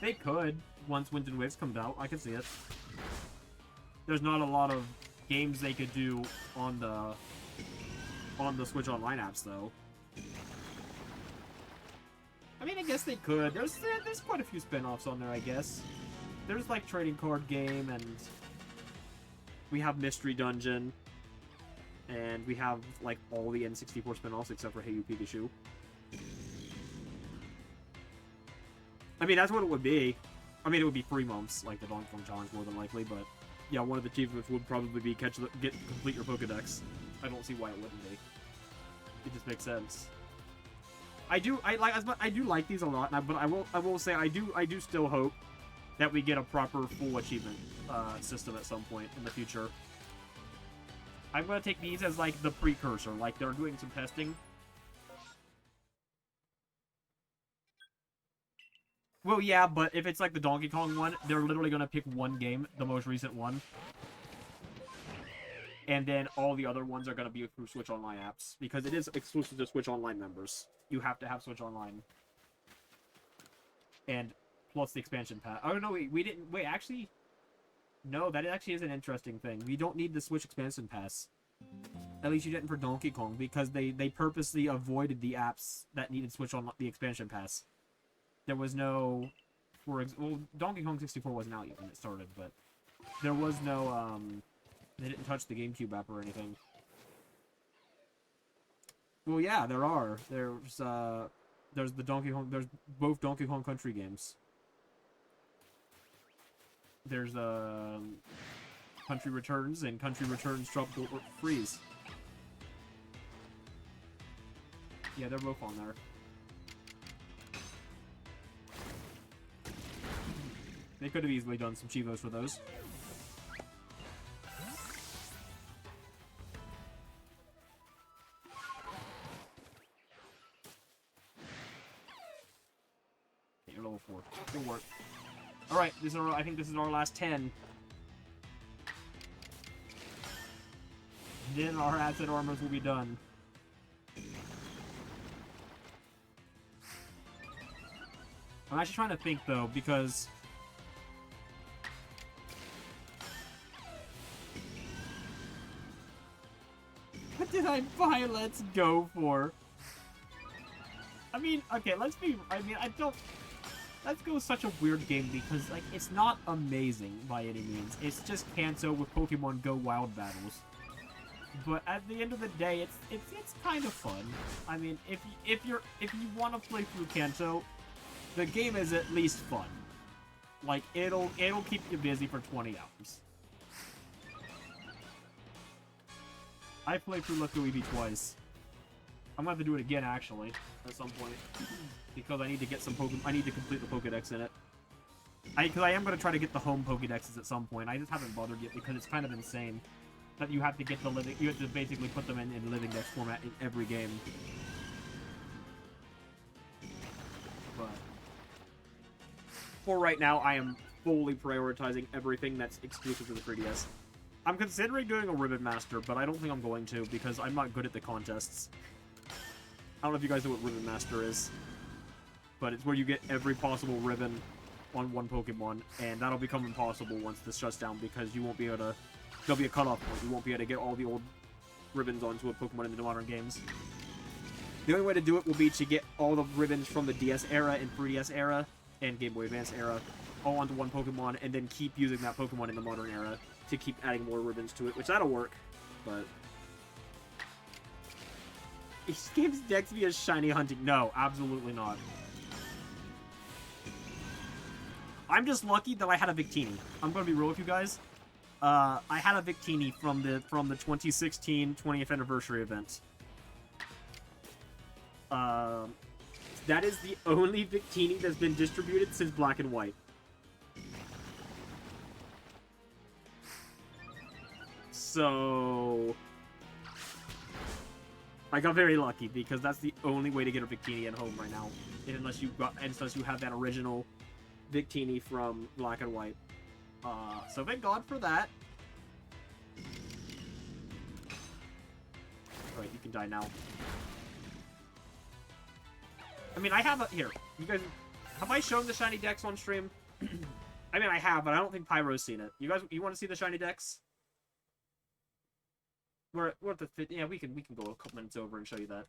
They could, once Wind and Waves comes out. I can see it. There's not a lot of games they could do on the Switch Online apps, though. I mean, I guess they could. There's quite a few spin-offs on there, I guess. There's, like, Trading Card Game, and we have Mystery Dungeon, and we have, like, all the N64 spin-offs except for Hey You Pikachu. I mean, that's what it would be. I mean, it would be 3 months, like the Donkey Kong Challenge, more than likely, but yeah, one of the achievements would probably be complete your Pokédex. I don't see why it wouldn't be. It just makes sense. I do like these a lot, but I will say I do still hope that we get a proper full achievement system at some point in the future. I'm gonna take these as like the precursor, like they're doing some testing. Well, yeah, but if it's like the Donkey Kong one, they're literally going to pick one game, the most recent one. And then all the other ones are going to be through Switch Online apps. Because it is exclusive to Switch Online members. You have to have Switch Online. And plus the expansion pack. Oh, no, we didn't... Wait, actually... No, that actually is an interesting thing. We don't need the Switch expansion pass. At least you didn't for Donkey Kong. Because they purposely avoided the apps that needed Switch Online, the expansion pass. There was no, well, Donkey Kong 64 wasn't out yet when it started, but there was no, they didn't touch the GameCube app or anything. Well, yeah, there are. There's the Donkey Kong, there's both Donkey Kong Country games. There's, Country Returns and Country Returns Tropical Freeze. Yeah, they're both on there. They could have easily done some Chivos for those. Okay, you're level 4. Good work. Alright, I think this is our last 10. Then our asset armors will be done. I'm actually trying to think, though, because... What did I buy Let's Go for? I mean, okay, Let's Go is such a weird game because, like, it's not amazing by any means. It's just Kanto with Pokemon Go Wild Battles. But at the end of the day, it's kind of fun. I mean, if you want to play through Kanto, the game is at least fun. Like, it'll keep you busy for 20 hours. I played through Let's Go Eevee twice. I'm gonna have to do it again, actually, at some point. Because I need to get some Pokemon. I need to complete the Pokédex in it. Because I am gonna try to get the home Pokédexes at some point. I just haven't bothered yet because it's kind of insane that you have to get the living. You have to basically put them in living dex format in every game. But for right now, I am fully prioritizing everything that's exclusive to the 3DS. I'm considering doing a Ribbon Master, but I don't think I'm going to because I'm not good at the contests. I don't know if you guys know what Ribbon Master is, but it's where you get every possible ribbon on one Pokemon, and that'll become impossible once this shuts down because you won't be able to... There'll be a cutoff point. You won't be able to get all the old ribbons onto a Pokemon in the modern games. The only way to do it will be to get all the ribbons from the DS era and 3DS era and Game Boy Advance era all onto one Pokemon, and then keep using that Pokemon in the modern era to keep adding more ribbons to it, which that'll work, but... Gives Dex via shiny hunting. No, absolutely not. I'm just lucky that I had a Victini. I'm gonna be real with you guys. I had a Victini from the 2016 20th anniversary event. That is the only Victini that's been distributed since Black and White. So I got very lucky because that's the only way to get a Victini at home right now, unless you have that original Victini from Black and White. So thank God for that. Alright, you can die now. I mean, I have a... Here, you guys... Have I shown the shiny Dex on stream? I mean, I have, but I don't think Pyro's seen it. You guys, you want to see the shiny Dex? We're at the... Yeah, we can go a couple minutes over and show you that.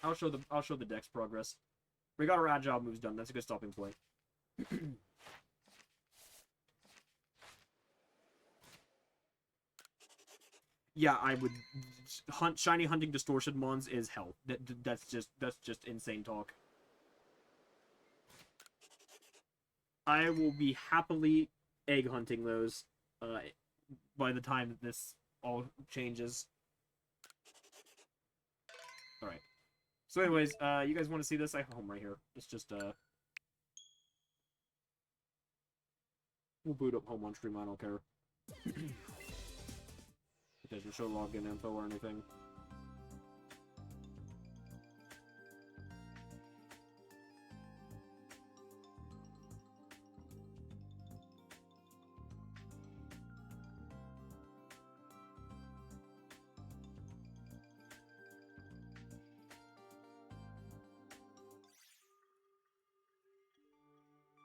I'll show the Dex progress. We got our agile moves done. That's a good stopping point. Yeah, I would shiny hunting distortion mons is hell. That's just insane talk. I will be happily egg hunting those by the time that this all changes. All right. So anyways, you guys want to see this? I have home right here. It's just, we'll boot up home on stream, I don't care. It doesn't show login info or anything.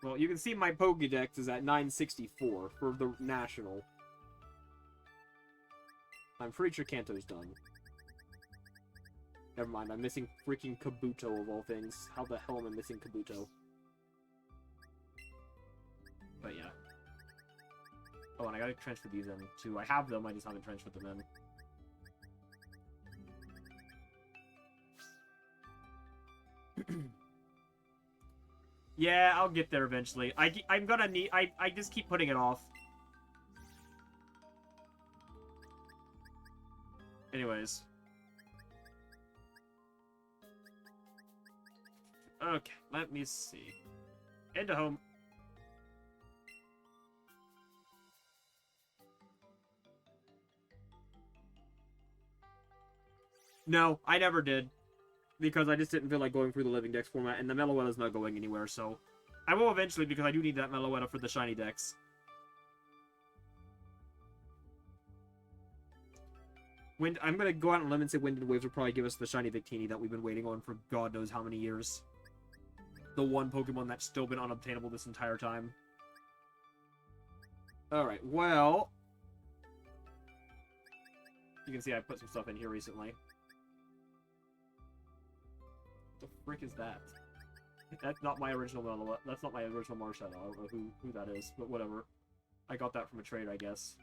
Well, you can see my Pokédex is at 964 for the National. I'm pretty sure Kanto's done. Never mind, I'm missing freaking Kabuto of all things. How the hell am I missing Kabuto? But yeah. Oh, and I gotta transfer these in too. I have them, I just haven't transferred them in. Yeah, I'll get there eventually. I'm gonna need... I just keep putting it off. Anyways. Okay, let me see. Into home. No, I never did. Because I just didn't feel like going through the Living Dex format, and the Meloetta's not going anywhere, so... I will eventually, because I do need that Meloetta for the shiny Dex. I'm gonna go out on a limb and say Wind and Waves will probably give us the shiny Victini that we've been waiting on for God knows how many years. The one Pokemon that's still been unobtainable this entire time. Alright, well... You can see I put some stuff in here recently. What the frick is that? That's not my original Meloetta. That's not my original Marshall. I don't know who that is, but whatever. I got that from a trade, I guess.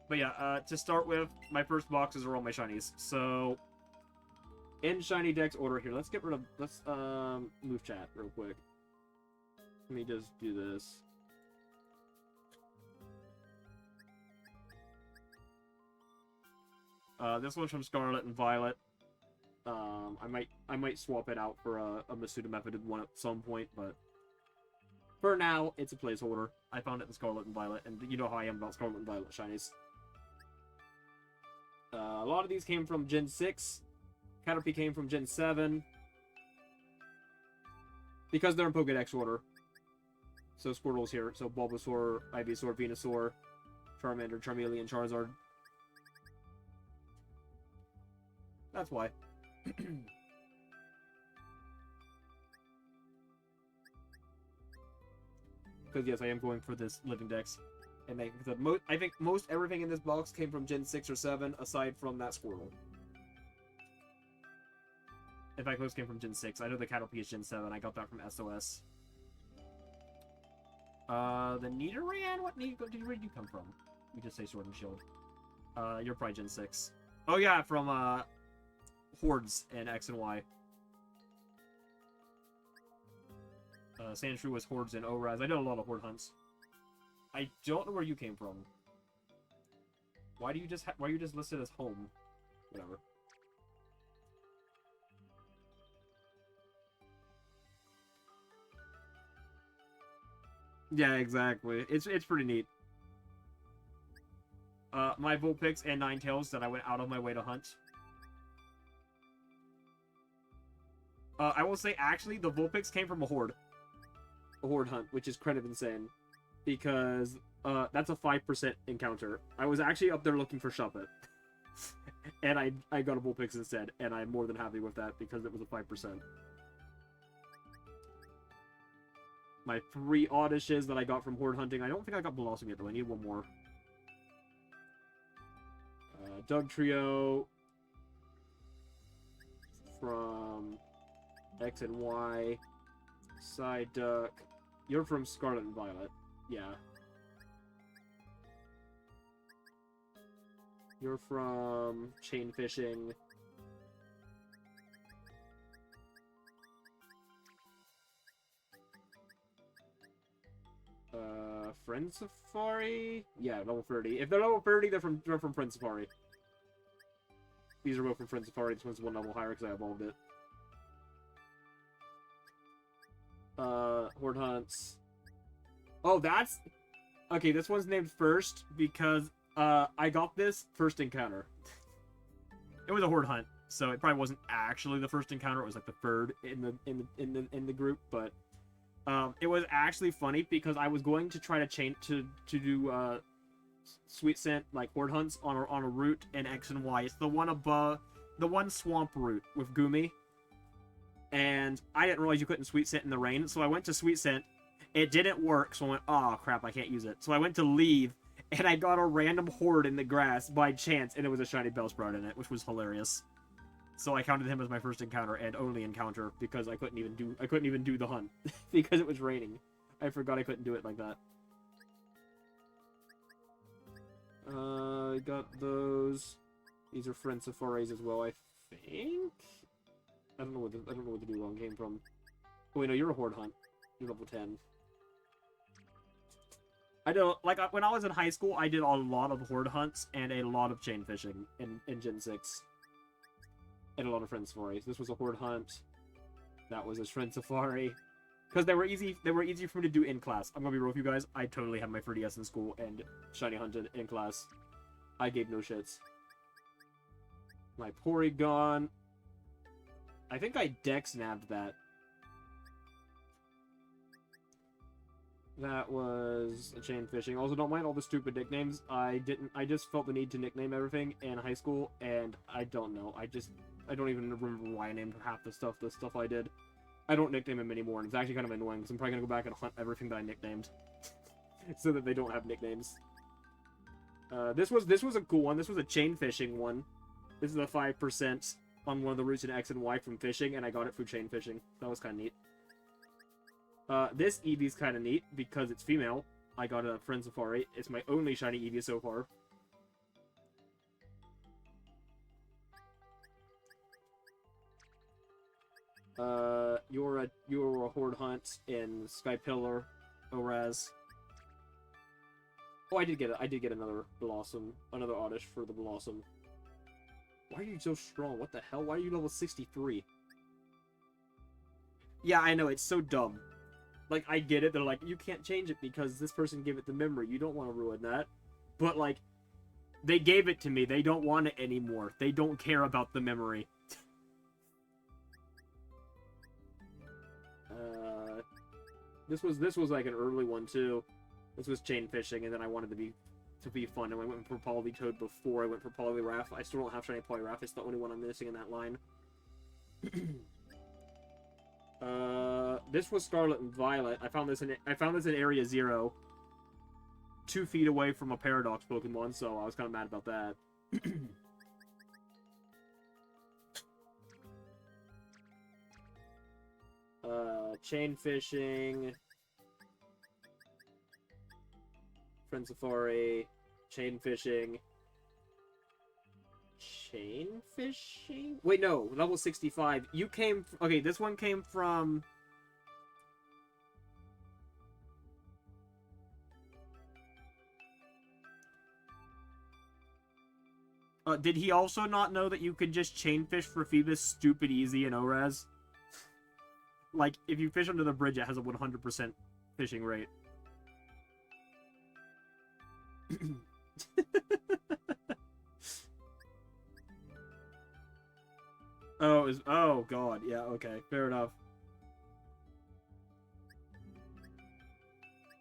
But yeah, to start with, my first boxes are all my shinies. So, in shiny Dex order here, let's move chat real quick. Let me just do this. This one's from Scarlet and Violet. I might swap it out for a Masuda Method one at some point, but for now, it's a placeholder. I found it in Scarlet and Violet, and you know how I am about Scarlet and Violet shinies. A lot of these came from Gen 6. Caterpie came from Gen 7. Because they're in Pokédex order. So Squirtle's here. So Bulbasaur, Ivysaur, Venusaur, Charmander, Charmeleon, Charizard. That's why. Because yes, I am going for this Living Dex. And I think most everything in this box came from Gen 6 or 7, aside from that Squirtle. In fact, most came from Gen 6. I know the Caterpie is Gen 7. I got that from SOS. The Nidoran? Where did you come from? You just say Sword and Shield. You're probably Gen 6. Oh yeah, from, Hordes and X and Y. Sandshrew was Hordes and ORAS. I did a lot of Horde hunts. I don't know where you came from. Why are you just listed as home? Whatever. Yeah, exactly. It's pretty neat. My Vulpix and Ninetales that I went out of my way to hunt. I will say, actually, the Vulpix came from a Horde. A Horde hunt, which is kind of insane. Because, that's a 5% encounter. I was actually up there looking for Shuppet. And I got a Vulpix instead, and I'm more than happy with that, because it was a 5%. My 3 Oddishes that I got from Horde hunting. I don't think I got Blossom yet, though. I need one more. Doug Trio. From X and Y. Psyduck. You're from Scarlet and Violet. Yeah. You're from Chain Fishing. Friend Safari? Yeah, level 30. If they're level 30, they're from Friend Safari. These are both from Friend Safari. This one's one level higher because I evolved it. Horde Hunts. Oh, that's... Okay, this one's named First because, I got this first encounter. It was a Horde Hunt, so it probably wasn't actually the first encounter. It was like the third in the group, but... it was actually funny because I was going to try to do Sweet Scent like Horde hunts on a route in X and Y. It's the one above the one swamp route with Gumi. And I didn't realize you couldn't Sweet Scent in the rain, so I went to Sweet Scent. It didn't work, so I went, oh crap, I can't use it. So I went to leave, and I got a random Horde in the grass by chance, and it was a shiny Bellsprout in it, which was hilarious. So I counted him as my first encounter and only encounter because I couldn't even do the hunt because it was raining. I forgot I couldn't do it like that. I got those. These are friend safaris as well, I think? I don't know where the new one came from. Oh, wait, no, you're a horde hunt. You're level 10. I don't, like, when I was in high school, I did a lot of horde hunts and a lot of chain fishing in Gen 6. And a lot of friend safaris. This was a horde hunt. That was a friend safari. Because they were easy for me to do in class. I'm gonna be real with you guys. I totally had my 3DS in school and shiny hunted in class. I gave no shits. My Porygon. I think I dex nabbed that. That was a chain fishing. Also, don't mind all the stupid nicknames. I just felt the need to nickname everything in high school, and I don't know. I don't even remember why I named half the stuff I did. I don't nickname them anymore, and it's actually kind of annoying, because I'm probably gonna go back and hunt everything that I nicknamed. So that they don't have nicknames. This was a cool one. This was a chain fishing one. This is a 5% on one of the routes in X and Y from fishing, and I got it through chain fishing. That was kind of neat. This Eevee's kind of neat, because it's female. I got a friend safari. It's my only shiny Eevee so far. You're a horde hunt in Skypillar, Oraz. Oh, I did get another Blossom, another Oddish for the Blossom. Why are you so strong? What the hell? Why are you level 63? Yeah, I know, it's so dumb. Like, I get it, they're like, you can't change it because this person gave it the memory. You don't want to ruin that. But, like, they gave it to me. They don't want it anymore. They don't care about the memory. This was like an early one too. This was chain fishing, and then I wanted to be fun, and I went for Polytoad before I went for Poliwrath. I still don't have shiny Poliwrath. It's the only one I'm missing in that line. This was Scarlet and Violet. I found this in Area 0. 2 feet away from a Paradox Pokemon, so I was kind of mad about that. Chain fishing, friend safari, chain fishing. Wait, no, level 65. You came. Okay, this one came from. Did he also not know that you could just chain fish for Phoebus stupid easy in ORAS? Like, if you fish under the bridge, it has a 100% fishing rate. Oh, God. Yeah, okay. Fair enough.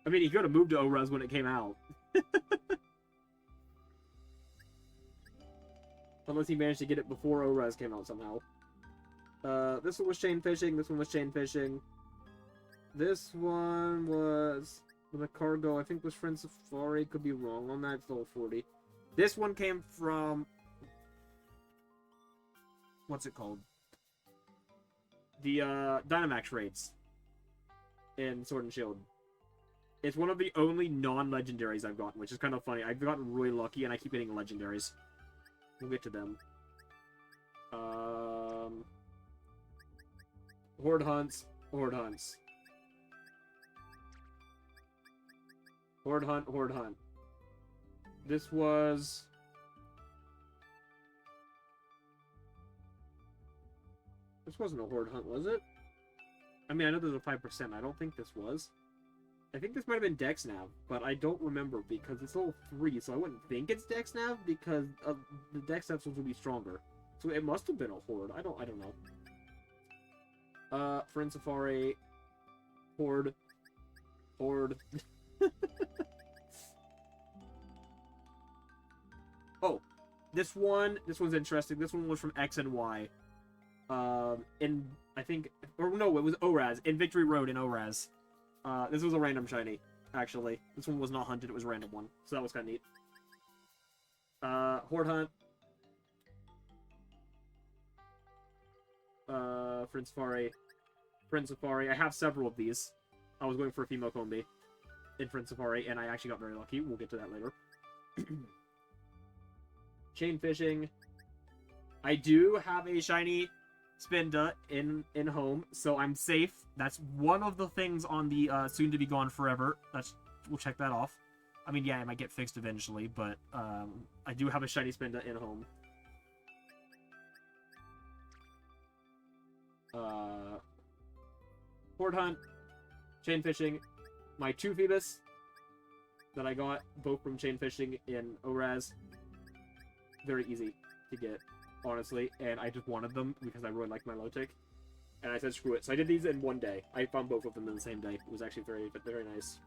I mean, he could have moved to ORAS when it came out. Unless he managed to get it before ORAS came out somehow. This one was chain fishing. This one was chain fishing. This one was with a cargo. I think was Friend Safari. Could be wrong on that. It's level 40. This one came from. What's it called? The Dynamax raids in Sword and Shield. It's one of the only non-legendaries I've gotten, which is kind of funny. I've gotten really lucky, and I keep getting legendaries. We'll get to them. Horde hunts. Horde hunts. Horde hunt. Horde hunt. This was. This wasn't a horde hunt, was it? I mean, I know there's a 5%. I don't think this was. I think this might have been Dex Nav, but I don't remember because it's level 3, so I wouldn't think it's Dex Nav because the Dex Nav will be stronger. So it must have been a horde. I don't know. Friend Safari, horde. Oh, this one's interesting. This one was from X and Y. I think, or no, it was ORAS, in Victory Road in ORAS. This was a random shiny, actually. This one was not hunted, it was a random one. So that was kind of neat. Horde Hunt. Friend Safari. Friend Safari. I have several of these. I was going for a female Combi in Friend Safari, and I actually got very lucky. We'll get to that later. Chain Fishing. I do have a shiny Spinda in home, so I'm safe. That's one of the things on the soon to be gone forever. We'll check that off. I mean, yeah, it might get fixed eventually, but I do have a shiny Spinda in home. Horde Hunt, Chain Fishing, my 2 Phoebus that I got, both from Chain Fishing in ORAS. Very easy to get, honestly, and I just wanted them because I really liked my Lotic. And I said screw it. So I did these in one day. I found both of them in the same day. It was actually very, very nice.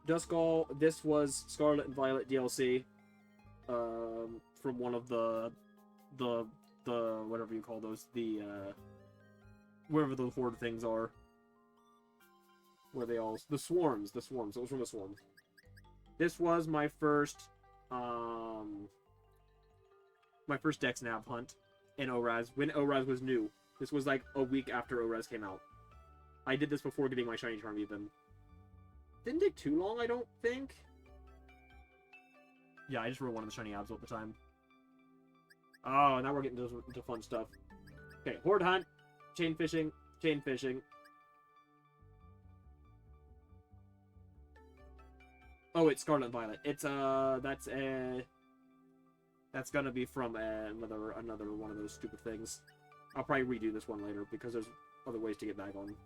Duskull, this was Scarlet and Violet DLC. From one of the whatever you call those, wherever the horde things are. Where they all, the swarms. It was from a swarm. This was my first Dex Nav hunt in ORAS, when ORAS was new. This was like a week after ORAS came out. I did this before getting my shiny charm even. Didn't take too long, I don't think. Yeah, I just wrote one of the shiny abs at the time. Oh, now we're getting into fun stuff. Okay, Horde Hunt, Chain Fishing. Oh, it's Scarlet and Violet. It's that's gonna be from another one of those stupid things. I'll probably redo this one later because there's other ways to get back on.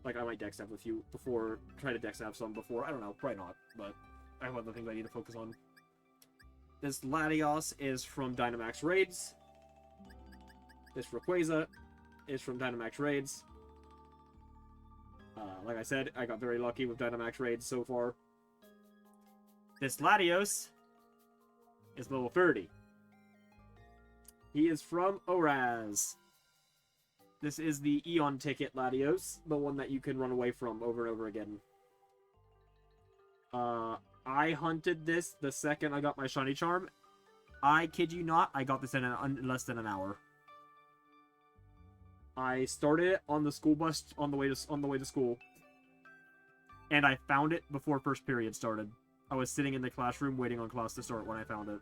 Like, I might dex nav with you before, try to dex nav some before. I don't know, probably not, but I have other things I need to focus on. This Latios is from Dynamax Raids. This Rayquaza is from Dynamax Raids. Like I said, I got very lucky with Dynamax Raids so far. This Latios is level 30. He is from ORAS. This is the Eon ticket Latios, the one that you can run away from over and over again. I hunted this the second I got my shiny charm. I kid you not, I got this in less than an hour. I started it on the school bus on the way to school, and I found it before first period started. I was sitting in the classroom waiting on class to start when I found it.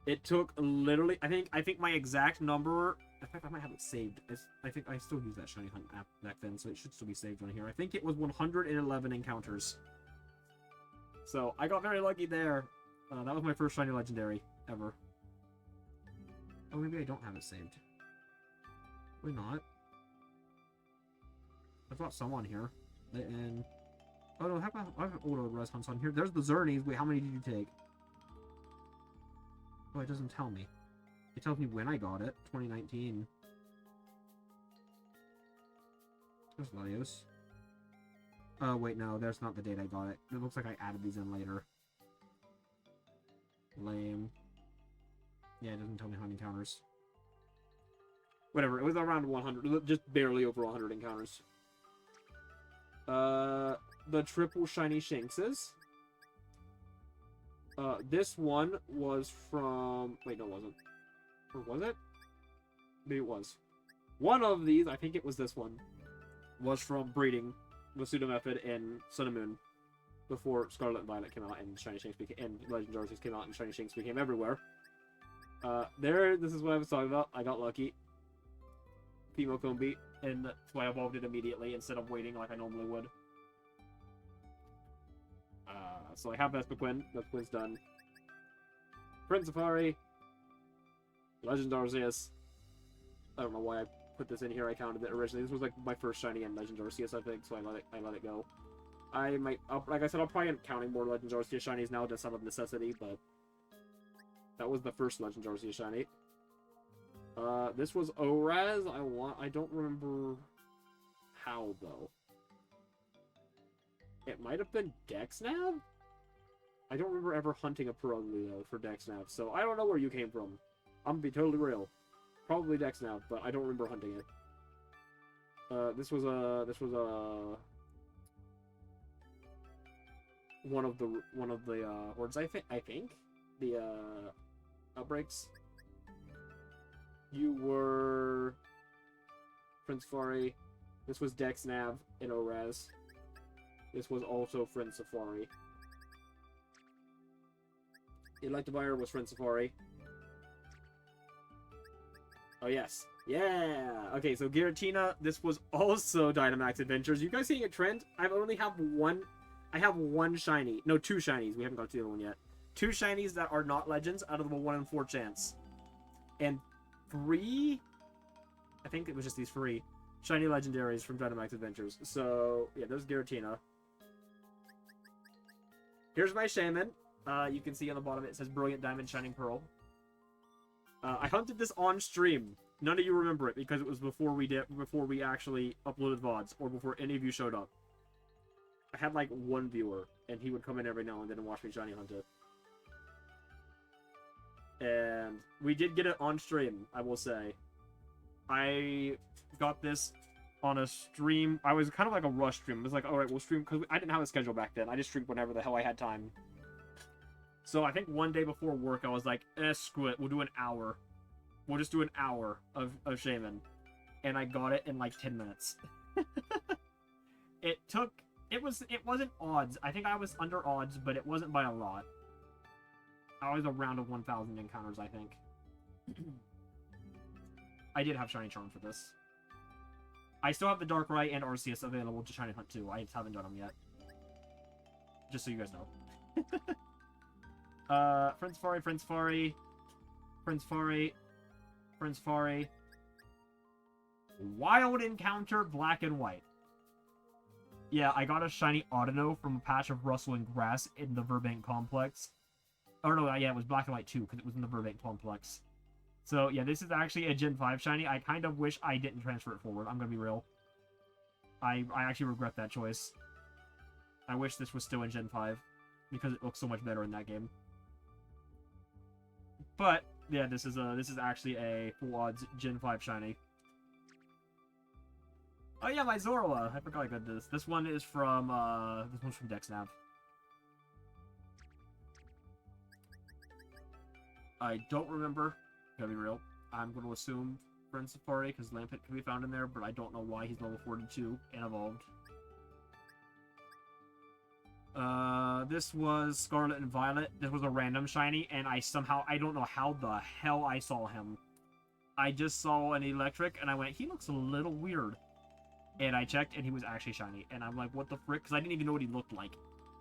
It took literally, I think my exact number, in fact I might have it saved. I think I still use that shiny hunt app back then, so it should still be saved on here. I think it was 111 encounters. So I got very lucky there. That was my first shiny legendary ever. Oh, maybe I don't have it saved. Why not? I've got some on here. And oh no, I have older res hunts on here. There's the Zernies. Wait, how many did you take? Oh, it doesn't tell me. It tells me when I got it. 2019. There's Latios. Oh, wait, no. That's not the date I got it. It looks like I added these in later. Lame. Yeah, it doesn't tell me how many encounters. Whatever. It was around 100. Just barely over 100 encounters. The triple shiny Shanxes. This one was from... Wait, no, it wasn't. Or was it? Maybe it was. One of these, I think it was this one, was from breeding the pseudo method in Sun and Moon before Scarlet and Violet came out and Shiny Shanks became, and Legend Arceus came out and Shiny Shanks became everywhere. This is what I was talking about. I got lucky. Fimo Combi, and that's why I evolved it immediately instead of waiting like I normally would. So I have Vespiquen. Vespiquen's done. Prince Safari. Legend Arceus. I don't know why I put this in here. I counted it originally. This was like my first shiny in Legend Arceus, I think, so I let it go. I might, like I said, I'll probably end up counting more Legend Arceus shinies now just out of necessity, but that was the first Legend Arceus shiny. This was ORAS. I don't remember how though. It might have been Dexnav? I don't remember ever hunting a Purugly, though, for Dexnav, so I don't know where you came from. I'm gonna be totally real. Probably Dexnav, but I don't remember hunting it. This was one of the hordes, I think? The, outbreaks. You were Prince Safari. This was Dexnav in ORAS. This was also Friend Safari. Electivire was Friend Safari. Oh, yes. Yeah! Okay, so Giratina, this was also Dynamax Adventures. You guys seeing a trend? I only have one... I have one shiny. No, two shinies. We haven't got to the other one yet. Two shinies that are not legends out of the 1 in 4 chance. And 3... I think it was just these 3 shiny legendaries from Dynamax Adventures. So, yeah, there's Giratina. Here's my Shaman. You can see on the bottom it says Brilliant Diamond Shining Pearl. I hunted this on stream. None of you remember it because it was before we actually uploaded VODs or before any of you showed up. I had like one viewer and he would come in every now and then and watch me shiny hunt it. And we did get it on stream, I will say. I got this on a stream. I was kind of like a rush stream. It was like, alright, we'll stream, because I didn't have a schedule back then. I just streamed whenever the hell I had time. So I think one day before work, I was like, screw it, we'll do an hour. We'll just do an hour of Shaman. And I got it in like 10 minutes. It wasn't odds. I think I was under odds, but it wasn't by a lot. I was around 1,000 encounters, I think. I did have Shiny Charm for this. I still have the Darkrai and Arceus available to Shiny Hunt too. I just haven't done them yet. Just so you guys know. Friend Safari, Friend Safari, Friend Safari, Friend Safari. Wild Encounter, Black and White. Yeah, I got a shiny Audino from a patch of rustling grass in the Verbank complex. Oh no, yeah, it was Black and White too, because it was in the Verbank complex. So yeah, this is actually a Gen 5 shiny. I kind of wish I didn't transfer it forward, I'm gonna be real. I actually regret that choice. I wish this was still in Gen 5, because it looks so much better in that game. But, yeah, this is actually a full odds Gen 5 shiny. Oh yeah, my Zorla. I forgot I got this. This one is from, this one's from DexNav. I don't remember. Gotta be real. I'm going to assume Friend Safari, because Lampent can be found in there, but I don't know why he's level 42 and evolved. This was Scarlet and Violet. This was a random shiny, and I don't know how the hell I saw him. I just saw an electric, and I went, he looks a little weird. And I checked, and he was actually shiny. And I'm like, what the frick? Because I didn't even know what he looked like.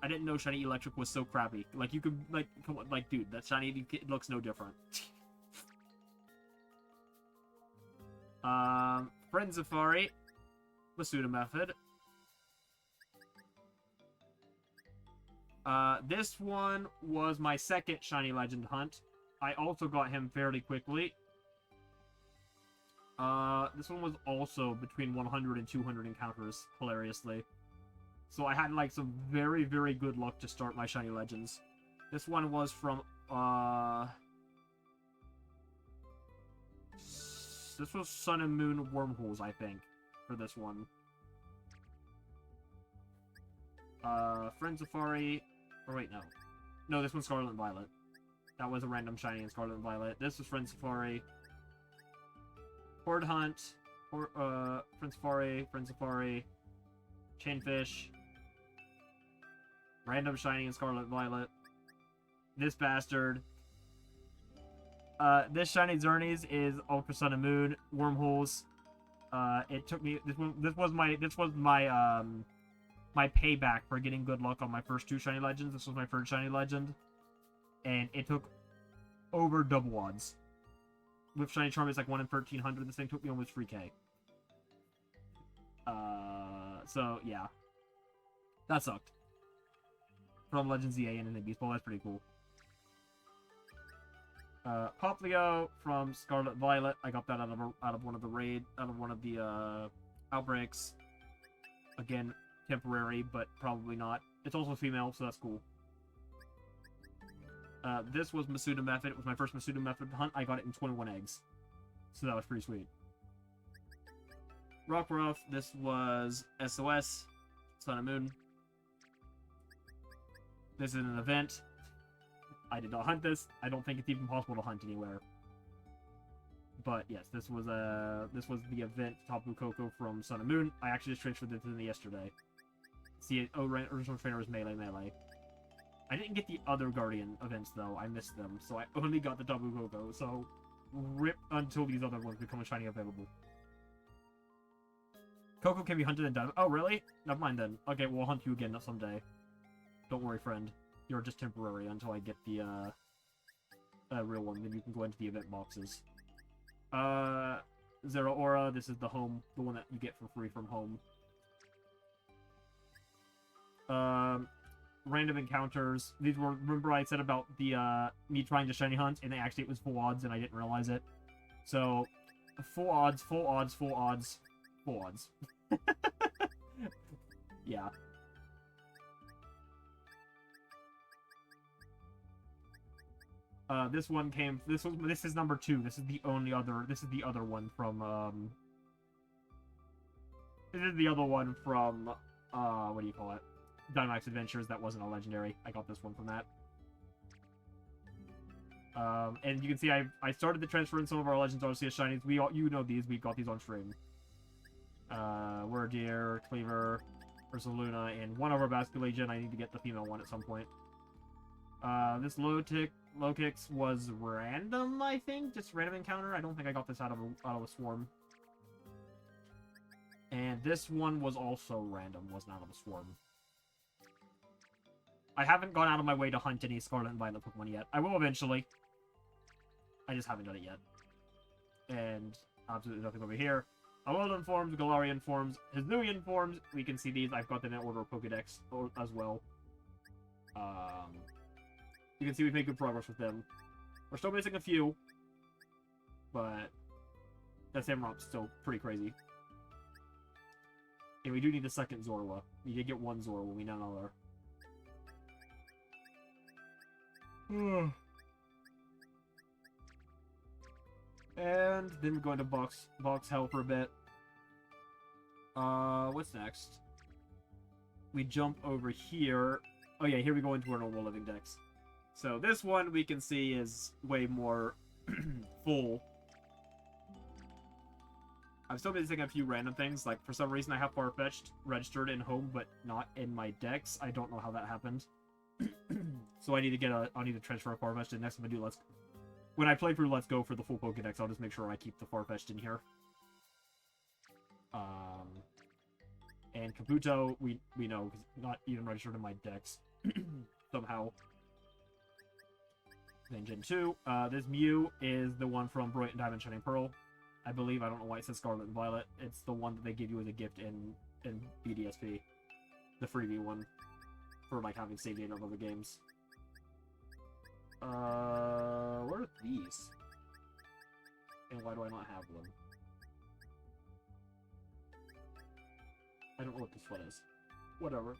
I didn't know shiny electric was so crappy. Like, you could, like, come on, like, dude, that shiny, it looks no different. Friend Safari. Masuda Method. This one was my second shiny legend hunt. I also got him fairly quickly. This one was also between 100 and 200 encounters, hilariously. So I had, like, some very, very good luck to start my shiny legends. This one was from, this was Sun and Moon Wormholes, I think, for this one. Friend Safari... Or wait, no. No, this one's Scarlet and Violet. That was a random shiny in Scarlet and Violet. This was Friend Safari. Horde Hunt. Friend Safari. Chainfish. Random shiny in Scarlet and Violet. This bastard. This shiny Xerneas is Ultra Sun and Moon Wormholes. It took me... This was my my payback for getting good luck on my first 2 shiny legends. This was my first shiny legend. And it took over double odds. With shiny charm, it's like 1 in 1,300. This thing took me almost 3k. So, yeah. That sucked. From Legends EA and an Beast Ball, that's pretty cool. Poplio from Scarlet Violet. I got that out of one of the outbreaks. Again, temporary, but probably not. It's also female, so that's cool. This was Masuda Method. It was my first Masuda Method hunt. I got it in 21 eggs. So that was pretty sweet. Rockruff. This was SOS. Sun and Moon. This is an event. I did not hunt this. I don't think it's even possible to hunt anywhere. But yes, this was the event Tapu Koko from Sun and Moon. I actually just transferred it to them yesterday. See, original trainer was Melee. I didn't get the other Guardian events, though. I missed them, so I only got the Double Go-Go, so rip until these other ones become a shiny available. Coco can be hunted and done. Oh, really? Never mind then. Okay, we'll hunt you again someday. Don't worry, friend. You're just temporary until I get the, real one. Then you can go into the event boxes. Zero Aura. This is the home. The one that you get for free from home. Random encounters. These were, remember I said about the, me trying to shiny hunt, and actually it was full odds, and I didn't realize it. So, full odds, full odds, full odds, full odds. Yeah. This one came. This is number 2. This is the only other. This is the other one from. This is the other one from. What do you call it? Dynamax Adventures. That wasn't a legendary. I got this one from that. And you can see I started to transfer in some of our Legends Arceus shinies. You know these. We got these on stream. Wordeer, Cleaver, Ursaluna, and one of our Basculegion. I need to get the female one at some point. This Lokix was random, I think? Just random encounter? I don't think I got this out of a swarm. And this one was also random, wasn't out of a swarm. I haven't gone out of my way to hunt any Scarlet and Violet Pokemon yet. I will eventually. I just haven't done it yet. And absolutely nothing over here. Alolan forms, Galarian forms, Hisuian forms. We can see these. I've got them in order of Pokédex as well. You can see we've made good progress with them. We're still missing a few, but that Samurot's still pretty crazy. And we do need a second Zorua. We did get one Zorua, we need another. And then we're going to box hell for a bit. What's next? We jump over here. Oh yeah, here we go into our normal living decks. So this one we can see is way more full. I'm still missing a few random things. Like, for some reason I have Farfetch'd registered in home, but not in my decks. I don't know how that happened. So I need to transfer a Farfetch'd, and next time I do, when I play through Let's Go for the full Pokédex, I'll just make sure I keep the Farfetch'd in here. And Kabuto, we know, because not even registered in my decks. Somehow. Then Gen 2. This Mew is the one from Brilliant Diamond Shining Pearl. I believe. I don't know why it says Scarlet and Violet. It's the one that they give you as a gift in BDSP. The freebie one. For, like, having saved it in other games. What are these? And why do I not have them? I don't know what this one is. Whatever.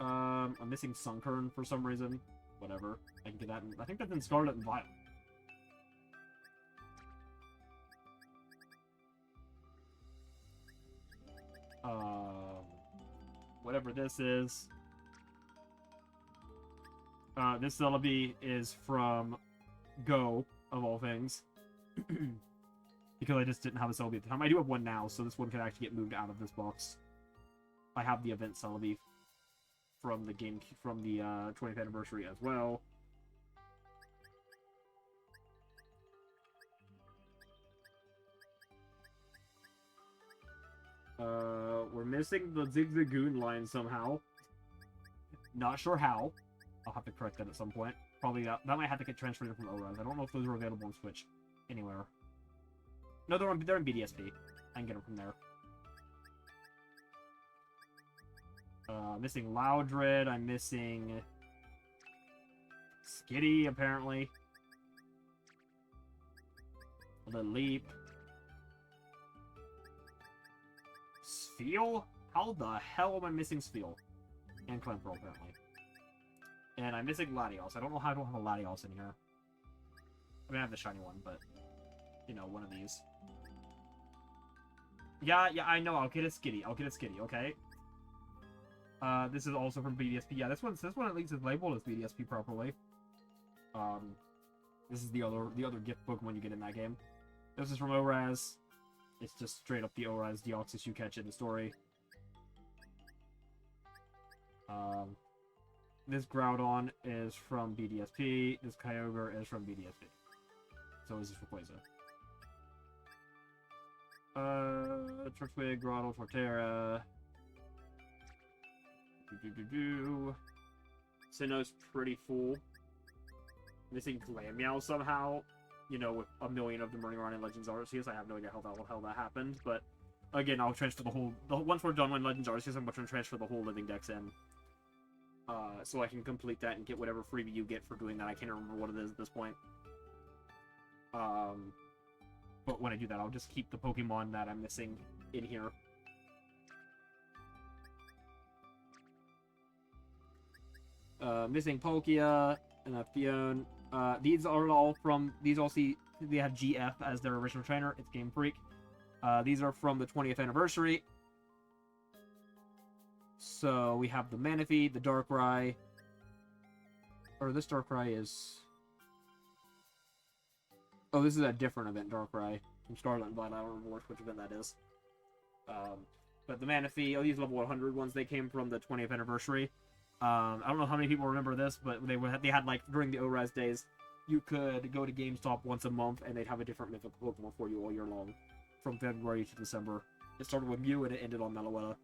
I'm missing Sunkern for some reason. Whatever. I can get that. I think that's in Scarlet and Violet. Whatever this is. This Celebi is from Go, of all things. Because I just didn't have a Celebi at the time. I do have one now, so this one can actually get moved out of this box. I have the event Celebi from the 20th anniversary as well. We're missing the Zigzagoon line somehow. Not sure how. I'll have to correct that at some point. Probably that might have to get transferred from ORAS. I don't know if those are available on Switch anywhere. No, they're in BDSP. I can get them from there. Missing Loudred. I'm missing Skitty, apparently. The Leap. Spheal? How the hell am I missing Spheal? And Clempearl, apparently. And I'm missing Latios. I don't know how I don't have a Latios in here. I mean, I have the shiny one, but, you know, one of these. Yeah, I know. I'll get a Skitty. Okay? This is also from BDSP. Yeah, this one at least is labeled as BDSP properly. This is the other gift Pokemon you get in that game. This is from ORAS. It's just straight up the ORAS Deoxys you catch in the story. This Groudon is from BDSP. This Kyogre is from BDSP. So is this Rayquaza. Turtwig, Groudon, Torterra. Sinnoh's pretty full. Missing Glameow somehow. You know, with a million of them running around in Legends Arceus. I have no idea how that happened, but again, I'll transfer the whole. Once we're done with Legends Arceus, I'm going to transfer the whole living dex in. So I can complete that and get whatever freebie you get for doing that. I can't remember what it is at this point. But when I do that, I'll just keep the Pokemon that I'm missing in here. Missing Palkia and a Fion. These are all from. These all see. They have GF as their original trainer. It's Game Freak. These are from the 20th anniversary. So we have the Manaphy, the Darkrai. Or this Darkrai is. Oh, this is a different event, Darkrai from Scarlet and Violet. I don't remember which event that is. But the Manaphy, these level 100 ones, they came from the 20th anniversary. I don't know how many people remember this, but they had like during the ORAS days, you could go to GameStop once a month and they'd have a different mythical Pokemon for you all year long, from February to December. It started with Mew and it ended on Meloetta.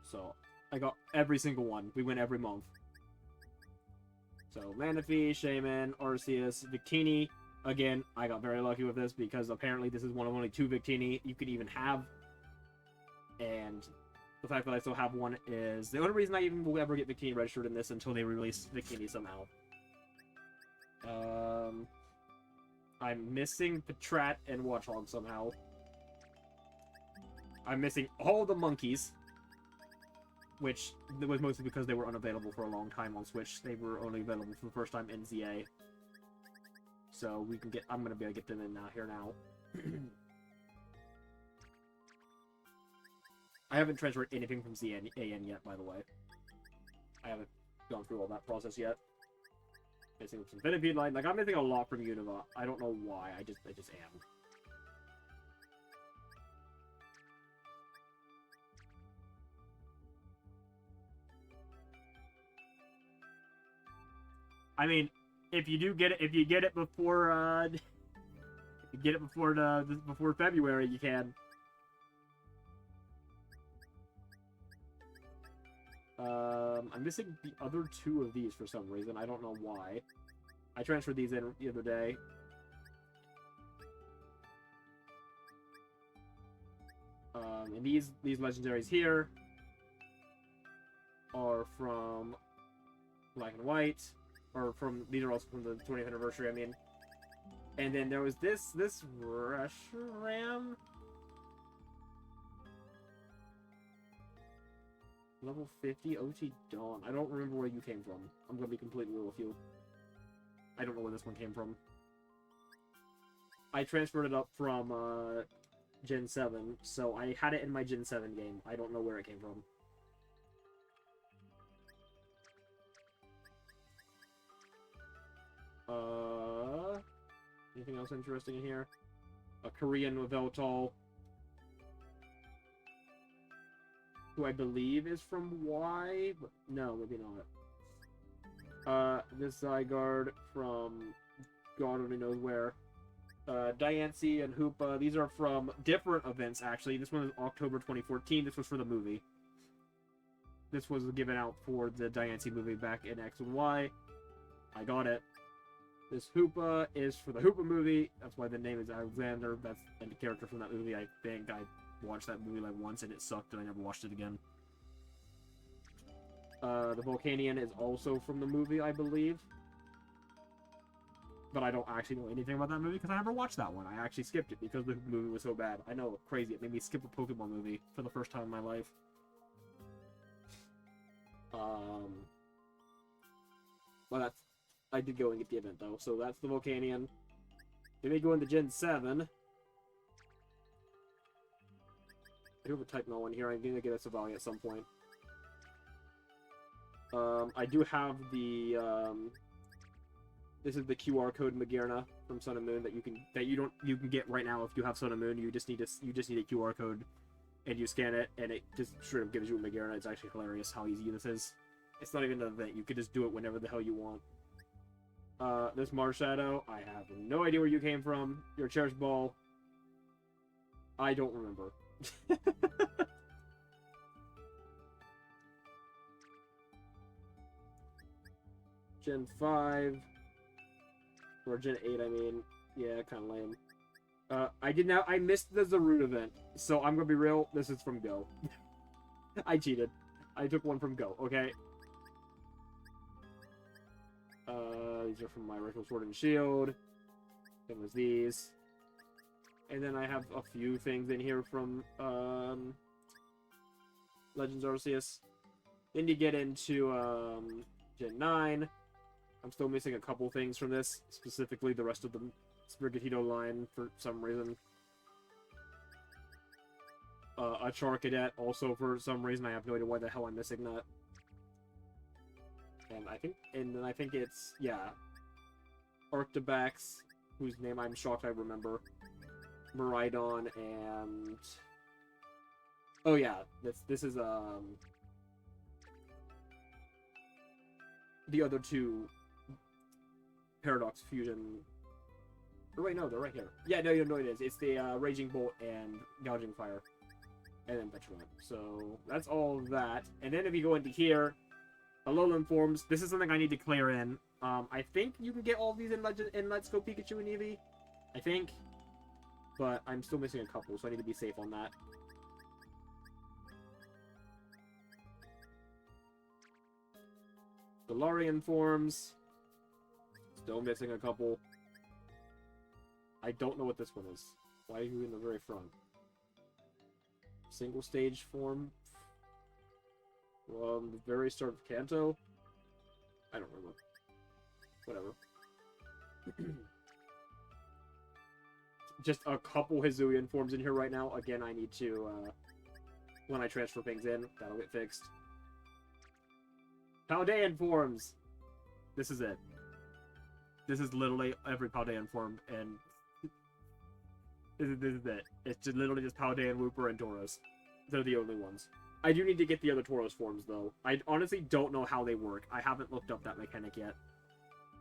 So I got every single one. We win every month. So Manaphy, Shaman, Arceus, Victini. Again, I got very lucky with this because apparently this is one of only 2 Victini you could even have. And the fact that I still have one is the only reason I even will ever get Victini registered in this until they release Victini somehow. I'm missing Patrat and Watchog somehow. I'm missing all the monkeys, which was mostly because they were unavailable for a long time on Switch. They were only available for the first time in ZA. So we can get. I'm gonna be able to get them in here now. I haven't transferred anything from ZAN yet, by the way. I haven't gone through all that process yet. Missing some Venipede line. Like, I'm missing a lot from Unova. I don't know why. I just am. I mean, if you get it before, before February, you can. I'm missing the other 2 of these for some reason. I don't know why. I transferred these in the other day. And these legendaries here are from Black and White, or these are also from the 20th anniversary. I mean, and then there was this Reshiram. Level 50 OT Dawn. I don't remember where you came from. I'm gonna be completely real with you. I don't know where this one came from. I transferred it up from Gen 7, so I had it in my Gen 7 game. I don't know where it came from. Anything else interesting in here? A Korean Veltal, who I believe is from Y, but no, maybe not. This Zygarde from God only knows where. Diancie and Hoopa, these are from different events, actually. This one is October 2014. This was for the movie. This was given out for the Diancie movie back in X and Y. I got it. This Hoopa is for the Hoopa movie. That's why the name is Alexander. That's the character from that movie. I think I watched that movie like once and it sucked and I never watched it again. The Volcanion is also from the movie, I believe. But I don't actually know anything about that movie because I never watched that one. I actually skipped it because the movie was so bad. I know, crazy. It made me skip a Pokemon movie for the first time in my life. Well, I did go and get the event though, so that's the Volcanion. Then we go into Gen 7. I do have a Type Null in here. I'm gonna get a Savali at some point. I do have the This is the QR code Magearna from Sun and Moon that you can get right now if you have Sun and Moon. You just need a QR code, and you scan it, and it just straight up gives you a Magearna. It's actually hilarious how easy this is. It's not even an event. You could just do it whenever the hell you want. This Marshadow, I have no idea where you came from. Your cherished ball, I don't remember. Gen 5. Or Gen 8, I mean. Yeah, kind of lame. I missed the Zarude event, so I'm gonna be real, this is from Go. I cheated. I took one from Go, okay? These are from my original Sword and Shield. Same as these. And then I have a few things in here from, Legends Arceus. Then you get into, Gen 9. I'm still missing a couple things from this, specifically the rest of the Sprigatito line for some reason. A Charcadet also for some reason. I have no idea why the hell I'm missing that. And then I think it's, yeah, Arctibax, whose name I'm shocked I remember. Miraidon and... Oh yeah, this is, the other two Paradox Fusion... Or wait, no, they're right here. Yeah, no, it is. It's the Raging Bolt and Gouging Fire. And then Petulant. So, that's all that. And then if you go into here, Alolan forms. This is something I need to clear in. I think you can get all these in Let's Go Pikachu and Eevee. I think. But I'm still missing a couple, so I need to be safe on that. Galarian forms. Still missing a couple. I don't know what this one is. Why are you in the very front? Single stage form? From the very start of Kanto? I don't remember. Whatever. Just a couple Hisuian forms in here right now. Again, I need to, when I transfer things in, that'll get fixed. Paldean forms! This is it. This is literally every Paldean form, and this is it. It's just literally just Paldean, Wooper, and Tauros. They're the only ones. I do need to get the other Tauros forms, though. I honestly don't know how they work. I haven't looked up that mechanic yet.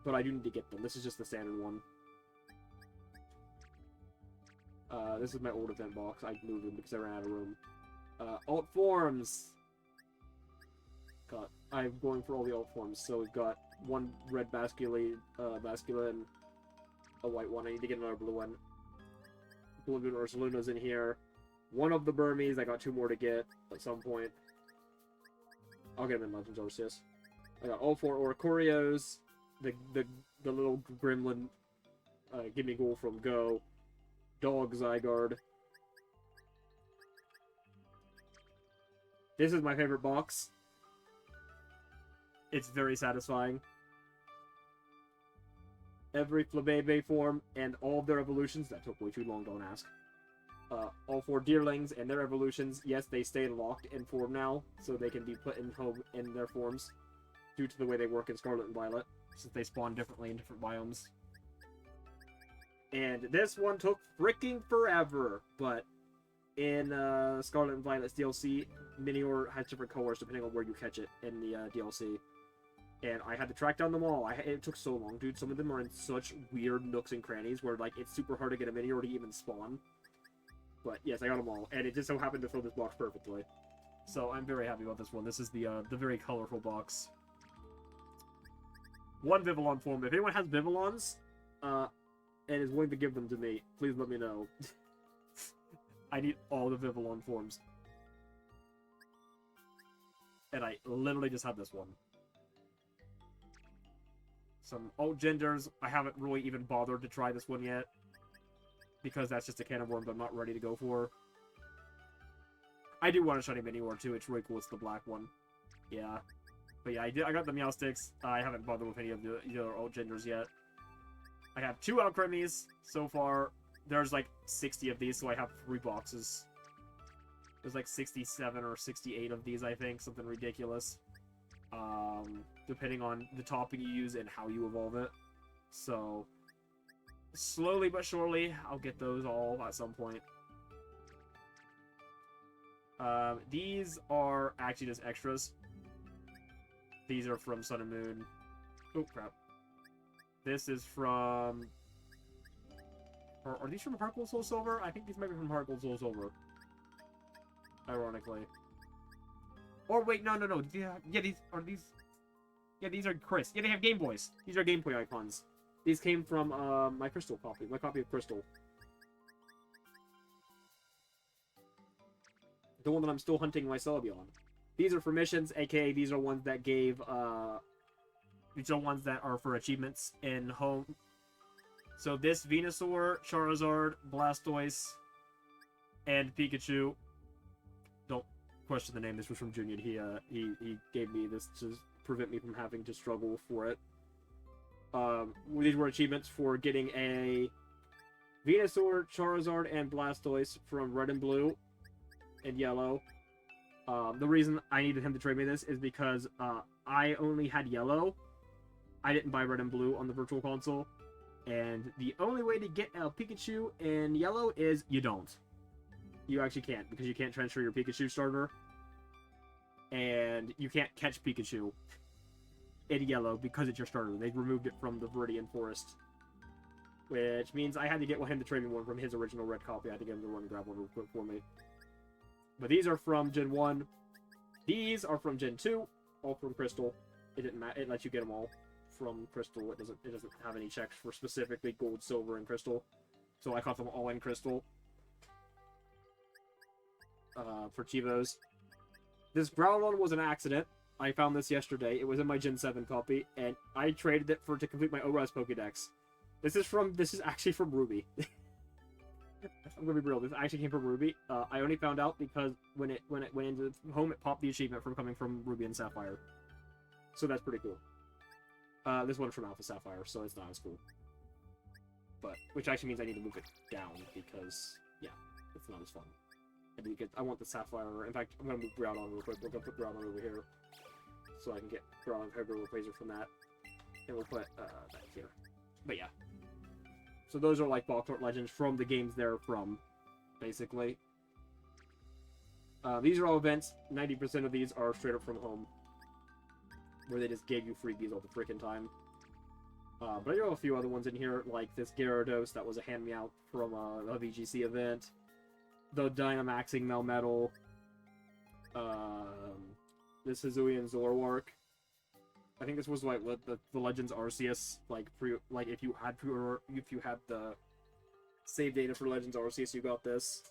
But I do need to get them. This is just the standard one. This is my old event box. I moved them because I ran out of room. Alt forms! I'm going for all the alt forms. So we've got one red Basculin, and a white one. I need to get another blue one. Blue Moon Ursaluna's in here. One of the Burmese. I got two more to get at some point. I'll get them in Legends Arceus. I got all four Oricorios. The little gremlin Gimme Ghoul from Go. Dog Zygarde. This is my favorite box. It's very satisfying. Every Flabébé form and all of their evolutions. That took way too long, don't ask. All four Deerlings and their evolutions. Yes, they stay locked in form now, so they can be put in home in their forms due to the way they work in Scarlet and Violet, since they spawn differently in different biomes. And this one took freaking forever, but in Scarlet and Violet's DLC, Minior has different colors depending on where you catch it in the DLC. And I had to track down them all. It took so long, dude. Some of them are in such weird nooks and crannies where, like, it's super hard to get a Minior to even spawn. But, yes, I got them all. And it just so happened to fill this box perfectly. So, I'm very happy about this one. This is the very colorful box. One Vivillon form. If anyone has Vivillons, and is willing to give them to me, please let me know. I need all the Vivillon forms. And I literally just have this one. Some alt genders. I haven't really even bothered to try this one yet. Because that's just a can of worms I'm not ready to go for. I do want a shiny Minior too. It's really cool. It's the black one. Yeah. But yeah, I got the Meowsticks. I haven't bothered with any of the other alt genders yet. I have 2 Alchremies so far. There's like 60 of these, so I have 3 boxes. There's like 67 or 68 of these, I think. Something ridiculous. Depending on the topping you use and how you evolve it. So, slowly but surely, I'll get those all at some point. These are actually just extras. These are from Sun and Moon. Oh, crap. This is from... Are these from Heart Gold Soul Silver? I think these might be from Heart Gold Soul Silver. Ironically. Or wait, no. Yeah, these are these... Yeah, these are Chris. Yeah, they have Game Boys. These are Game Boy icons. These came from my Crystal copy. My copy of Crystal. The one that I'm still hunting my Celebi on. These are for missions, aka these are ones that gave, these are ones that are for achievements in home. So this Venusaur, Charizard, Blastoise, and Pikachu. Don't question the name. This was from Junior. He gave me this to prevent me from having to struggle for it. These were achievements for getting a Venusaur, Charizard, and Blastoise from Red and Blue and Yellow. The reason I needed him to trade me this is because I only had Yellow. I didn't buy Red and Blue on the Virtual Console. And the only way to get a Pikachu in Yellow is you don't. You actually can't, because you can't transfer your Pikachu starter. And you can't catch Pikachu in Yellow because it's your starter. They removed it from the Viridian Forest. Which means I had to get him to trade me one from his original red copy. I had to get him to run and grab one real quick for me. But these are from Gen 1. These are from Gen 2. All from Crystal. It didn't matter. It lets you get them all from Crystal. It doesn't have any checks for specifically Gold, Silver, and Crystal. So I caught them all in Crystal. For Chivos. This Groudon was an accident. I found this yesterday. It was in my Gen 7 copy, and I traded it to complete my ORAS Pokédex. This is actually from Ruby. I'm gonna be real. This actually came from Ruby. I only found out because when it went into home, it popped the achievement from coming from Ruby and Sapphire. So that's pretty cool. This one's from Alpha Sapphire, so it's not as cool. But which actually means I need to move it down because yeah, it's not as fun. I want the Sapphire. In fact, I'm gonna move Groudon real quick. We're gonna put Groudon over here so I can get Groudon Hydro Replacer from that, and we'll put that here. But yeah. So those are like Baltort Legends from the games they're from, basically. These are all events. 90% of these are straight up from home, where they just gave you freebies all the freaking time. But I have a few other ones in here, like this Gyarados that was a hand-me-out from a VGC event. The Dynamaxing Melmetal. This Hisuian Zoroark. I think this was like the Legends Arceus, if you had the save data for Legends Arceus, you got this.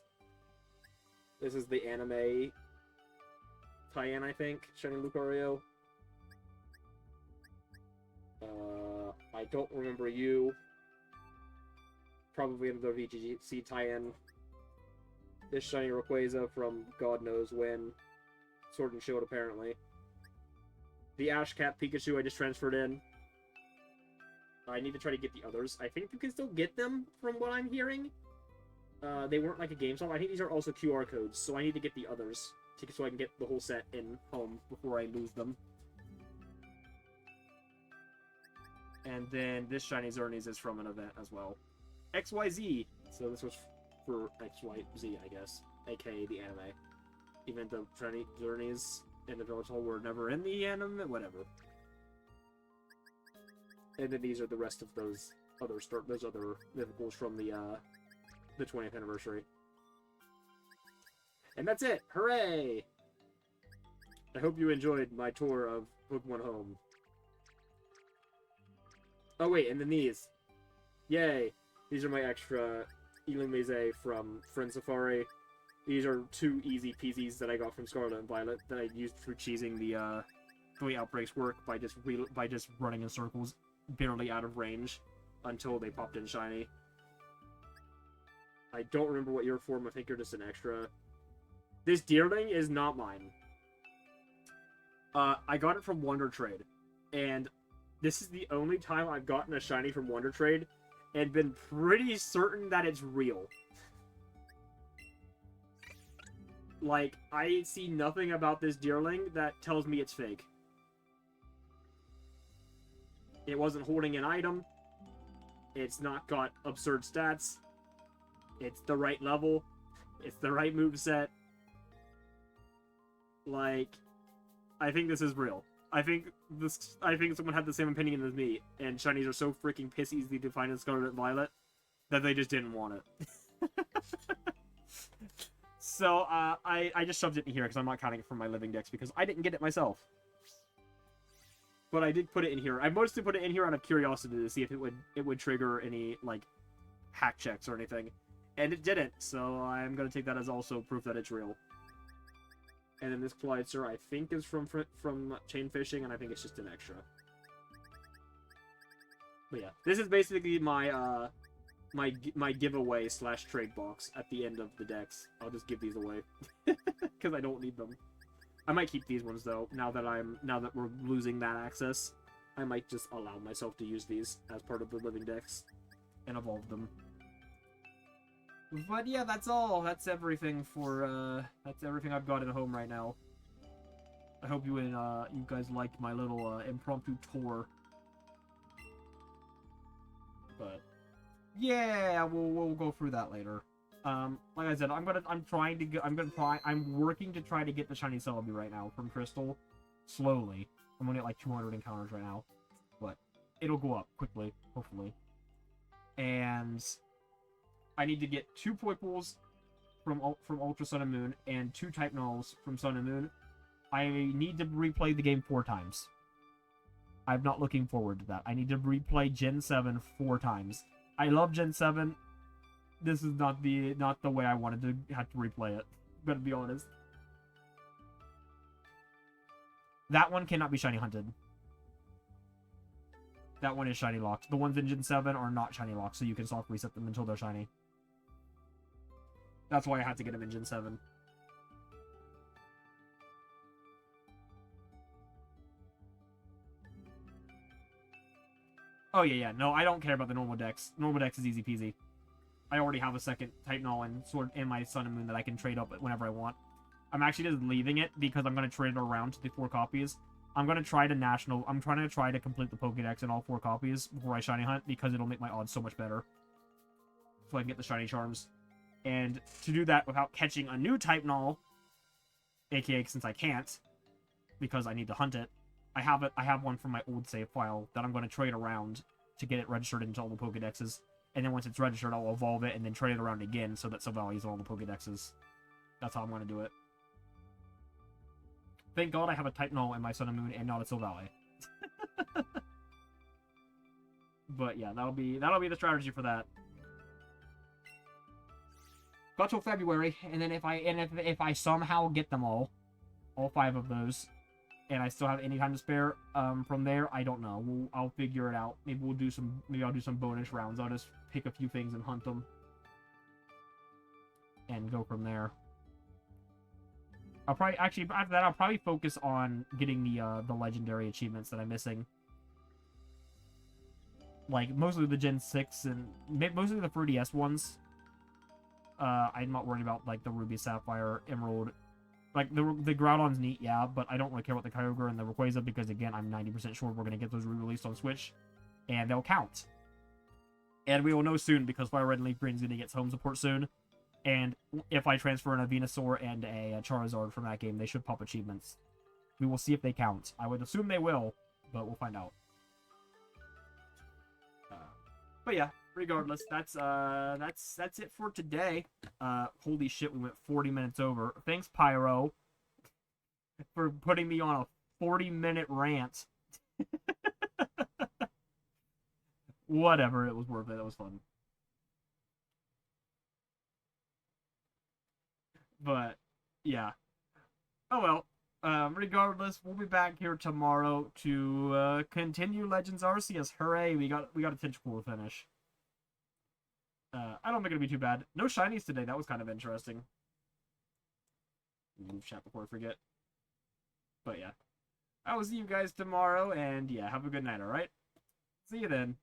This is the anime tie-in, I think, Shining Lucario. I don't remember you. Probably another VGC tie-in. This Shiny Rayquaza from God knows when. Sword and Shield, apparently. The Ash Cat Pikachu I just transferred in. I need to try to get the others. I think you can still get them, from what I'm hearing. They weren't like a GameStop. I think these are also QR codes, so I need to get the others so I can get the whole set in home before I lose them. And then this Shiny Xerneas is from an event as well. XYZ! So this was for XYZ, I guess. AKA the anime. Even though Shiny Xerneas and the Village Hall were never in the anime, whatever. And then these are the rest of those other vehicles from the 20th anniversary. And that's it! Hooray! I hope you enjoyed my tour of Pokemon Home. Oh wait, and then these. Yay! These are my extra Illumise from Friend Safari. These are 2 easy peasies that I got from Scarlet and Violet that I used for cheesing the way outbreaks work by just running in circles, barely out of range, until they popped in shiny. I don't remember what you're for. I think you're just an extra. This Deerling is not mine. I got it from Wonder Trade, and this is the only time I've gotten a shiny from Wonder Trade and been pretty certain that it's real. Like, I see nothing about this Deerling that tells me it's fake. It wasn't holding an item. It's not got absurd stats. It's the right level. It's the right moveset. Like, I think this is real. I think someone had the same opinion as me, and shinies are so freaking piss easy to find in Scarlet and Violet that they just didn't want it. So, I just shoved it in here because I'm not counting it from my living dex because I didn't get it myself. But I did put it in here. I mostly put it in here out of curiosity to see if it would trigger any, like, hack checks or anything. And it didn't, so I'm going to take that as also proof that it's real. And then this Clydeser, I think, is from chain fishing, and I think it's just an extra. But yeah, this is basically my my giveaway / trade box at the end of the decks. I'll just give these away because I don't need them. I might keep these ones though. Now that we're losing that access, I might just allow myself to use these as part of the living decks and evolve them. But yeah, that's all. That's everything for that's everything I've got at home right now. I hope you guys liked my little impromptu tour. But yeah, we'll go through that later. Like I said, I'm working to try to get the shiny Celebi right now from Crystal. Slowly. I'm only at like 200 encounters right now. But it'll go up quickly, hopefully. And I need to get 2 Poipoles from Ultra Sun and Moon and 2 Type Nulls from Sun and Moon. I need to replay the game 4 times. I'm not looking forward to that. I need to replay Gen 7 4 times. I love Gen 7. This is not the way I wanted to have to replay it. Gotta be honest. That one cannot be shiny hunted. That one is shiny locked. The ones in Gen 7 are not shiny locked, so you can soft reset them until they're shiny. That's why I had to get them in Gen 7. Oh, yeah. No, I don't care about the normal dex. Normal dex is easy peasy. I already have a second Type Null and Sword in my Sun and Moon that I can trade up whenever I want. I'm actually just leaving it because I'm going to trade it around to the 4 copies. I'm trying to try to complete the Pokédex in all 4 copies before I shiny hunt because it'll make my odds so much better. So I can get the shiny charms. And to do that without catching a new Type Null, aka since I can't, because I need to hunt it, I have one from my old save file that I'm going to trade around to get it registered into all the Pokédexes. And then once it's registered, I'll evolve it and then trade it around again so that Silvally is in all the Pokédexes. That's how I'm going to do it. Thank God I have a Type Null in my Sun and Moon and not a Silvally. But yeah, that'll be the strategy for that. Got till February, and then if I somehow get them all 5 of those, and I still have any time to spare, from there, I don't know. I'll figure it out. Maybe I'll do some bonus rounds. I'll just pick a few things and hunt them, and go from there. After that, I'll probably focus on getting the legendary achievements that I'm missing. Like mostly the Gen 6 and mostly the 3DS ones. I'm not worried about like the Ruby, Sapphire, Emerald. Like the Groudon's neat, yeah, but I don't really care about the Kyogre and the Rayquaza because again, I'm 90% sure we're gonna get those re-released on Switch, and they'll count. And we will know soon because Fire Red and Leaf Green is gonna get home support soon. And if I transfer an Venusaur and a Charizard from that game, they should pop achievements. We will see if they count. I would assume they will, but we'll find out. But yeah, regardless, that's it for today. Holy shit, we went 40 minutes over. Thanks, Pyro, for putting me on a 40-minute rant. Whatever, it was worth it. It was fun. But yeah. Oh well. Regardless, we'll be back here tomorrow to continue Legends Arceus. Hooray! We got a Tentacle to finish. I don't think it'll be too bad. No shinies today. That was kind of interesting. Move chat before I forget. But yeah, I will see you guys tomorrow, and yeah, have a good night. All right. See you then.